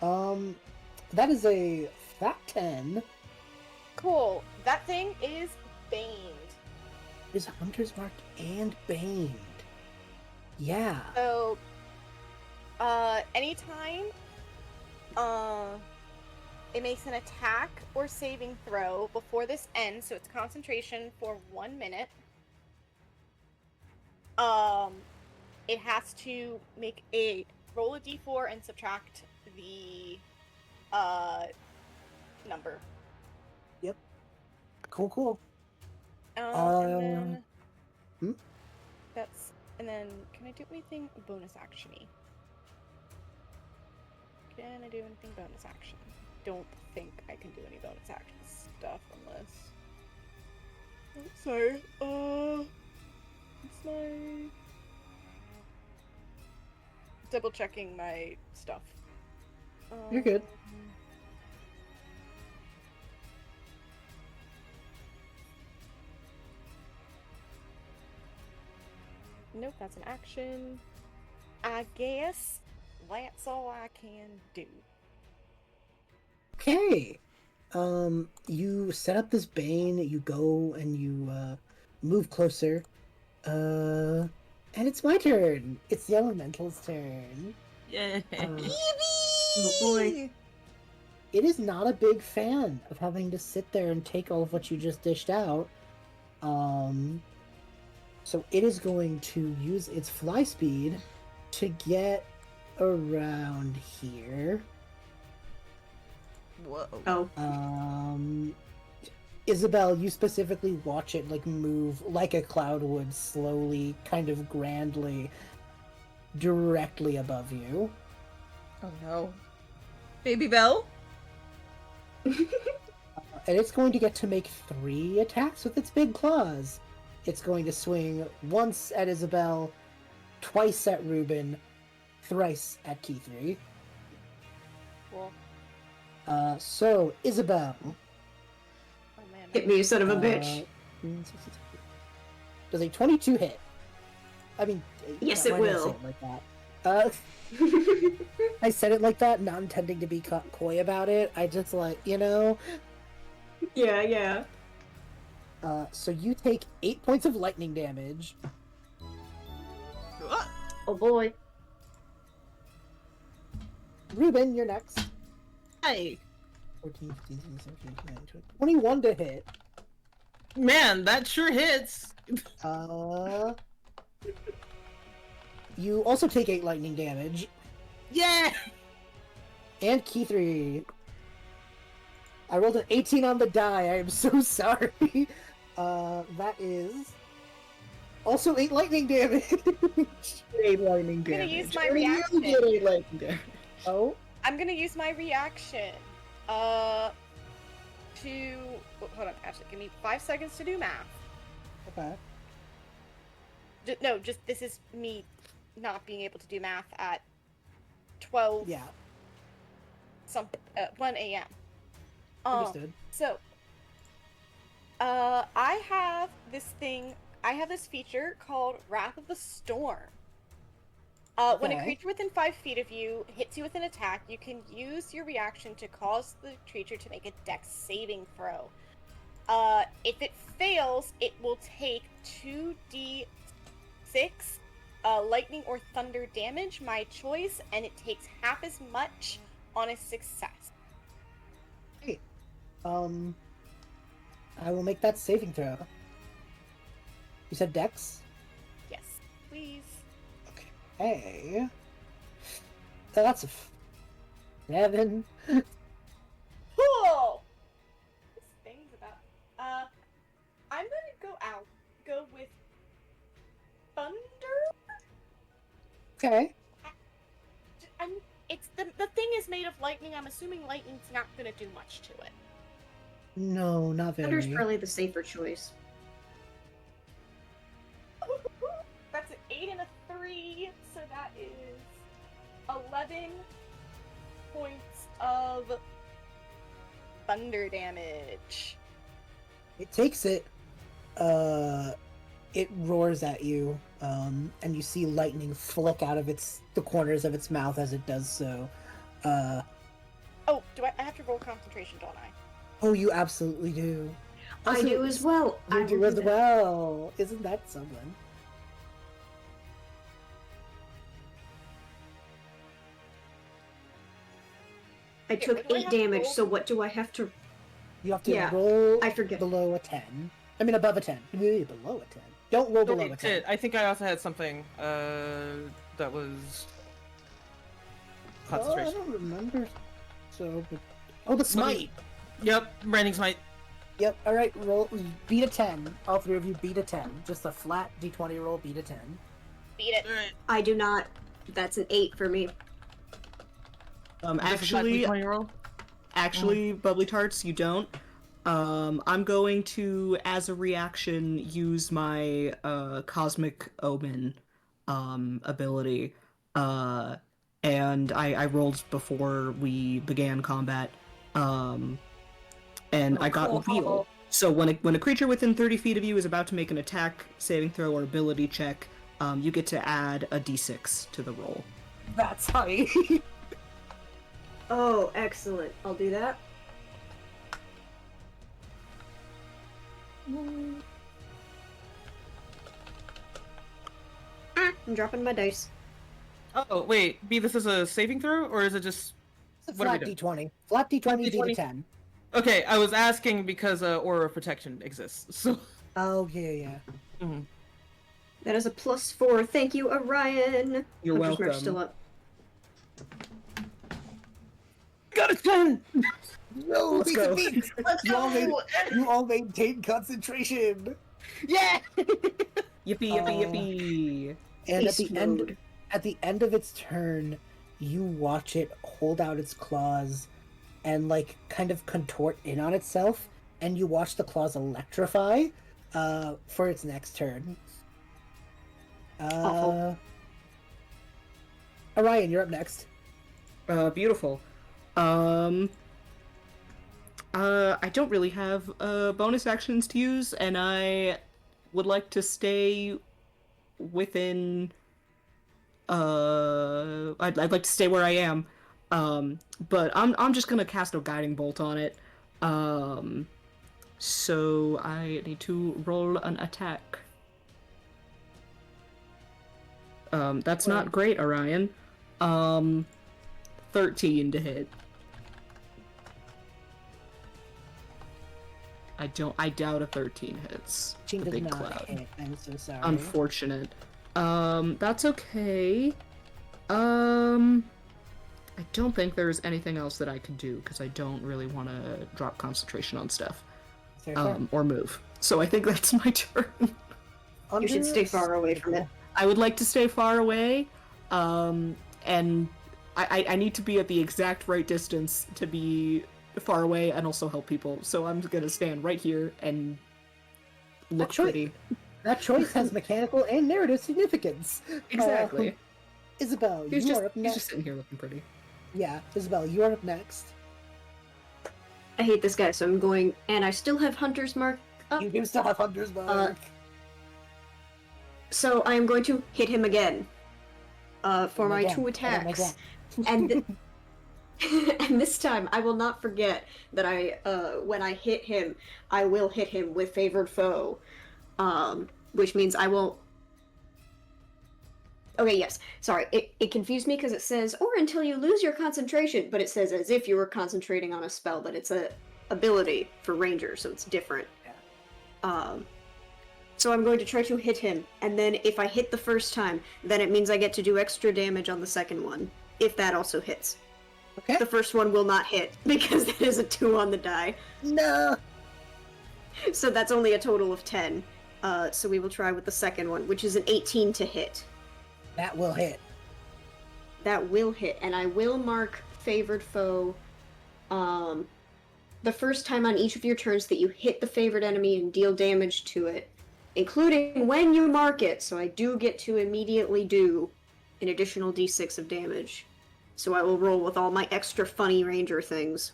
That is a flat 10. Cool. That thing is baned. It is Hunter's Mark and Baned. Yeah. So, anytime, it makes an attack or saving throw before this ends, so it's concentration for 1 minute. It has to make roll a d4 and subtract the, number. Yep. Cool. And then... Hmm? And then, can I do anything bonus action-y? Can I do anything bonus action? Don't think I can do any bonus action stuff unless... Oh, sorry. It's my... Double checking my stuff. You're good. Nope, that's an action. I guess that's all I can do. Okay. You set up this Bane, you go and you, move closer. And it's my turn. It's the Elemental's turn. Yeah. Oh boy. It is not a big fan of having to sit there and take all of what you just dished out. So it is going to use its fly speed to get around here. Whoa. Oh. Isabel, you specifically watch it like move like a cloud would, slowly, kind of grandly, directly above you. Oh no. Baby Belle? And it's going to get to make 3 attacks with its big claws. It's going to swing once at Isabel, twice at Reuben, thrice at Kithri. Cool. So, Isabel. Oh man. Hit me, you son of a bitch. Does a 22 hit? I mean, Yes, why it did I will. say it like that? I said it like that, not intending to be coy about it. I just Yeah. So you take 8 points of lightning damage. What? Oh boy. Reuben, you're next. Hey. 14, 15, 16, 17, 18, 19, 20. 21 to hit. Man, that sure hits. You also take 8 lightning damage. Yeah. And Kithri. I rolled an 18 on the die. I am so sorry. That is also 8 lightning damage. 8 lightning I'm gonna damage. use my And you reaction. get 8 lightning damage. Oh, I'm gonna use my reaction. Hold on, actually, give me 5 seconds to do math. okay. Just this is me not being able to do math at 12. Yeah, 1 a.m. understood. So, I have this feature called Wrath of the Storm. When a Okay. creature within 5 feet of you hits you with an attack, you can use your reaction to cause the creature to make a dex saving throw. If it fails, it will take 2d6 lightning or thunder damage, my choice, and it takes half as much on a success. Hey, I will make that saving throw. You said Dex? Yes, please. Okay. So that's a 7. Cool! This thing's about... I'm gonna go with thunder? Okay. It's the thing is made of lightning. I'm assuming lightning's not gonna do much to it. No, not very. Thunder's probably the safer choice. That's an 8 and a 3, so that is 11 points of thunder damage. It takes it. It roars at you, and you see lightning flick out of the corners of its mouth as it does so. Oh, I have to roll concentration, don't I? Oh, you absolutely do. I do as well. I You will do as that. well. Isn't that something? I took what do I 8 have to damage, roll? so what do I have to... You have to Yeah, roll I forget. below a 10. I mean, above a 10. Below a 10. Don't roll below a Wait, 10. I think I also had something that was Oh, I concentration. don't remember. So, but... Oh, the smite! Yep, branding smite. Yep, alright, roll. Beat a 10. All 3 of you beat a 10. Just a flat d20 roll, beat a 10. Beat it. Alright. I do not. That's an 8 for me. Actually, Bubblytarts, you don't. I'm going to, as a reaction, use my Cosmic Omen ability. And I rolled before we began combat. And I got Wheel. So when a creature within 30 feet of you is about to make an attack, saving throw, or ability check, you get to add a d6 to the roll. That's high. Oh, excellent. I'll do that. I'm dropping my dice. Oh wait, B, this is a saving throw, or is it just? It's a What are we flat doing? d20. Flat d20, beat a D20. 10. Okay, I was asking because Aura of Protection exists. So. Oh, yeah. Mhm. That is a +4. Thank you, Orion. You're Hunter's March welcome. still up. Got a 10. No, Let's go. You all maintain concentration. Yeah. Yippee, yippee, yippee! And Beast mode. at the end of its turn, you watch it hold out its claws and like kind of contort in on itself, and you watch the claws electrify for its next turn. Awful. Orion, you're up next. Beautiful. I don't really have bonus actions to use, and I would like to stay within. I'd like to stay where I am. But I'm just gonna cast a guiding bolt on it. So I need to roll an attack. That's not great, Orion. 13 to hit. I doubt a 13 hits. 13 The does big not cloud. hit. I'm so sorry. Unfortunate. That's okay. I don't think there's anything else that I could do, because I don't really want to drop concentration on stuff. Fair. Or move. So I think that's my turn. You should stay far away from it. I would like to stay far away, and I need to be at the exact right distance to be far away and also help people. So I'm gonna stand right here and look pretty. That choice has mechanical and narrative significance. Exactly. Isabel, you are up He's next. just sitting here looking pretty. Yeah, Isabel, you are up next. I hate this guy, so I'm going, and I still have Hunter's Mark up. You do still have Hunter's Mark. So I am going to hit him again. For my 2 attacks. And and this time I will not forget that when I hit him, I will hit him with favored foe. Which means I won't. Okay, yes. Sorry, it confused me because it says, or until you lose your concentration, but it says as if you were concentrating on a spell, but it's a ability for Ranger, so it's different. Yeah. So I'm going to try to hit him, and then if I hit the first time, then it means I get to do extra damage on the second one, if that also hits. Okay. The first one will not hit, because that is a 2 on the die. No! So that's only a total of 10. So we will try with the second one, which is an 18 to hit. That will hit. That will hit, and I will mark favored foe the first time on each of your turns that you hit the favored enemy and deal damage to it, including when you mark it, so I do get to immediately do an additional d6 of damage. So I will roll with all my extra funny ranger things.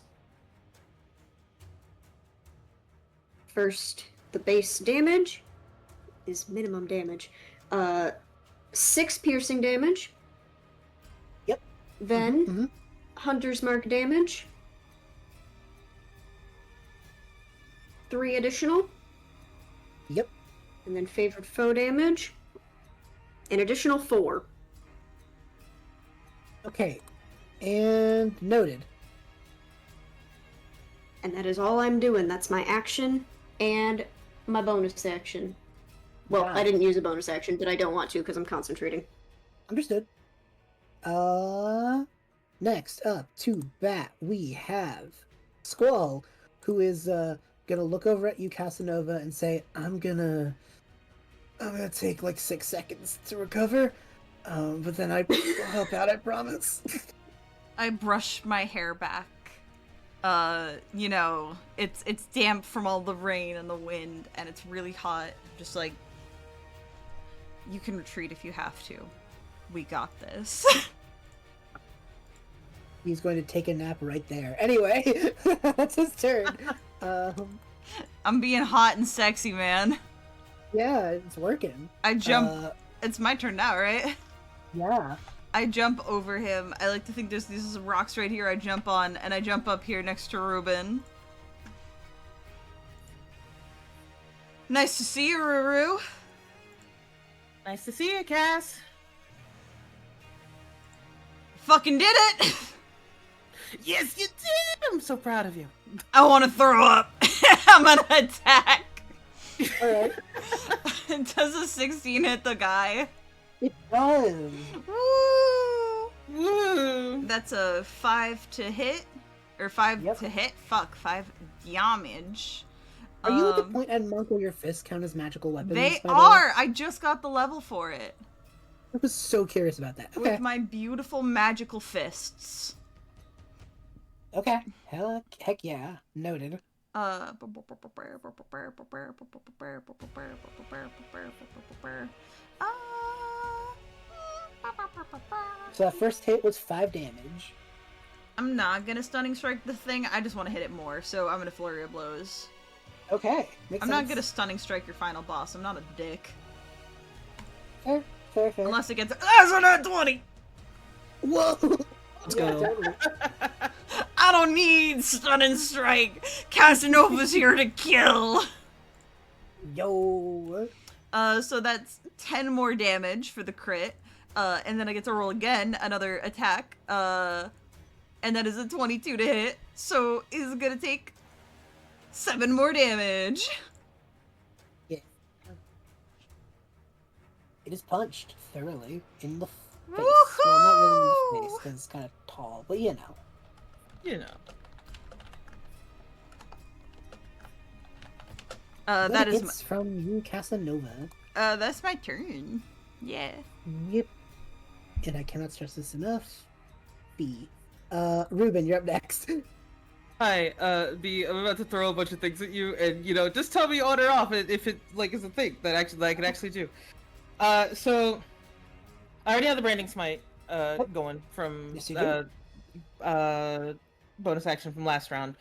First, the base damage is minimum damage. 6 piercing damage. Yep. Then, Hunter's Mark damage. 3 additional. Yep. And then favored foe damage. An additional 4. Okay. And noted. And that is all I'm doing. That's my action and my bonus action. Well, Wow. I didn't use a bonus action, but I don't want to because I'm concentrating. Understood. Next up to bat, we have Squall, who is gonna look over at you, Casanova, and say, I'm gonna take like 6 seconds to recover, but then I will help out, I promise. I brush my hair back. You know, it's damp from all the rain and the wind, and it's really hot. Just like, you can retreat if you have to. We got this. He's going to take a nap right there. Anyway, that's his turn. I'm being hot and sexy, man. Yeah, it's working. I jump. It's my turn now, right? Yeah. I jump over him. I like to think there's these rocks right here I jump on, and I jump up here next to Reuben. Nice to see you, Ruru. Nice to see you, Cass. Fucking did it! Yes, you did! I'm so proud of you. I want to throw up. I'm gonna attack. Alright. Does a 16 hit the guy? It does. Woo! Woo! That's a 5 to hit? Or 5 Yep. to hit? Fuck, 5 damage. Are you at the point and mark where your fists count as magical weapons? They by the way? are! I just got the level for it. I was so curious about that. Okay. With my beautiful magical fists. Okay. Heck yeah. Noted. So that first hit was 5 damage. I'm not gonna stunning strike the thing, I just want to hit it more, so I'm gonna flurry of blows. Okay. Makes I'm not sense. gonna stunning strike your final boss, I'm not a dick. Fair. Unless it gets- That's a nat 20! Whoa! Let's Yeah, go. totally. I don't need stunning strike! Casanova's here to kill! Yo. So that's 10 more damage for the crit. And then I get to roll again, another attack. And that is a 22 to hit. So he's gonna take 7 more damage. Yeah. It is punched thoroughly in the face. Well, not really in the face because it's kind of tall, but you know. You know. That is it's from you, Casanova. that's my turn. Yeah. Yep. And I cannot stress this enough. B. Reuben, you're up next. Hi, B. I'm about to throw a bunch of things at you, and you know, just tell me on or off if it like is a thing that I can actually do. So I already have the branding smite going from Yes, you do. bonus action from last round.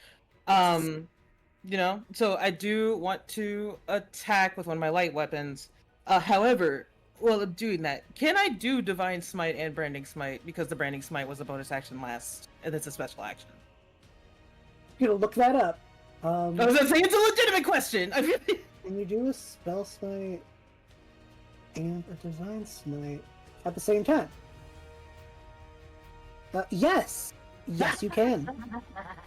You know, so I do want to attack with one of my light weapons. However, while I'm doing that, can I do Divine Smite and Branding Smite? Because the Branding Smite was a bonus action last, and it's a special action. You know, look that up. I was gonna say, it's a legitimate question! Can you do a spell smite and a divine smite at the same time? Yes! Yes, you can.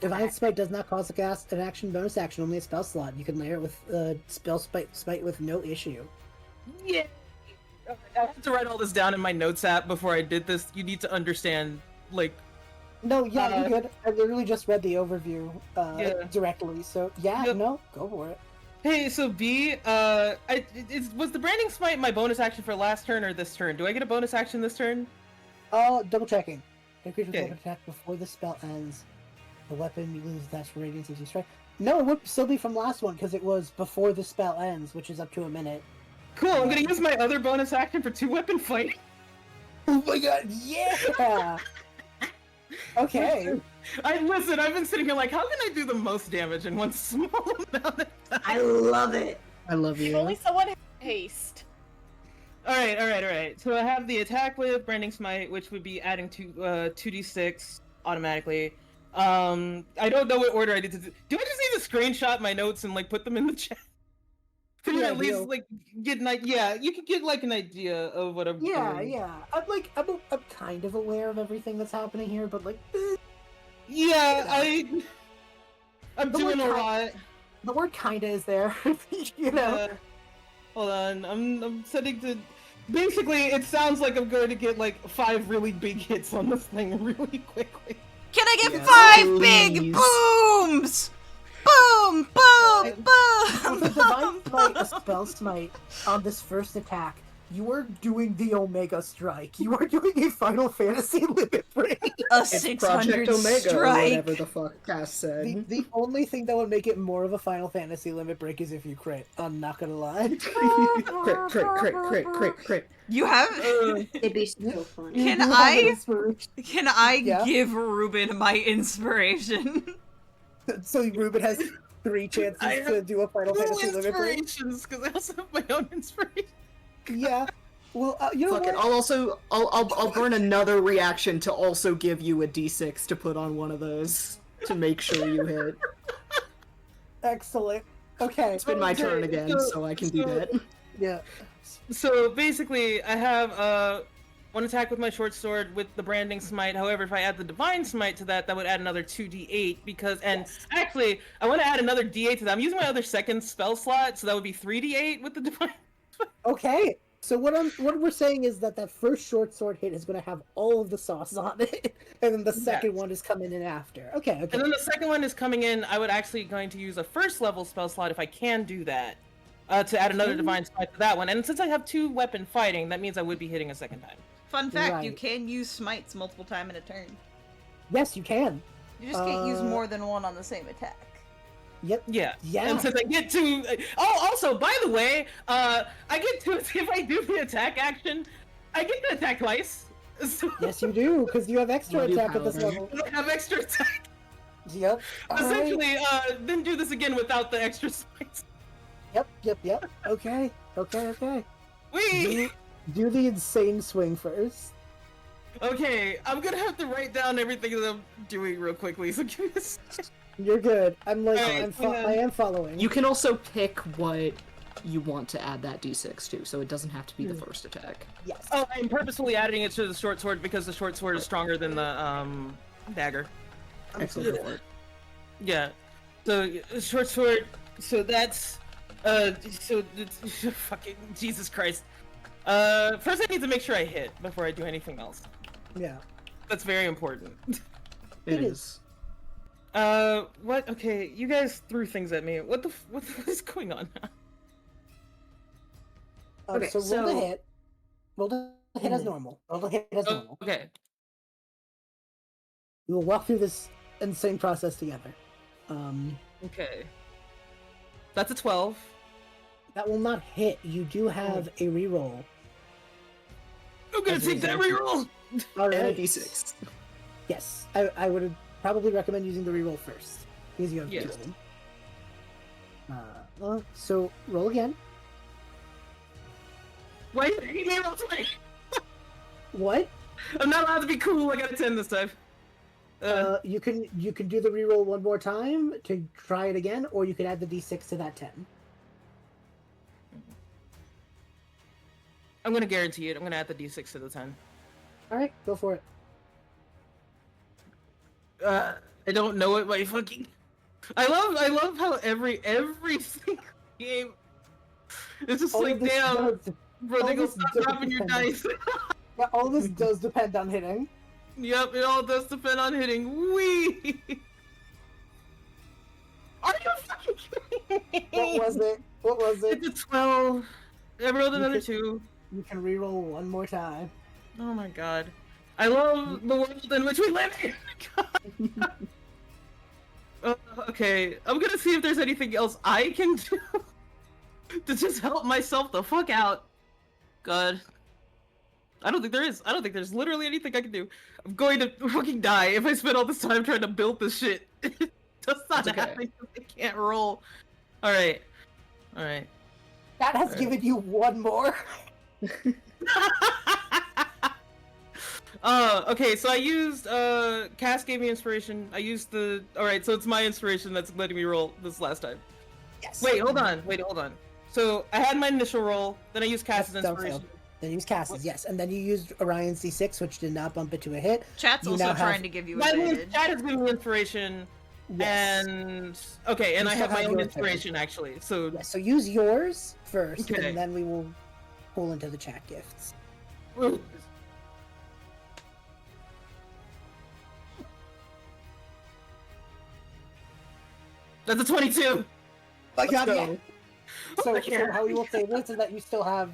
Divine Smite does not cause a cast an action bonus action, only a spell slot. You can layer it with spell smite with no issue. Yeah! I have to write all this down in my notes app before I did this. You need to understand, like... No, yeah, you're good. I literally just read the overview directly, so yeah, no, go for it. Hey, so B, was the Branding Smite my bonus action for last turn or this turn? Do I get a bonus action this turn? Double checking. The creature Okay. will attack before the spell ends. The weapon you lose dash for radiance as you strike. No, it would still be from last one because it was before the spell ends, which is up to a minute. Cool, I'm gonna use my other bonus action for 2-weapon fighting. Oh my god, yeah! Okay. Listen, I've been sitting here like, how can I do the most damage in one small amount of time? I love it. I love If you. only someone had haste. Alright. So I have the attack with Branding Smite, which would be adding to 2d6 automatically. I don't know what order I did to do. Do I just need to screenshot my notes and like put them in the chat? Can you Yeah, at least deal. like get an idea? Yeah, you could get like an idea of what I'm doing. Yeah. I'm kind of aware of everything that's happening here, but like, Yeah, I'm The doing word a ki- lot. the word kinda is there, you know? Hold on, I'm setting to. Basically, it sounds like I'm going to get like 5 really big hits on this thing really quickly. Can I get Yes, 5 big please. booms? Boom, boom, With a boom. divine smite, a spell smite on this first attack, you are doing the Omega Strike. You are doing a Final Fantasy limit break. A It's 600 Project Omega, or strike. whatever the fuck Cass said. The only thing that would make it more of a Final Fantasy limit break is if you crit. I'm not gonna lie. Crit. You have. It'd be so fun. Can You have I- an inspiration. Can I Yeah. give Reuben my inspiration? So Reuben has 3 chances I to do a Final No Fantasy limit break. inspirations, because I also have my own inspiration. Yeah. Well, you know Fuck it. what? I'll burn another reaction to also give you a d6 to put on one of those to make sure you hit. Excellent. Okay. It's been my turn again, So- so I can do so- that. Yeah. So basically, I have one attack with my short sword with the Branding Smite. However, if I add the Divine Smite to that, that would add another 2d8 because, and actually, I want to add another d8 to that. I'm using my other second spell slot, so that would be 3d8 with the Divine. Okay. So what we're saying is that first short sword hit is going to have all of the sauce on it, and then the second Yes. one is coming in after. Okay. And then the second one is coming in. I would actually going to use a first level spell slot if I can do that, to add another Divine Smite to that one. And since I have 2-weapon fighting, that means I would be hitting a second time. Fun fact, you Right. can use smites multiple times in a turn. Yes, you can. You just can't use Uh, more than one on the same attack. Yep. Yeah. Yeah. And since I get to, also, by the way, I get to, if I do the attack action, I get to attack twice. So Yes, you do, because you have extra What do you attack at this Paladin? level. I have extra attack. Yep. Alright. Essentially, then do this again without the extra smites. Yep. Okay. Wee! Do the insane swing first. Okay, I'm gonna have to write down everything that I'm doing real quickly, so give me a second. You're good. I'm like, Alright, I am following. You can also pick what you want to add that d6 to, so it doesn't have to be the first attack. Yes. Oh, I'm purposefully adding it to the short sword because the short sword is stronger than the, dagger. Excellent. Yeah. So short sword. So that's so fucking Jesus Christ. First I need to make sure I hit before I do anything else. Yeah. That's very important. It is. What? Okay, you guys threw things at me. What is going on now? Okay, so roll the so- hit. Roll the hit as normal. Roll the hit as normal. Okay. We will walk through this insane process together. Okay. That's a 12. That will not hit. You do have a reroll. I'm gonna take that reroll. All And a right. d6. Yes, I would probably recommend using the reroll first because you have two Yes. of them. So roll again. Why did you me roll 20? What? I'm not allowed to be cool. I got a 10 this time. You can do the reroll one more time to try it again, or you can add the d6 to that 10. I'm gonna guarantee it. I'm gonna add the d6 to the 10. All right, go for it. I don't know what my fucking. I love how every single game. It's just All like of this damn, does- Brodingles, this stop does dropping your depend on- dice. Yeah, all this does depend on hitting. Yep, it all does depend on hitting. Wee. Are you fucking kidding me? What was it? What was it? It's a 12. I rolled You another could- 2. You can reroll one more time. Oh my god. I love the world in which we live in. Okay, I'm gonna see if there's anything else I can do to just help myself the fuck out. God. I don't think there is. I don't think there's literally anything I can do. I'm going to fucking die if I spend all this time trying to build this shit. That's not okay. happening because I can't roll. Alright. Alright. That has given you one more. Okay, so I used, Cass gave me inspiration. I used the, alright, so it's my inspiration that's letting me roll this last time. Yes. Wait, hold on. So, I had my initial roll, then I used Cass's That's inspiration. dovetailed. Then you used Cass's, yes, and then you used Orion's D6, which did not bump it to a hit. Chat's You also now have- trying to give you My advantage. Chat is giving me inspiration, Yes. and, okay, and You I still have my have own your turn. inspiration, actually, so, Yes, so use yours first, Okay. and then we will pull into the chat gifts. That's a 22! But Let's yeah. go. So how we will say this is that you still have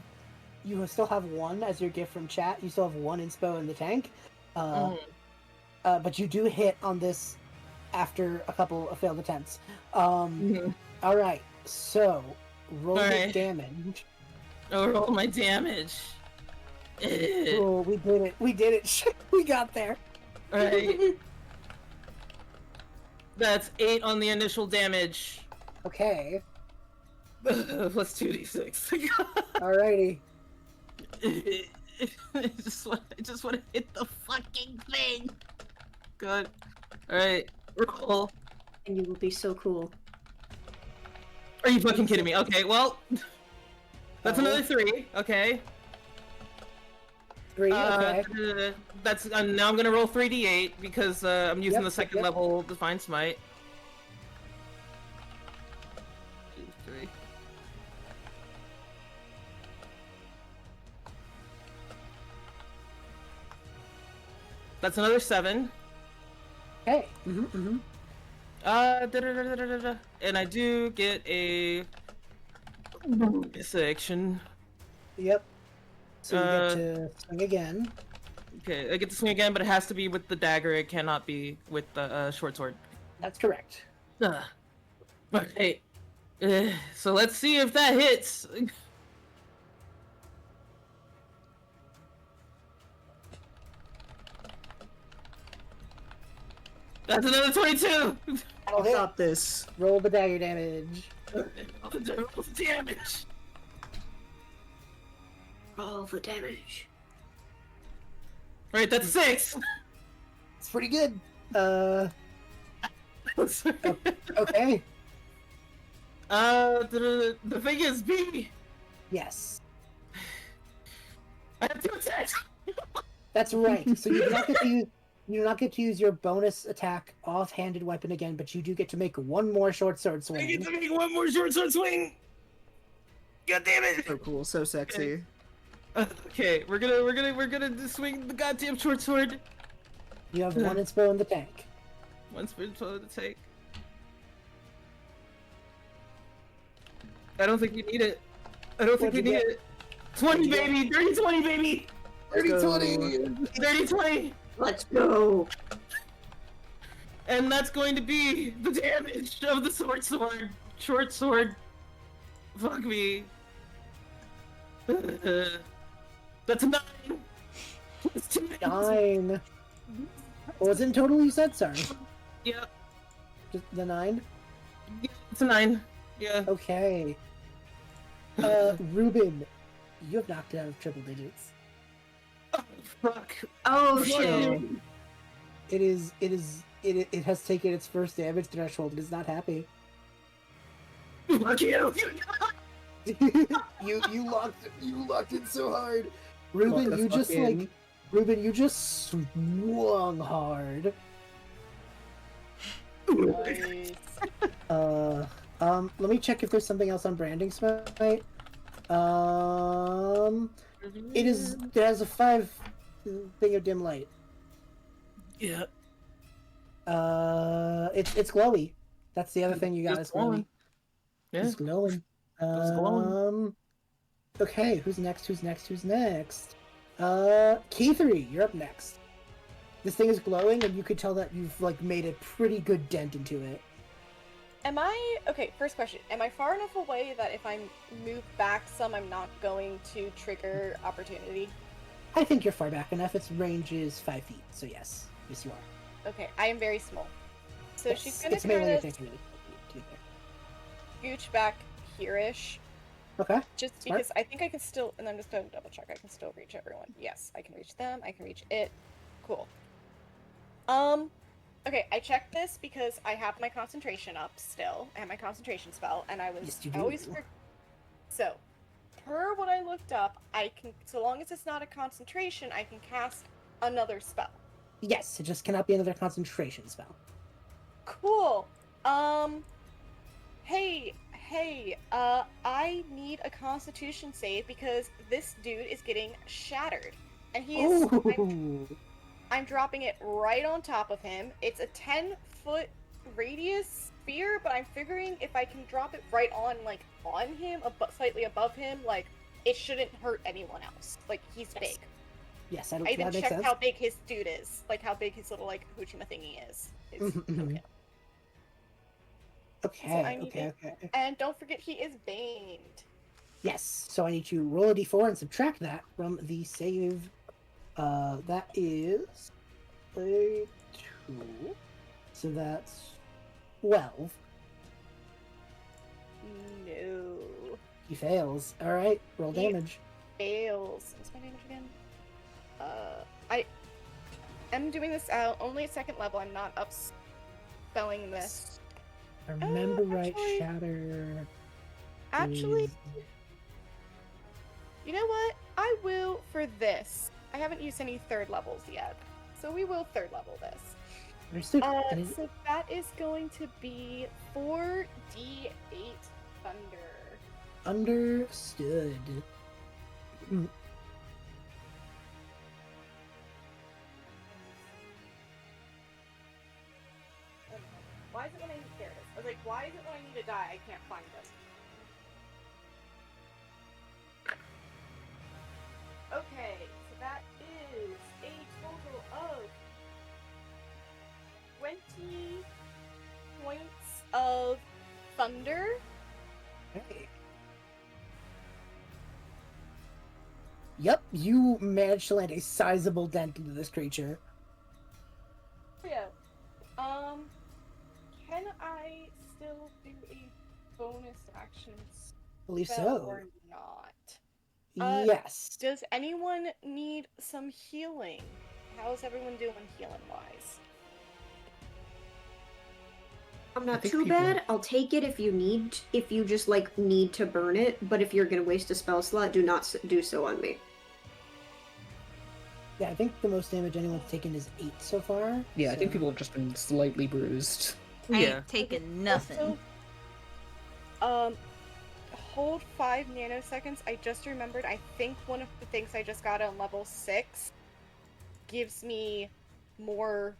one as your gift from chat. You still have one inspo in the tank, but you do hit on this after a couple of failed attempts. All right, so roll the Alright. damage. Oh, roll my damage. Oh, we did it! We did it! We got there. Alright. That's 8 on the initial damage. Okay. Plus 2d6. Alrighty. I just want to hit the fucking thing. Good. Alright, roll. And you will be so cool. Are you fucking kidding me? Okay, well, that's Oh. another 3. Okay. 3, okay. That's now I'm gonna roll 3d8 because I'm using Yep, the second yep. level Divine Smite. 2, 3. That's another 7. Okay. And I do get a bonus action. Yep. So you Uh, get to swing again. Okay, I get to swing again, but it has to be with the dagger. It cannot be with the short sword. That's correct. Okay. So let's see if that hits. That's another 22. That'll hit. Got this. Roll the dagger damage. Damage. Roll the damage. Right, that's 6. It's pretty good. Okay. The thing is, B. Yes. I have 2 attacks. That's right. So you do not get to use You do not get to use your bonus attack off-handed weapon again, but you do get to make one more short sword I swing. get to make one more short sword swing. God damn it! So cool, so sexy. Okay, we're gonna swing the goddamn short sword. You have one inspo in the tank. One spin to take. I don't think we need it. I don't think we What'd you need get? it. 20 What'd you baby, 30-20 baby. 30-20. 30-20. Let's go. And that's going to be the damage of the short sword. Fuck me. That's a 9. That's 2 9. What was it in total you said? Sorry. Yep. Just the 9? Yeah, it's a 9. Yeah. Okay. Reuben, you have knocked it out of triple digits. Oh, fuck. Oh Fuck shit. you. It has taken its first damage threshold. It is not happy. Fuck you. you locked it so hard. Reuben, Lock the you fuck just in. like Reuben, you just swung hard. Nice. Let me check if there's something else on branding smite. It has a 5 thing of dim light. Yeah. It's glowy. That's the other thing you got. It's It's glowy. glowing. Yeah. It's glowing. It's glowing. Okay, who's next? Kithri, you're up next. This thing is glowing, and you could tell that you've like made a pretty good dent into it. Am I okay? First question: am I far enough away that if I move back some, I'm not going to trigger opportunity? I think you're far back enough. Its range is 5 feet, so yes, you are. Okay, I am very small, so Yes, she's gonna it's mainly kind of attacking you, to be fair. scooch back here-ish, Okay. just Smart. because I think I can still. And I'm just gonna double check. I can still reach everyone. Yes, I can reach them. I can reach it. Cool. Okay, I checked this because I have my concentration up still. I have my concentration spell, and I was Yes, you I always do. so, per what I looked up, I can, so long as it's not a concentration, I can cast another spell. Yes, it just cannot be another concentration spell. Cool. Hey, I need a Constitution save because this dude is getting shattered, and he is. Ooh. I'm dropping it right on top of him. It's a 10-foot radius sphere, but I'm figuring if I can drop it right on, like, on him, slightly above him, like, it shouldn't hurt anyone else. Like, he's Yes. big. Yes, I that even makes checked sense. how big his dude is. Like, how big his little, like, Hoochima thingy is. His token. I need Okay. And don't forget, he is baned. Yes, so I need to roll a d4 and subtract that from the save. That is a 2. So that's 12. No. He fails. Alright, roll He- damage. Fails. What's my damage again? I am doing this only at 2nd level. I'm not spelling this. If I remember right, actually- Shatter. Actually, is- you know what? I will for this. I haven't used any 3rd levels yet. So we will 3rd level this. Understood. And it- So that is going to be 4d8 thunder. Understood. Mm, Why is it when I need there it is. I was like, why is it when I need to die I can't find them? Okay, so that is a total of 20 points of thunder. Okay. Yep, you managed to land a sizable dent into this creature. Yeah. Can I still do a bonus action I believe spell so. or not? Yes. Does anyone need some healing? How's everyone doing healing wise? I'm I not think too people- bad. I'll take it if you just like need to burn it. But if you're gonna waste a spell slot, do not do so on me. Yeah, I think the most damage anyone's taken is 8 so far. Yeah, I think so- people have just been slightly bruised. I Yeah. ain't taking nothing. Also, hold 5 nanoseconds. I just remembered, I think one of the things I just got on level 6 gives me more...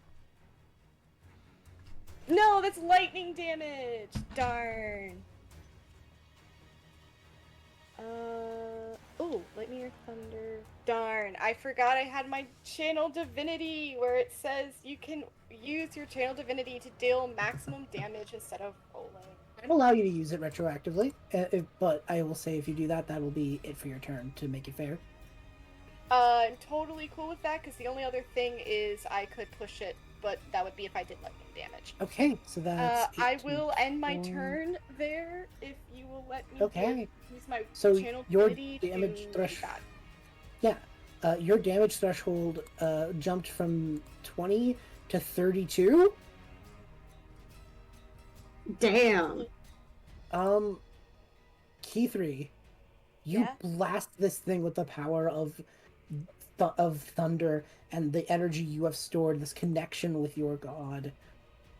No, that's lightning damage! Darn. Oh, lightning or thunder. Darn, I forgot I had my channel divinity where it says you can use your channel divinity to deal maximum damage instead of rolling. I'd allow you to use it retroactively, but I will say if you do that, that will be it for your turn to make it fair. I'm totally cool with that because the only other thing is I could push it, but that would be if I did lightning damage. Okay, so that's. I 18. will end my turn there if you will let me Okay. use my So channel your divinity damage to thresh- do that. Yeah, your damage threshold jumped from 20 to 32. Damn. Kithri, you Yeah? blast this thing with the power of thunder and the energy you have stored, this connection with your god,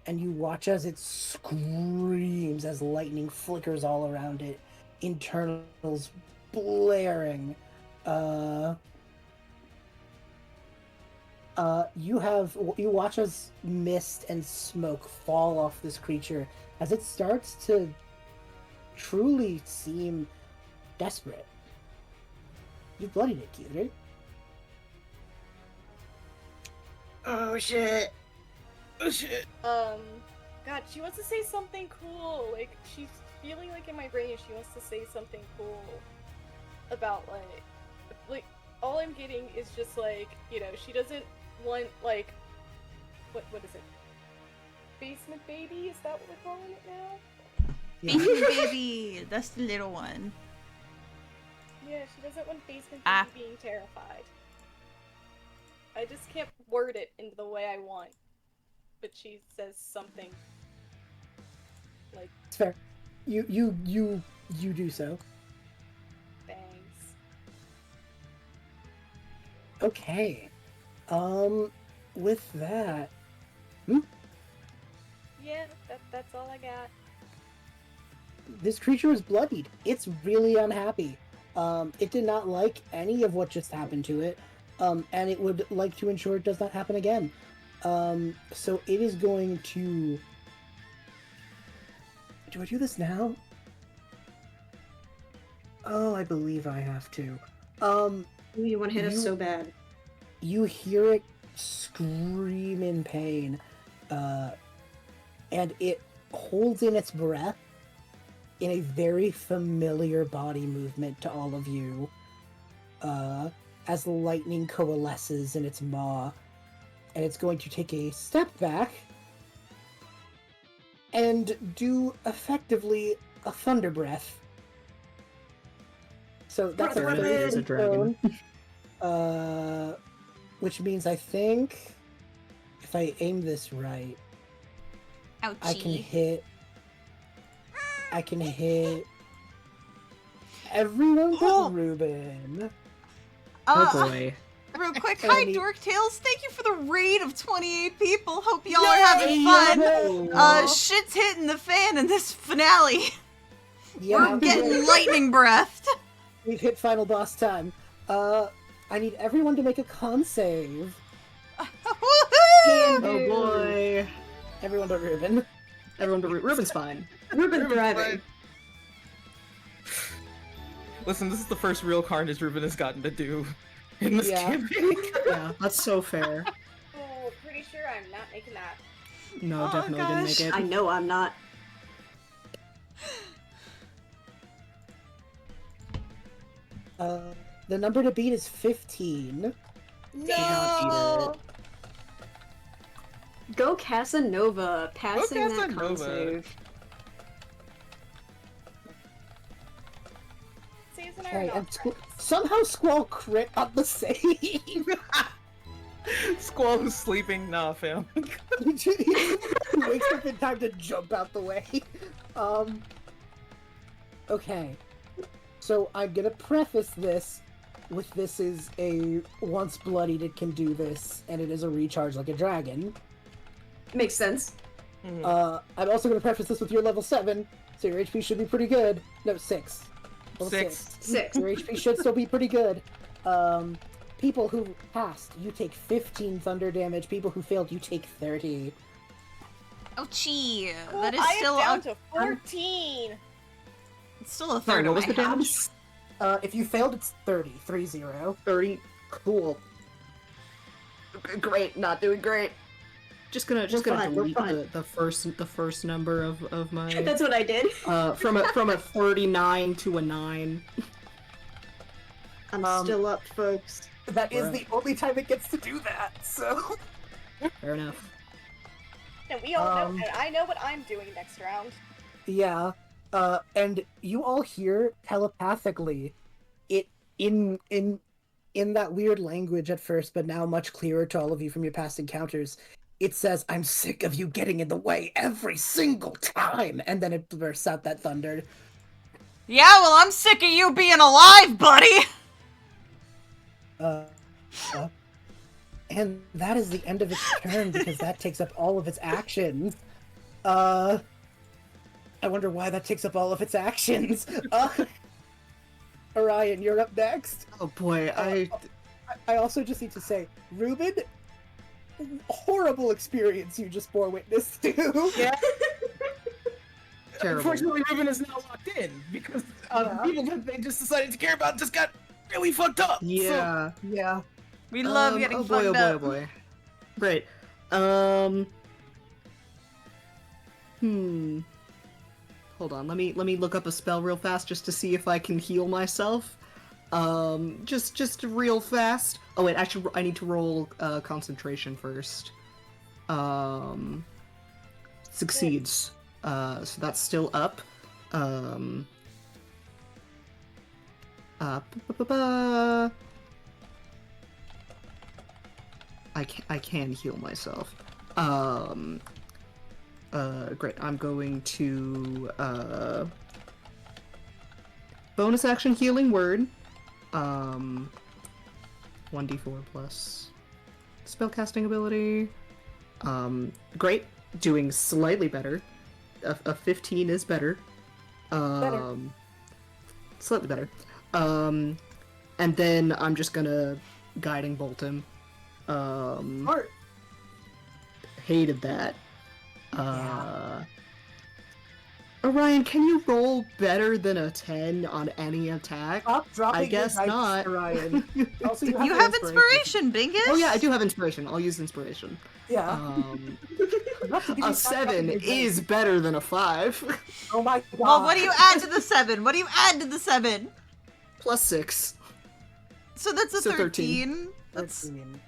and you watch as it screams as lightning flickers all around it, internals blaring. You watch as mist and smoke fall off this creature as it starts to truly seem desperate. You bloodied it, Kithri. Oh shit. Oh shit. God, she wants to say something cool. Like, she's feeling like in my brain she wants to say something cool about, like, all I'm getting is just, like, you know, she doesn't want, like, what is it? Basement baby? Is that what we're calling it now? Basement baby, that's the little one. Yeah, she doesn't want basement baby Ah. being terrified. I just can't word it in the way I want. But she says something like, It's fair. You do so. thanks. Okay. With that, Yeah, that's all I got. this creature is bloodied. It's really unhappy. It did not like any of what just happened to it. And it would like to ensure it does not happen again. So it is going to... Do I do this now? Oh, I believe I have to. Ooh, you want to hit us You- so bad. You hear it scream in pain, and it holds in its breath in a very familiar body movement to all of you, as lightning coalesces in its maw, and it's going to take a step back and do effectively a thunder breath. So that's Brother, a it is a dragon. which means I think if I aim this right, Ouchie. I can hit everyone but Oh. Reuben. Oh boy. Real quick, And hi the- Dorktails, thank you for the raid of 28 people. Hope y'all are having fun. Shit's hitting the fan in this finale. Yeah, We're getting lightning breathed. we've hit final boss time. I need everyone to make a con save. Woohoo! Oh boy. Everyone but Reuben. Everyone but Reuben's fine. Reuben thriving. Listen, this is the first real carnage Reuben has gotten to do in this Yeah. campaign. Yeah, that's so fair. Oh, pretty sure I'm not making that. No, Oh, definitely didn't gosh. make it. I know I'm not. The number to beat is 15. No! Go Casanova, passing that con Casanova. save. Saves and I Okay, are and not Squall, friends. somehow Squall crit on the save. Squall who's sleeping. Nah, fam. He wakes up in time to jump out the way. Okay. So I'm gonna preface this with this is a once bloodied it can do this, and it is a recharge like a dragon. Makes sense. I'm also going to preface this with your level 7, so your HP should be pretty good. No, 6. Level 6. 6. Your HP should still be pretty good. People who passed, you take 15 thunder damage. People who failed, you take 30. Ouchie! Cool, That is I still am down to 14. it's still a Sorry, third what of was my the health. damage? If you failed, it's 30. 3-0. 30. Cool. Great, not doing great. Just gonna fine, we're delete fine. the first number of my That's what I did. from a 39 to a 9. I'm still up, folks. That is Right. the only time it gets to do that, so... Fair enough. And we all know, Um, and I know what I'm doing next round. Yeah, and you all hear telepathically, it in that weird language at first, but now much clearer to all of you from your past encounters. It says, "I'm sick of you getting in the way every single time," and then it bursts out that thunder. Yeah, well, I'm sick of you being alive, buddy! And that is the end of its turn because that takes up all of its actions. I wonder why that takes up all of its actions. Orion, you're up next. Oh boy, I also just need to say, Reuben, horrible experience you just bore witness to. Yeah. terrible. Unfortunately, Reuben is now locked in because Yeah. people that they just decided to care about just got really fucked up. Yeah. Yeah. We love getting oh boy, fucked oh up. boy, oh boy. Great. Hold on, let me look up a spell real fast just to see if I can heal myself. Just real fast. Oh wait, I need to roll concentration first. Succeeds. So that's still up. I can heal myself. Great. I'm going to bonus action healing word. 1d4 plus spellcasting ability. Great. Doing slightly better. A 15 is better. Better. Slightly better. And then I'm just gonna guiding bolt him. Smart. Hated that. Orion, can you roll better than a 10 on any attack? Stop dropping I guess your dice, not. Orion. Also, you You an have inspiration, Bingus! Oh yeah, I do have inspiration. I'll use inspiration. Yeah. Not to give you A stop 7 dropping your dice. is better than a 5. Oh my god. Well, what do you add to the 7? What do you add to the 7? Plus 6. So that's a So 13. That's 13.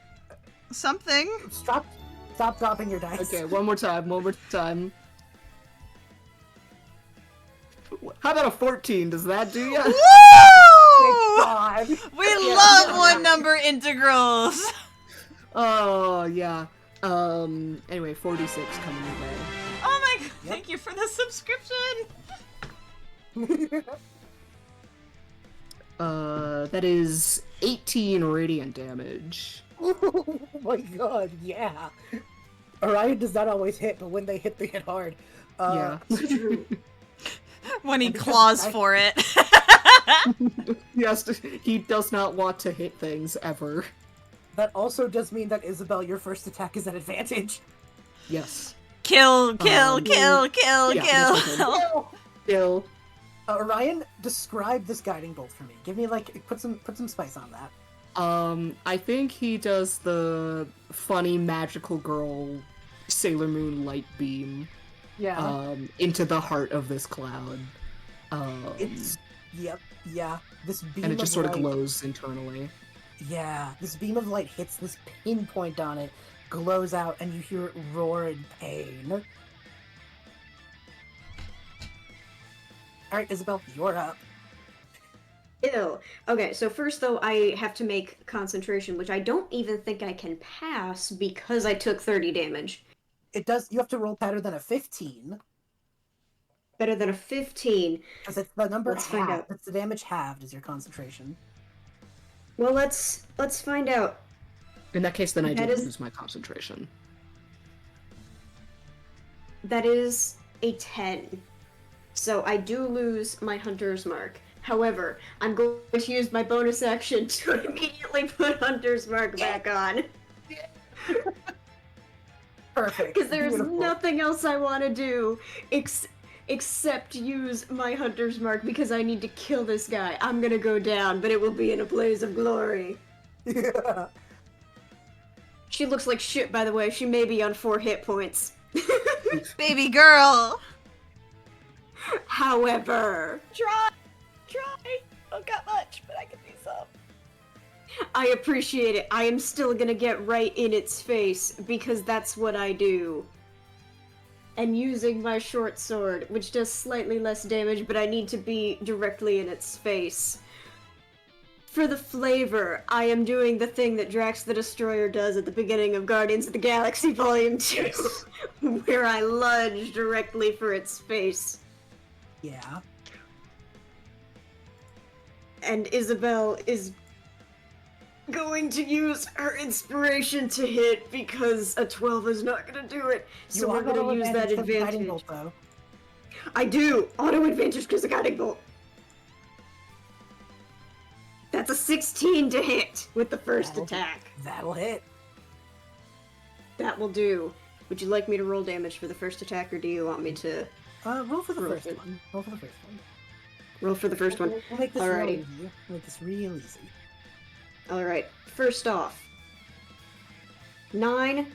something. Stop dropping your dice. Okay, one more time. How about a 14? Does that do ya? Woo! God. We love one number integrals. Oh, yeah. Anyway, 46 coming your way. Oh my god, thank you for the subscription. That is 18 radiant damage. Oh my god, yeah. Orion does not always hit, but when they hit hard. Yeah. When he because claws I- for it. Yes, he does not want to hit things ever. That also does mean that Isabel, your first attack is at advantage. Yes. Kill, kill, Um, kill, kill, yeah, kill. that's okay. Still. Orion, describe this guiding bolt for me. Give me put some spice on that. I think he does the funny magical girl Sailor Moon light beam Yeah. into the heart of this cloud. It's yeah. This beam And it just sort of light, glows internally. Yeah, this beam of light hits this pinpoint on it, glows out, and you hear it roar in pain. Alright, Isabel, you're up. Ew. Okay, so first though, I have to make concentration, which I don't even think I can pass because I took 30 damage. You have to roll better than a 15, Better than a 15. because it's the number Let's find halved. out. It's the damage halved is your concentration. Well, let's find out. In that case, then I do That is- lose my concentration. That is a 10. So I do lose my Hunter's Mark. However, I'm going to use my bonus action to immediately put Hunter's Mark back on. Perfect. Because there's Beautiful. nothing else I want to do except use my Hunter's Mark because I need to kill this guy. I'm gonna go down, but it will be in a blaze of glory. Yeah. She looks like shit, by the way. She may be on 4 hit points. Baby girl! However, Try! Don't got much, but I can do some. I appreciate it. I am still gonna get right in its face because that's what I do. And using my short sword, which does slightly less damage, but I need to be directly in its face. For the flavor, I am doing the thing that Drax the Destroyer does at the beginning of Guardians of the Galaxy Volume 2, where I lunge directly for its face. Yeah. And Isabel is going to use her inspiration to hit because a 12 is not going to do it. So we're going to use that for the guiding advantage. bolt, though. I do! Auto advantage because of guiding bolt. That's a 16 to hit with the first attack. That'll hit. That will do. Would you like me to roll damage for the first attack, or do you want me to Roll for the Roll first it. one. Roll for the first one. roll for the first one? We'll make this real Alrighty. easy. We'll make this real easy. Alright, first off, 9,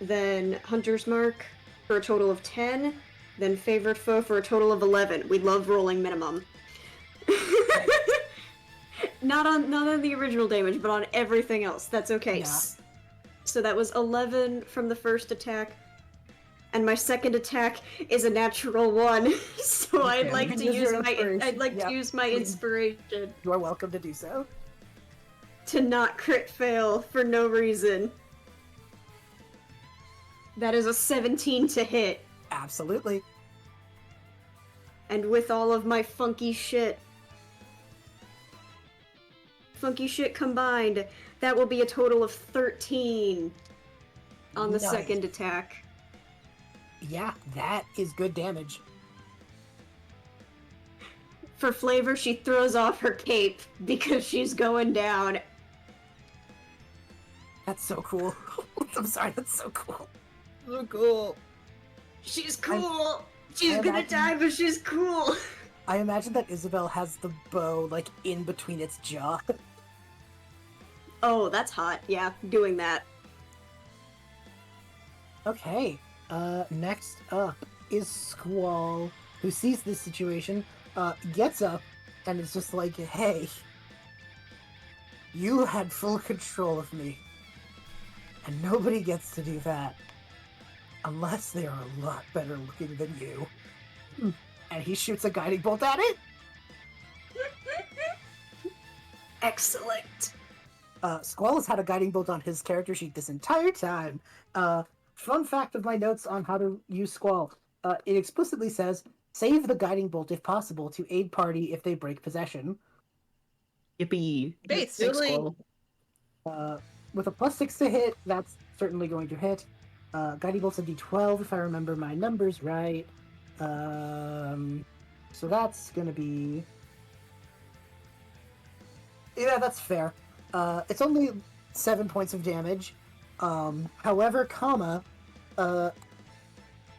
then Hunter's Mark for a total of 10, then Favorite Foe for a total of 11. We love rolling minimum. Not on the original damage, but on everything else. That's okay. Yeah. So that was 11 from the first attack, and my second attack is a natural 1. So Okay, I'd like you to can use use your my inspiration. Yep, use my please. inspiration You are welcome to do so. to not crit fail for no reason. That is a 17 to hit, Absolutely. and with all of my funky shit combined, that will be a total of 13 on the Nice. second attack. Yeah, that is good damage. For flavor, she throws off her cape because she's going down. That's so cool. I'm sorry, that's so cool. So cool. She's cool! She's I gonna imagine- die, but she's cool! I imagine that Isabel has the bow, like, in between its jaw. Oh, that's hot. Yeah, doing that. Okay, next up is Squall, who sees this situation, gets up, and is just like, hey, you had full control of me, and nobody gets to do that, unless they are a lot better looking than you. And he shoots a guiding bolt at it. Excellent. Squall has had a guiding bolt on his character sheet this entire time. Fun fact of my notes on how to use Squall. It explicitly says, save the guiding bolt if possible to aid party if they break possession. Yippee. Base. Thanks, Really? Squall. With a +6 to hit, that's certainly going to hit. Guiding bolt's a d12 if I remember my numbers right. So that's gonna be... Yeah, that's fair. It's only 7 points of damage. However,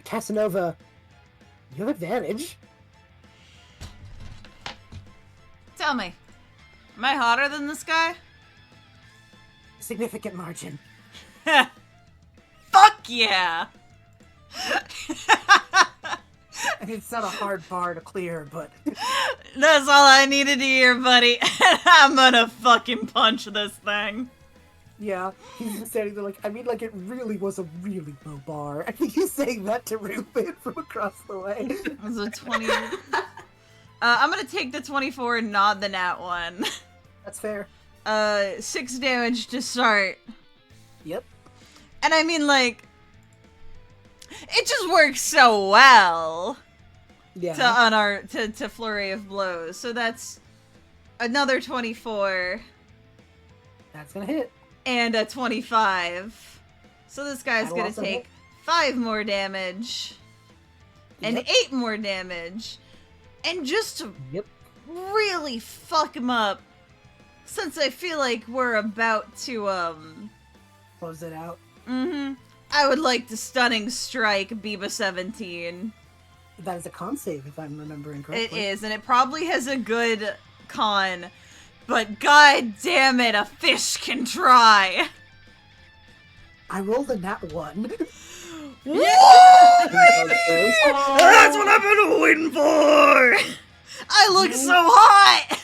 Casanova, you have advantage. Tell me, am I hotter than this guy? Significant margin. Fuck yeah! I mean, it's not a hard bar to clear, but That's all I needed to hear, buddy. I'm gonna fucking punch this thing. yeah, he's just standing there like, I mean, like, it really was a really low bar. I think he's saying that to Reuben from across the way. It was a 20. I'm gonna take the 24 and nod the nat 1. That's fair. 6 damage to start. Yep. And I mean, like, it just works so well Yeah. to Flurry of Blows. So that's another 24. That's gonna hit. And a 25. So this guy's That'll gonna also take hit. 5 more damage. And Yep. 8 more damage. And just to Yep. really fuck him up, since I feel like we're about to, Close it out. I would like to Stunning Strike Biba 17. That is a con save, if I'm remembering It correctly. is, and it probably has a good con, but god damn it, a fish can try! I rolled a nat 1. What? That's what I've been waiting for! I look so hot!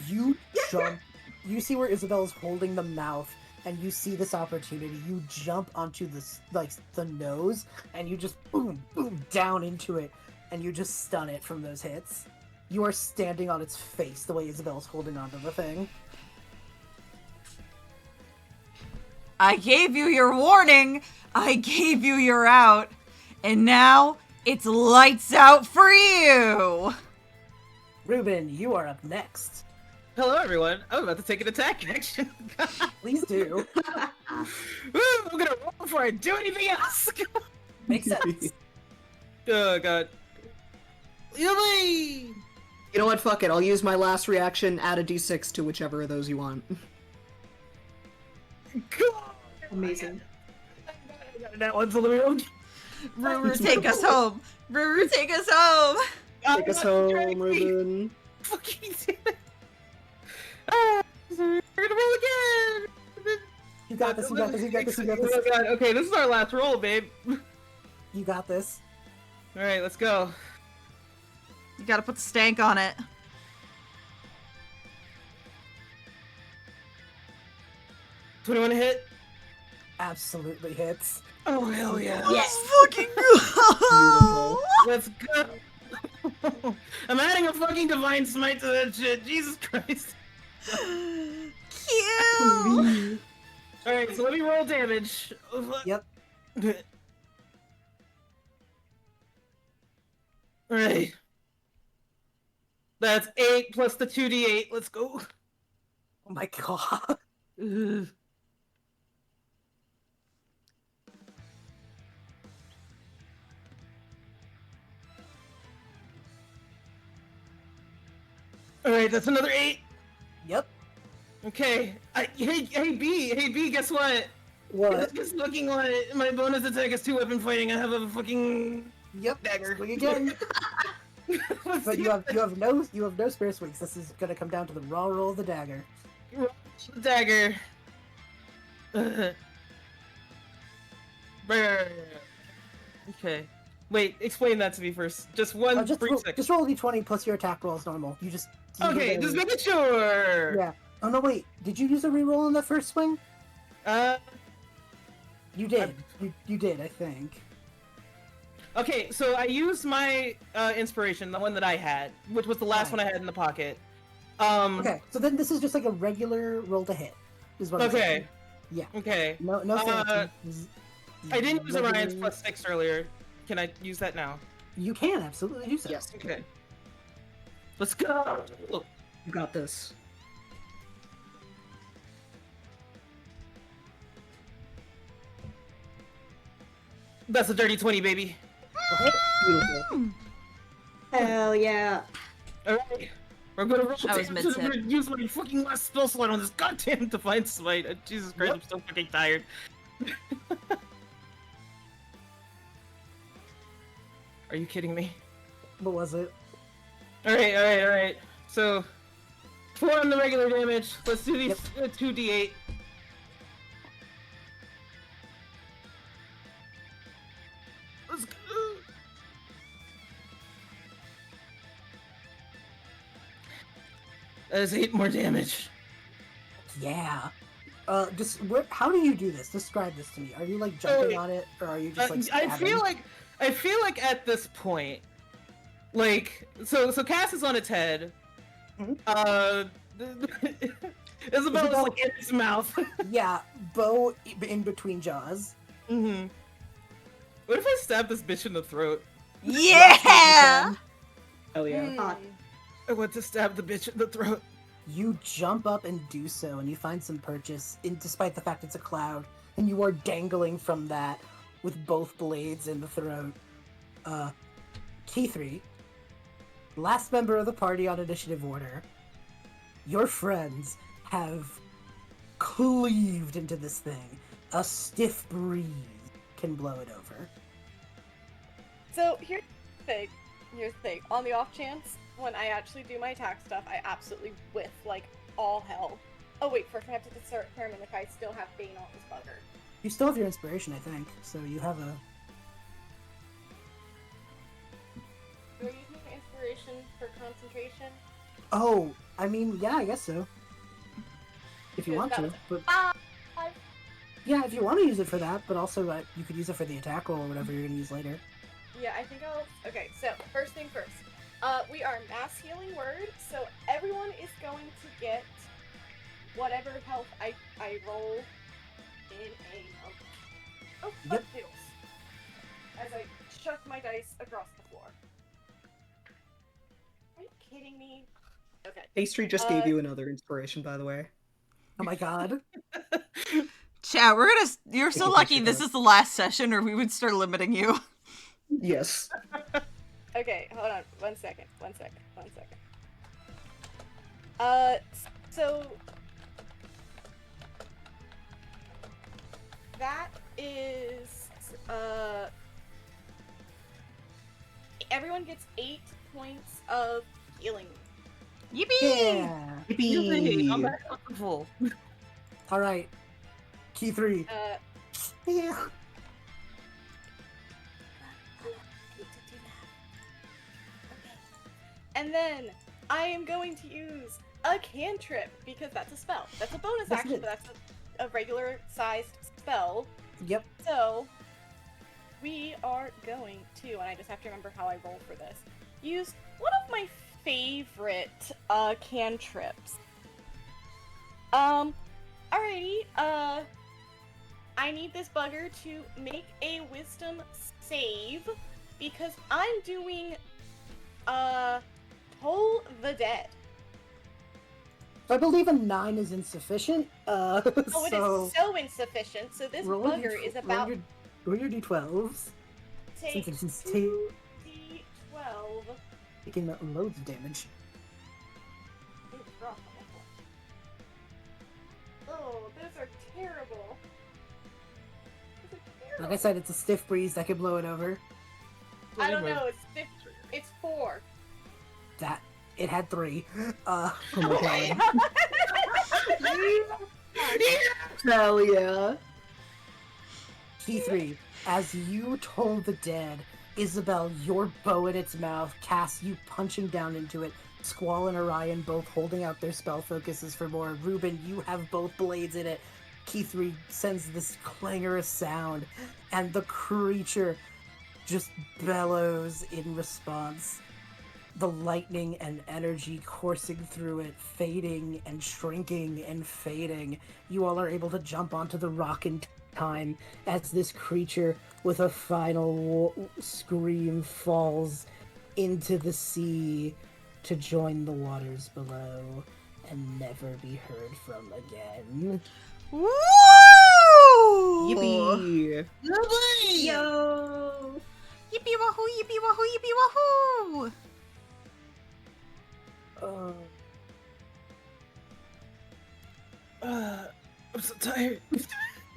You jump. You see where Isabel's holding the mouth, and you see this opportunity. You jump onto this, like, the nose, and you just boom, boom, down into it, and you just stun it from those hits. You are standing on its face the way Isabel's holding onto the thing. I gave you your warning, I gave you your out, and now it's lights out for you! Reuben, you are up next. Hello, everyone. I'm about to take an attack action. Please do. Woo, I'm gonna roll before I do anything else. Makes sense. Oh god. Yummy! You know what? Fuck it. I'll use my last reaction. Add a d6 to whichever of those you want. Amazing. That one's a little. Ruru, take us home! Ruru, take us home! Take us home, Reuben. Fucking damn it. Ah, we're gonna roll again. You got this, you got this, you got this, you got this. Oh god. Okay, this is our last roll, babe. You got this. All right, let's go. You gotta put the stank on it. Do you want to hit? Absolutely hits. Oh hell yeah! Let's fucking go! Beautiful. Let's go. I'm adding a fucking divine smite to that shit. Jesus Christ. Cute! Alright, so let me roll damage. Yep. Alright. That's 8 plus the 2d8. Let's go. Oh my god. Ugh. Alright, that's another 8. Yep. Okay. Hey B, guess what? What? Just looking at it, my bonus attack is 2 weapon fighting. I have a fucking Yep. dagger. Swing again. Let's But do you have no spare swings. This is gonna come down to the raw roll of the dagger. the dagger. Brr. Okay. Wait, explain that to me first. Just one Just brief roll, second. just roll d20 plus your attack roll as normal. You just Okay, just making sure. Yeah. Oh no, wait. Did you use a reroll on that first swing? You did. You did, I think. Okay, so I used my inspiration, the one that I had, which was the last Right. one I had in the pocket. Okay, so then this is just like a regular roll to hit. Is what I'm Okay. saying. Yeah. Okay. No fancy. I didn't use Orion's Regular- +6 earlier. Can I use that now? You can absolutely do so. Yes. Okay. Let's go. You got this. That's a dirty 20, baby. Okay. Beautiful. Hell yeah. Alright. We're gonna roll I was damage, and I'm mid-sip. gonna use my fucking last spell slot on this goddamn divine smite. Jesus Christ, Yep. I'm so fucking tired. Are you kidding me? What was it? Alright. So, 4 on the regular damage. Let's do these 2d8. Let's go. That is 8 more damage. Yeah. How do you do this? Describe this to me. Are you like jumping on it, or are you just like I stabbing? feel like at this point, like so Cass is on its head. Mhm. Isabel is like in its mouth. Yeah, bow in between jaws. Mm-hmm. What if I stab this bitch in the throat? Yeah! Hell yeah. Hot. I want to stab the bitch in the throat. You jump up and do so, and you find some purchase, despite the fact it's a cloud, and you are dangling from that with both blades in the throat. Kithri, last member of the party on initiative order, your friends have cleaved into this thing. A stiff breeze can blow it over. So here's the thing. On the off chance, when I actually do my attack stuff, I absolutely whiff like all hell. Oh wait, first I have to determine if I still have Bane on this bugger. You still have your inspiration, I think, so you have a... Do I use my inspiration for concentration? Oh, I mean, yeah, I guess so. If you want That to, was but... 5. Yeah, if you want to use it for that, but also you could use it for the attack roll or whatever you're going to use later. Yeah, I think I'll... Okay, so, first thing first. We are mass healing word, so everyone is going to get whatever health I roll in a moment. Oh, fuck noodles. As I chuck my dice across the floor. Are you kidding me? Okay. Pastry just gave you another inspiration, by the way. Oh my god. Chat, you're so lucky this is the last session, or we would start limiting you. Yes. Okay, hold on. One second. So... That is, everyone gets 8 points of healing. Yippee! Yeah! Yippee! I'm Yippee! back up to full. Alright. Key 3. Yeah. And then I am going to use a cantrip because that's a spell. That's a bonus Yes, it action, is. but that's a regular sized spell. Yep. So we are going to, and I just have to remember how I roll for this, use one of my favorite cantrips. Alrighty, I need this bugger to make a wisdom save because I'm doing Toll the Dead. I believe a 9 is insufficient. Oh, so it is so insufficient. So this roll your bugger d- is about roll your d12s. take Since it's 2d12. taking loads of damage. Ooh, drop on that one. Oh, those are terrible. Those are terrible. Like I said, it's a stiff breeze that could blow it over. I don't know. It's 4. That it had 3. Oh my god. Hell yeah. Key 3. As you toll the dead, Isabel, your bow in its mouth, casts you punching down into it. Squall and Orion both holding out their spell focuses for more. Reuben, you have both blades in it. Key 3 sends this clangorous sound, and the creature just bellows in response. The lightning and energy coursing through it, fading and shrinking and fading. You all are able to jump onto the rock in time as this creature, with a final scream, falls into the sea to join the waters below and never be heard from again. Woo! Yippee! Yo! Yippee wahoo! Yippee wahoo! Yippee wahoo! I'm so tired.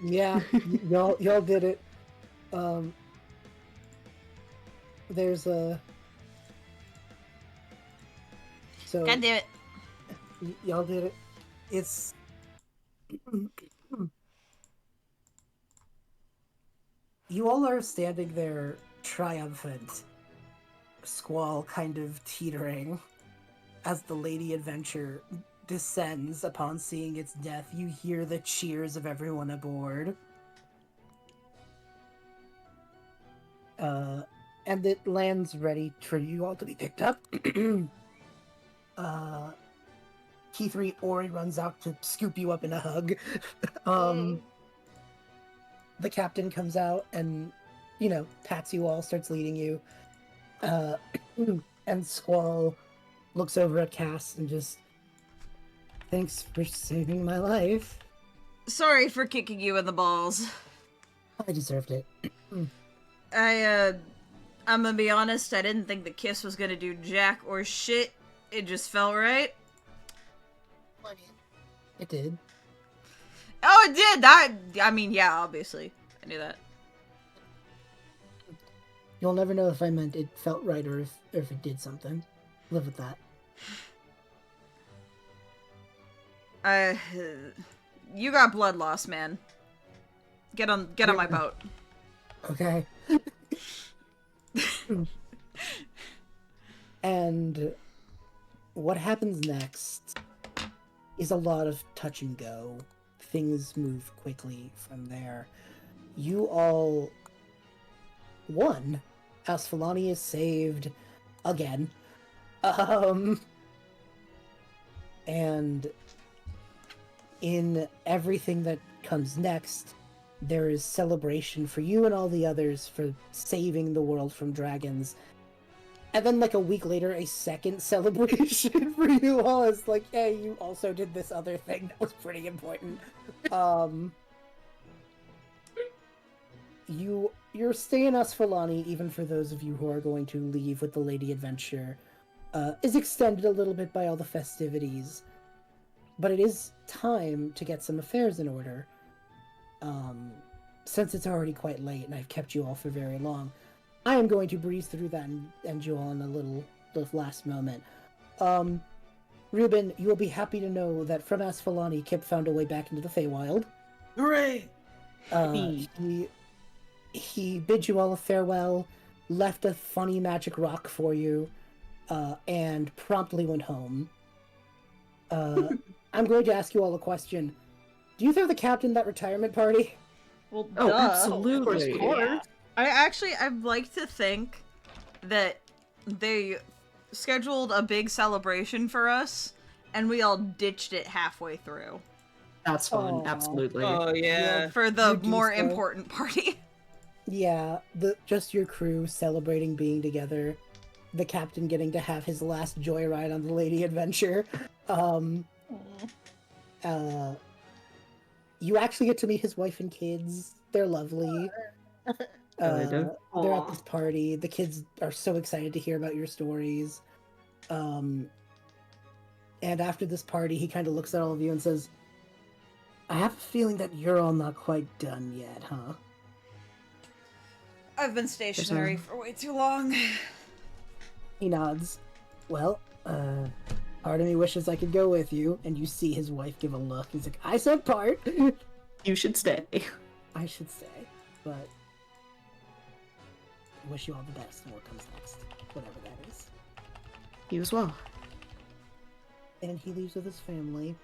Yeah, y'all did it. There's a... So, God damn it. y'all did it. It's... You all are standing there triumphant, Squall kind of teetering, as the Lady Adventure descends upon seeing its death. You hear the cheers of everyone aboard. And it lands ready for you all to be picked up. Kithri Ori runs out to scoop you up in a hug. The captain comes out and, pats you all, starts leading you. And Squall looks over at Cass and just Thanks for saving my life. Sorry for kicking you in the balls. I deserved it. I'm gonna be honest, I didn't think the kiss was gonna do jack or shit. It just felt right. I mean, it did. Oh, it did! That, I mean, yeah, obviously. I knew that. You'll never know if I meant it felt right or if it did something. Live with that. You got blood loss, man. Get on my boat. Okay. And what happens next is a lot of touch and go. Things move quickly from there. You all won. Asfalani is saved again. And in everything that comes next, there is celebration for you and all the others for saving the world from dragons. And then, like, a week later, a second celebration for you all is like, hey, you also did this other thing that was pretty important. Your stay in Asfalani, even for those of you who are going to leave with the Lady Adventure, is extended a little bit by all the festivities. But it is time to get some affairs in order. Since it's already quite late and I've kept you all for very long, I am going to breeze through that and end you all in a little last moment. Reuben, you will be happy to know that from Asfalani, Kip found a way back into the Feywild. Hooray! He bid you all a farewell, left a funny magic rock for you, and promptly went home. I'm going to ask you all a question. Do you throw the captain that retirement party? Well, Oh, duh. absolutely. Of course. I'd like to think that they scheduled a big celebration for us, and we all ditched it halfway through. That's fun. Aw. Absolutely. Oh yeah. For the You do more so. important party. Yeah, just your crew celebrating being together. The captain getting to have his last joyride on the Lady Adventure. You actually get to meet his wife and kids. They're lovely. They're at this party. The kids are so excited to hear about your stories. And after this party, he kind of looks at all of you and says, I have a feeling that you're all not quite done yet, huh? I've been stationary for way too long. He nods. Well, part of me wishes I could go with you. And you see his wife give a look. He's like, I said part. You should stay. I should say, but I wish you all the best in what comes next, whatever that is. You as well. And he leaves with his family.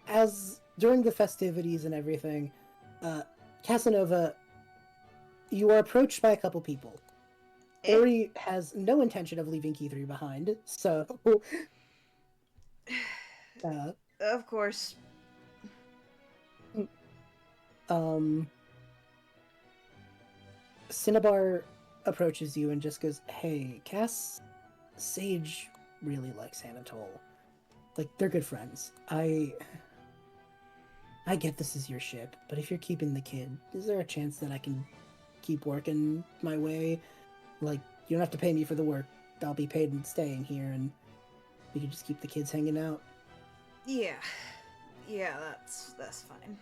As during the festivities and everything, Casanova, you are approached by a couple people. Ori has no intention of leaving Kithri behind, so Of course. Cinnabar approaches you and just goes, hey, Cass, Sage really likes Anatole. Like, they're good friends. I get this is your ship, but if you're keeping the kid, is there a chance that I can keep working my way? Like, you don't have to pay me for the work. I'll be paid in staying here, and we can just keep the kids hanging out. Yeah, that's fine.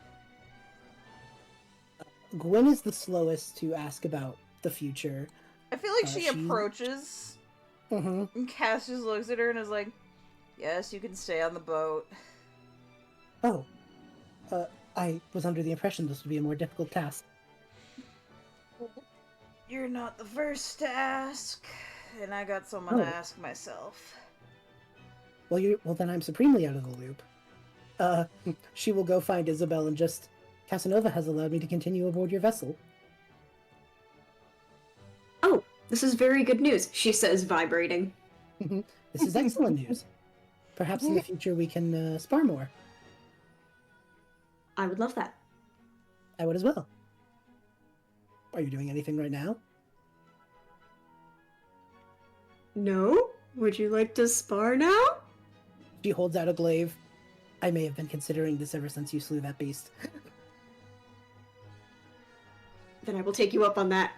Gwen is the slowest to ask about the future. I feel like she approaches, and Cass just looks at her and is like, yes, you can stay on the boat. Oh, I was under the impression this would be a more difficult task. You're not the first to ask, and I got someone to Oh. ask myself. Well, then I'm supremely out of the loop. She will go find Isabel and just... Casanova has allowed me to continue aboard your vessel. Oh, this is very good news, she says, vibrating. This is excellent news. Perhaps in the future we can spar more. I would love that. I would as well. Are you doing anything right now? No? Would you like to spar now? She holds out a glaive. I may have been considering this ever since you slew that beast. Then I will take you up on that.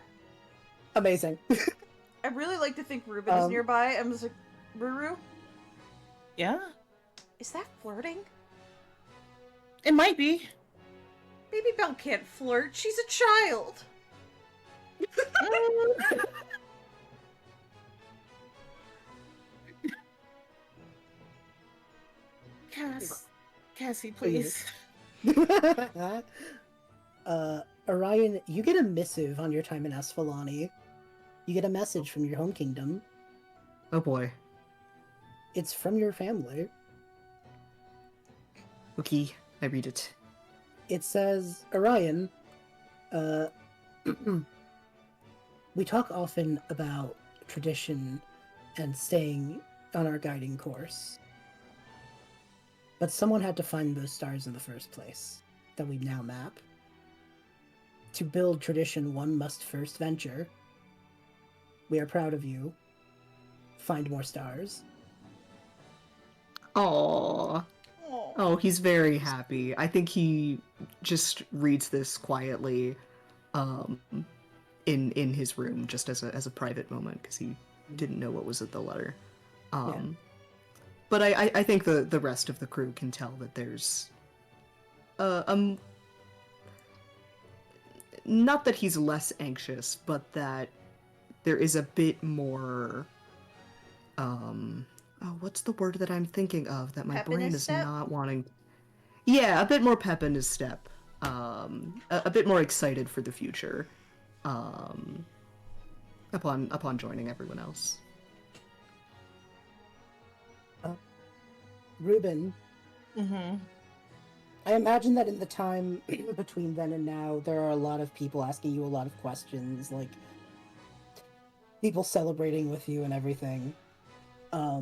Amazing. I really like to think Reuben is nearby. I'm just like, Ruru, Yeah? is that flirting? It might be. Baby Belle can't flirt. She's a child. Cassie, please. Orion, you get a missive on your time in Asfalani. You get a message from your home kingdom. Oh boy. It's from your family. Okay, I read it. It says, Orion, we talk often about tradition and staying on our guiding course. But someone had to find those stars in the first place, that we now map. To build tradition, one must first venture. We are proud of you. Find more stars. Aww. Oh, he's very happy. I think he just reads this quietly, in his room, just as a private moment, because he didn't know what was in the letter. Yeah. But I think the rest of the crew can tell that there's, not that he's less anxious, but that there is a bit more, oh, what's the word that I'm thinking of that my Pep in brain his is step? not wanting? Yeah, a bit more pep in his step. A bit more excited for the future. Upon joining everyone else. Reuben, Mm-hmm. I imagine that in the time between then and now, there are a lot of people asking you a lot of questions, like people celebrating with you and everything. I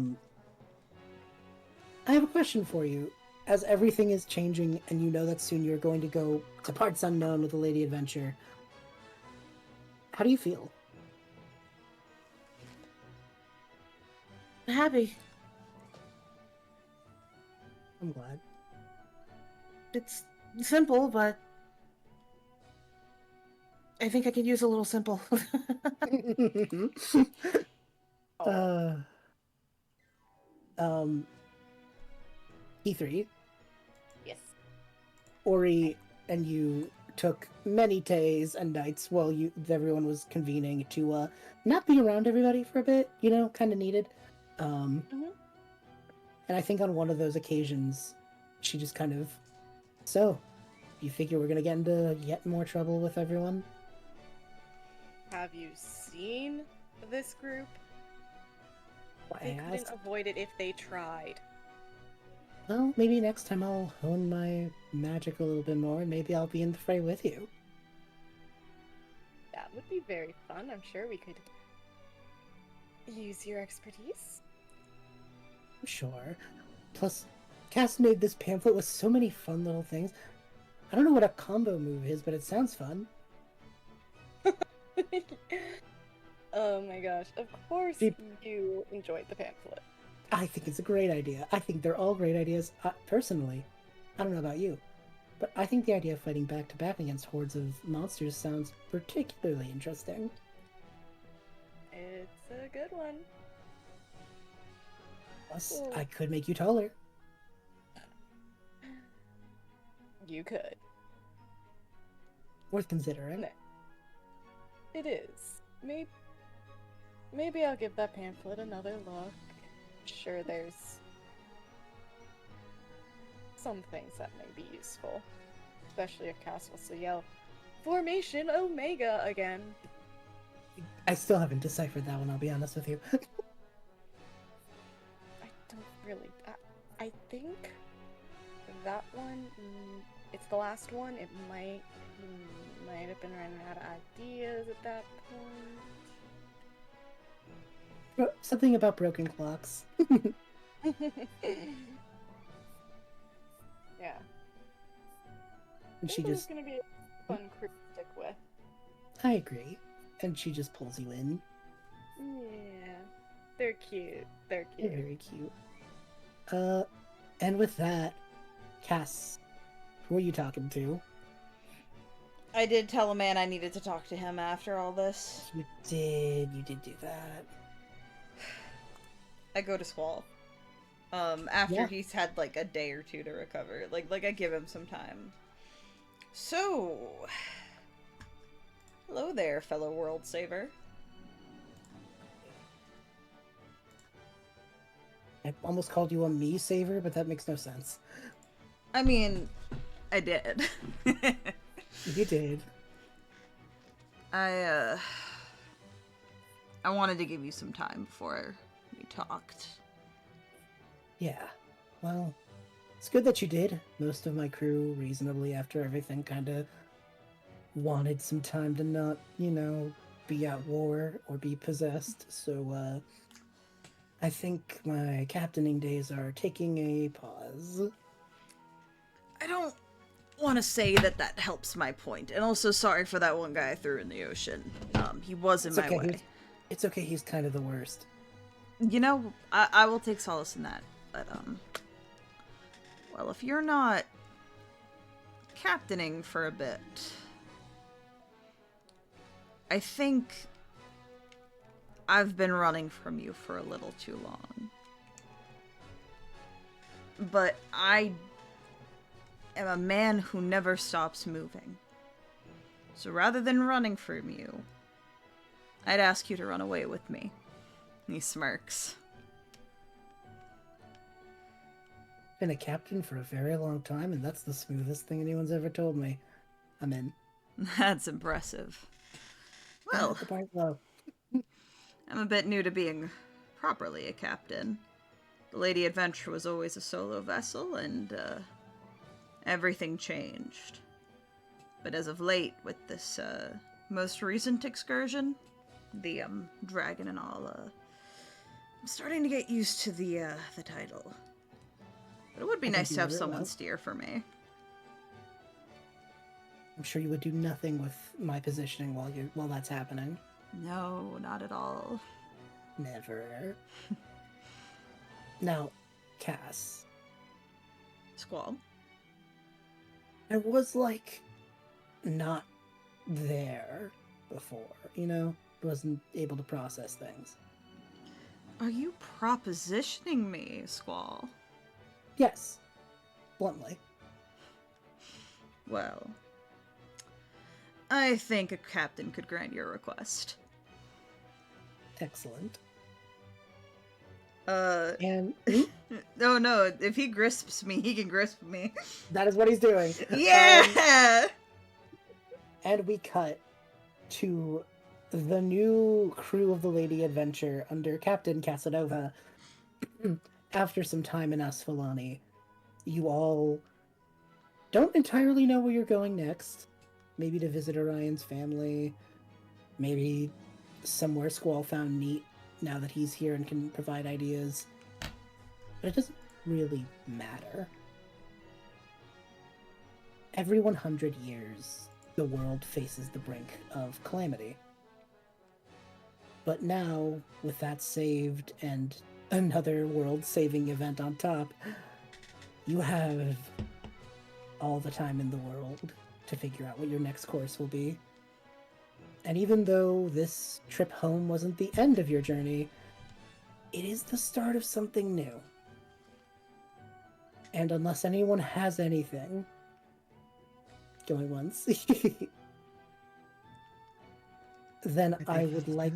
have a question for you. As everything is changing and you know that soon you're going to go to parts unknown with the Lady Adventure, how do you feel? Happy. I'm glad. It's simple, but I think I could use a little simple. E3, Yes. Ori and you took many days and nights while everyone was convening to not be around everybody for a bit, kind of needed. And I think on one of those occasions, she just kind of, so, you figure we're gonna get into yet more trouble with everyone? Have you seen this group? I They couldn't asked. avoid it if they tried. Well, maybe next time I'll hone my magic a little bit more, and maybe I'll be in the fray with you. That would be very fun. I'm sure we could use your expertise. Sure. Plus, Cass made this pamphlet with so many fun little things. I don't know what a combo move is, but it sounds fun. Oh my gosh. Of course Deep- you enjoyed the pamphlet. I think it's a great idea. I think they're all great ideas, personally. I don't know about you, but I think the idea of fighting back to back against hordes of monsters sounds particularly interesting. It's a good one. Plus, Cool. I could make you taller. You could. Worth considering. No. It is. Maybe I'll give that pamphlet another look. Sure, there's some things that may be useful. Especially if Cass wants to yell, Formation Omega again. I still haven't deciphered that one, I'll be honest with you. I don't really. I think that one, it's the last one. It might have been running out of ideas at that point. Something about broken clocks. Yeah. And she This is just, gonna be a fun crew to stick with. I agree. And she just pulls you in. Yeah. They're cute. They're They're cute. very cute. And with that, Cass, who are you talking to? I did tell a man I needed to talk to him after all this. You did do that. I go to Squall. After Yeah. he's had like a day or two to recover. Like I give him some time. So, hello there, fellow world saver. I almost called you a me saver, but that makes no sense. I mean, I did. You did. I wanted to give you some time before we talked. Yeah. Well, it's good that you did. Most of my crew, reasonably after everything, kind of wanted some time to not, be at war or be possessed. So, I think my captaining days are taking a pause. I don't want to say that helps my point. And also, sorry for that one guy I threw in the ocean. He was in It's my okay. way. It's okay. He's kind of the worst. I will take solace in that. But, well, if you're not captaining for a bit, I think I've been running from you for a little too long. But I am a man who never stops moving. So rather than running from you, I'd ask you to run away with me. He smirks. Been a captain for a very long time, and that's the smoothest thing anyone's ever told me. I'm in. That's impressive. Well, The part low. I'm a bit new to being properly a captain. The Lady Adventure was always a solo vessel, and everything changed. But as of late, with this most recent excursion, the dragon and all, I'm starting to get used to the title. But it would be I nice think to have you will, someone well. steer for me. I'm sure you would do nothing with my positioning while that's happening. No, not at all. Never. Now, Cass, Squall. I was not there before, Wasn't able to process things. Are you propositioning me, Squall? Yes, bluntly. Well, I think a captain could grant your request. Excellent. And And no, if he grisps me, he can grisp me. that is what he's doing. Yeah! And we cut to the new crew of the Lady Adventure under Captain Casanova. After some time in Asfalani, you all don't entirely know where you're going next. Maybe to visit Orion's family. Maybe somewhere Squall found neat now that he's here and can provide ideas. But it doesn't really matter. Every 100 years, the world faces the brink of calamity. But now, with that saved and another world-saving event on top, you have all the time in the world to figure out what your next course will be. And even though this trip home wasn't the end of your journey, it is the start of something new. And unless anyone has anything, going once, then I would like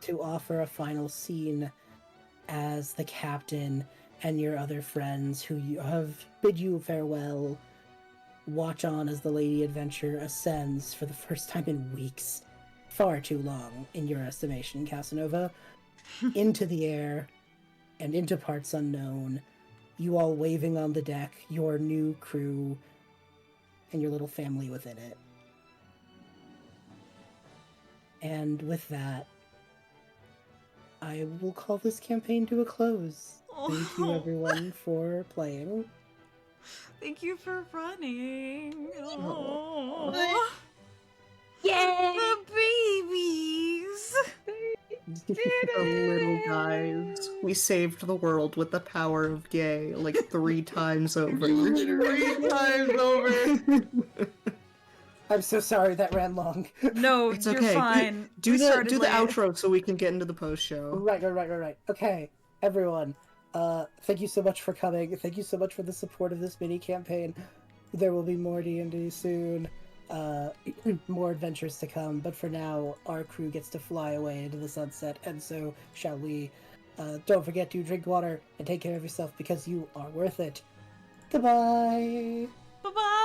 to offer a final scene as the captain and your other friends who you have bid you farewell watch on as the Lady Adventure ascends for the first time in weeks, far too long in your estimation, Casanova, into the air and into parts unknown, you all waving on the deck, your new crew, and your little family within it. And with that, I will call this campaign to a close. Thank you, everyone, for playing. Thank you for running. Yay! The babies! The little guys. We saved the world with the power of gay, like 3 times over. 3 times over. I'm so sorry that ran long. No, It's you're okay. fine. Do We the started late. outro so we can get into the post show. Right. Okay, everyone. Thank you so much for coming. Thank you so much for the support of this mini campaign. There will be more D&D soon. More adventures to come. But for now, our crew gets to fly away into the sunset, and so shall we. Don't forget to drink water and take care of yourself because you are worth it. Goodbye. Bye-bye.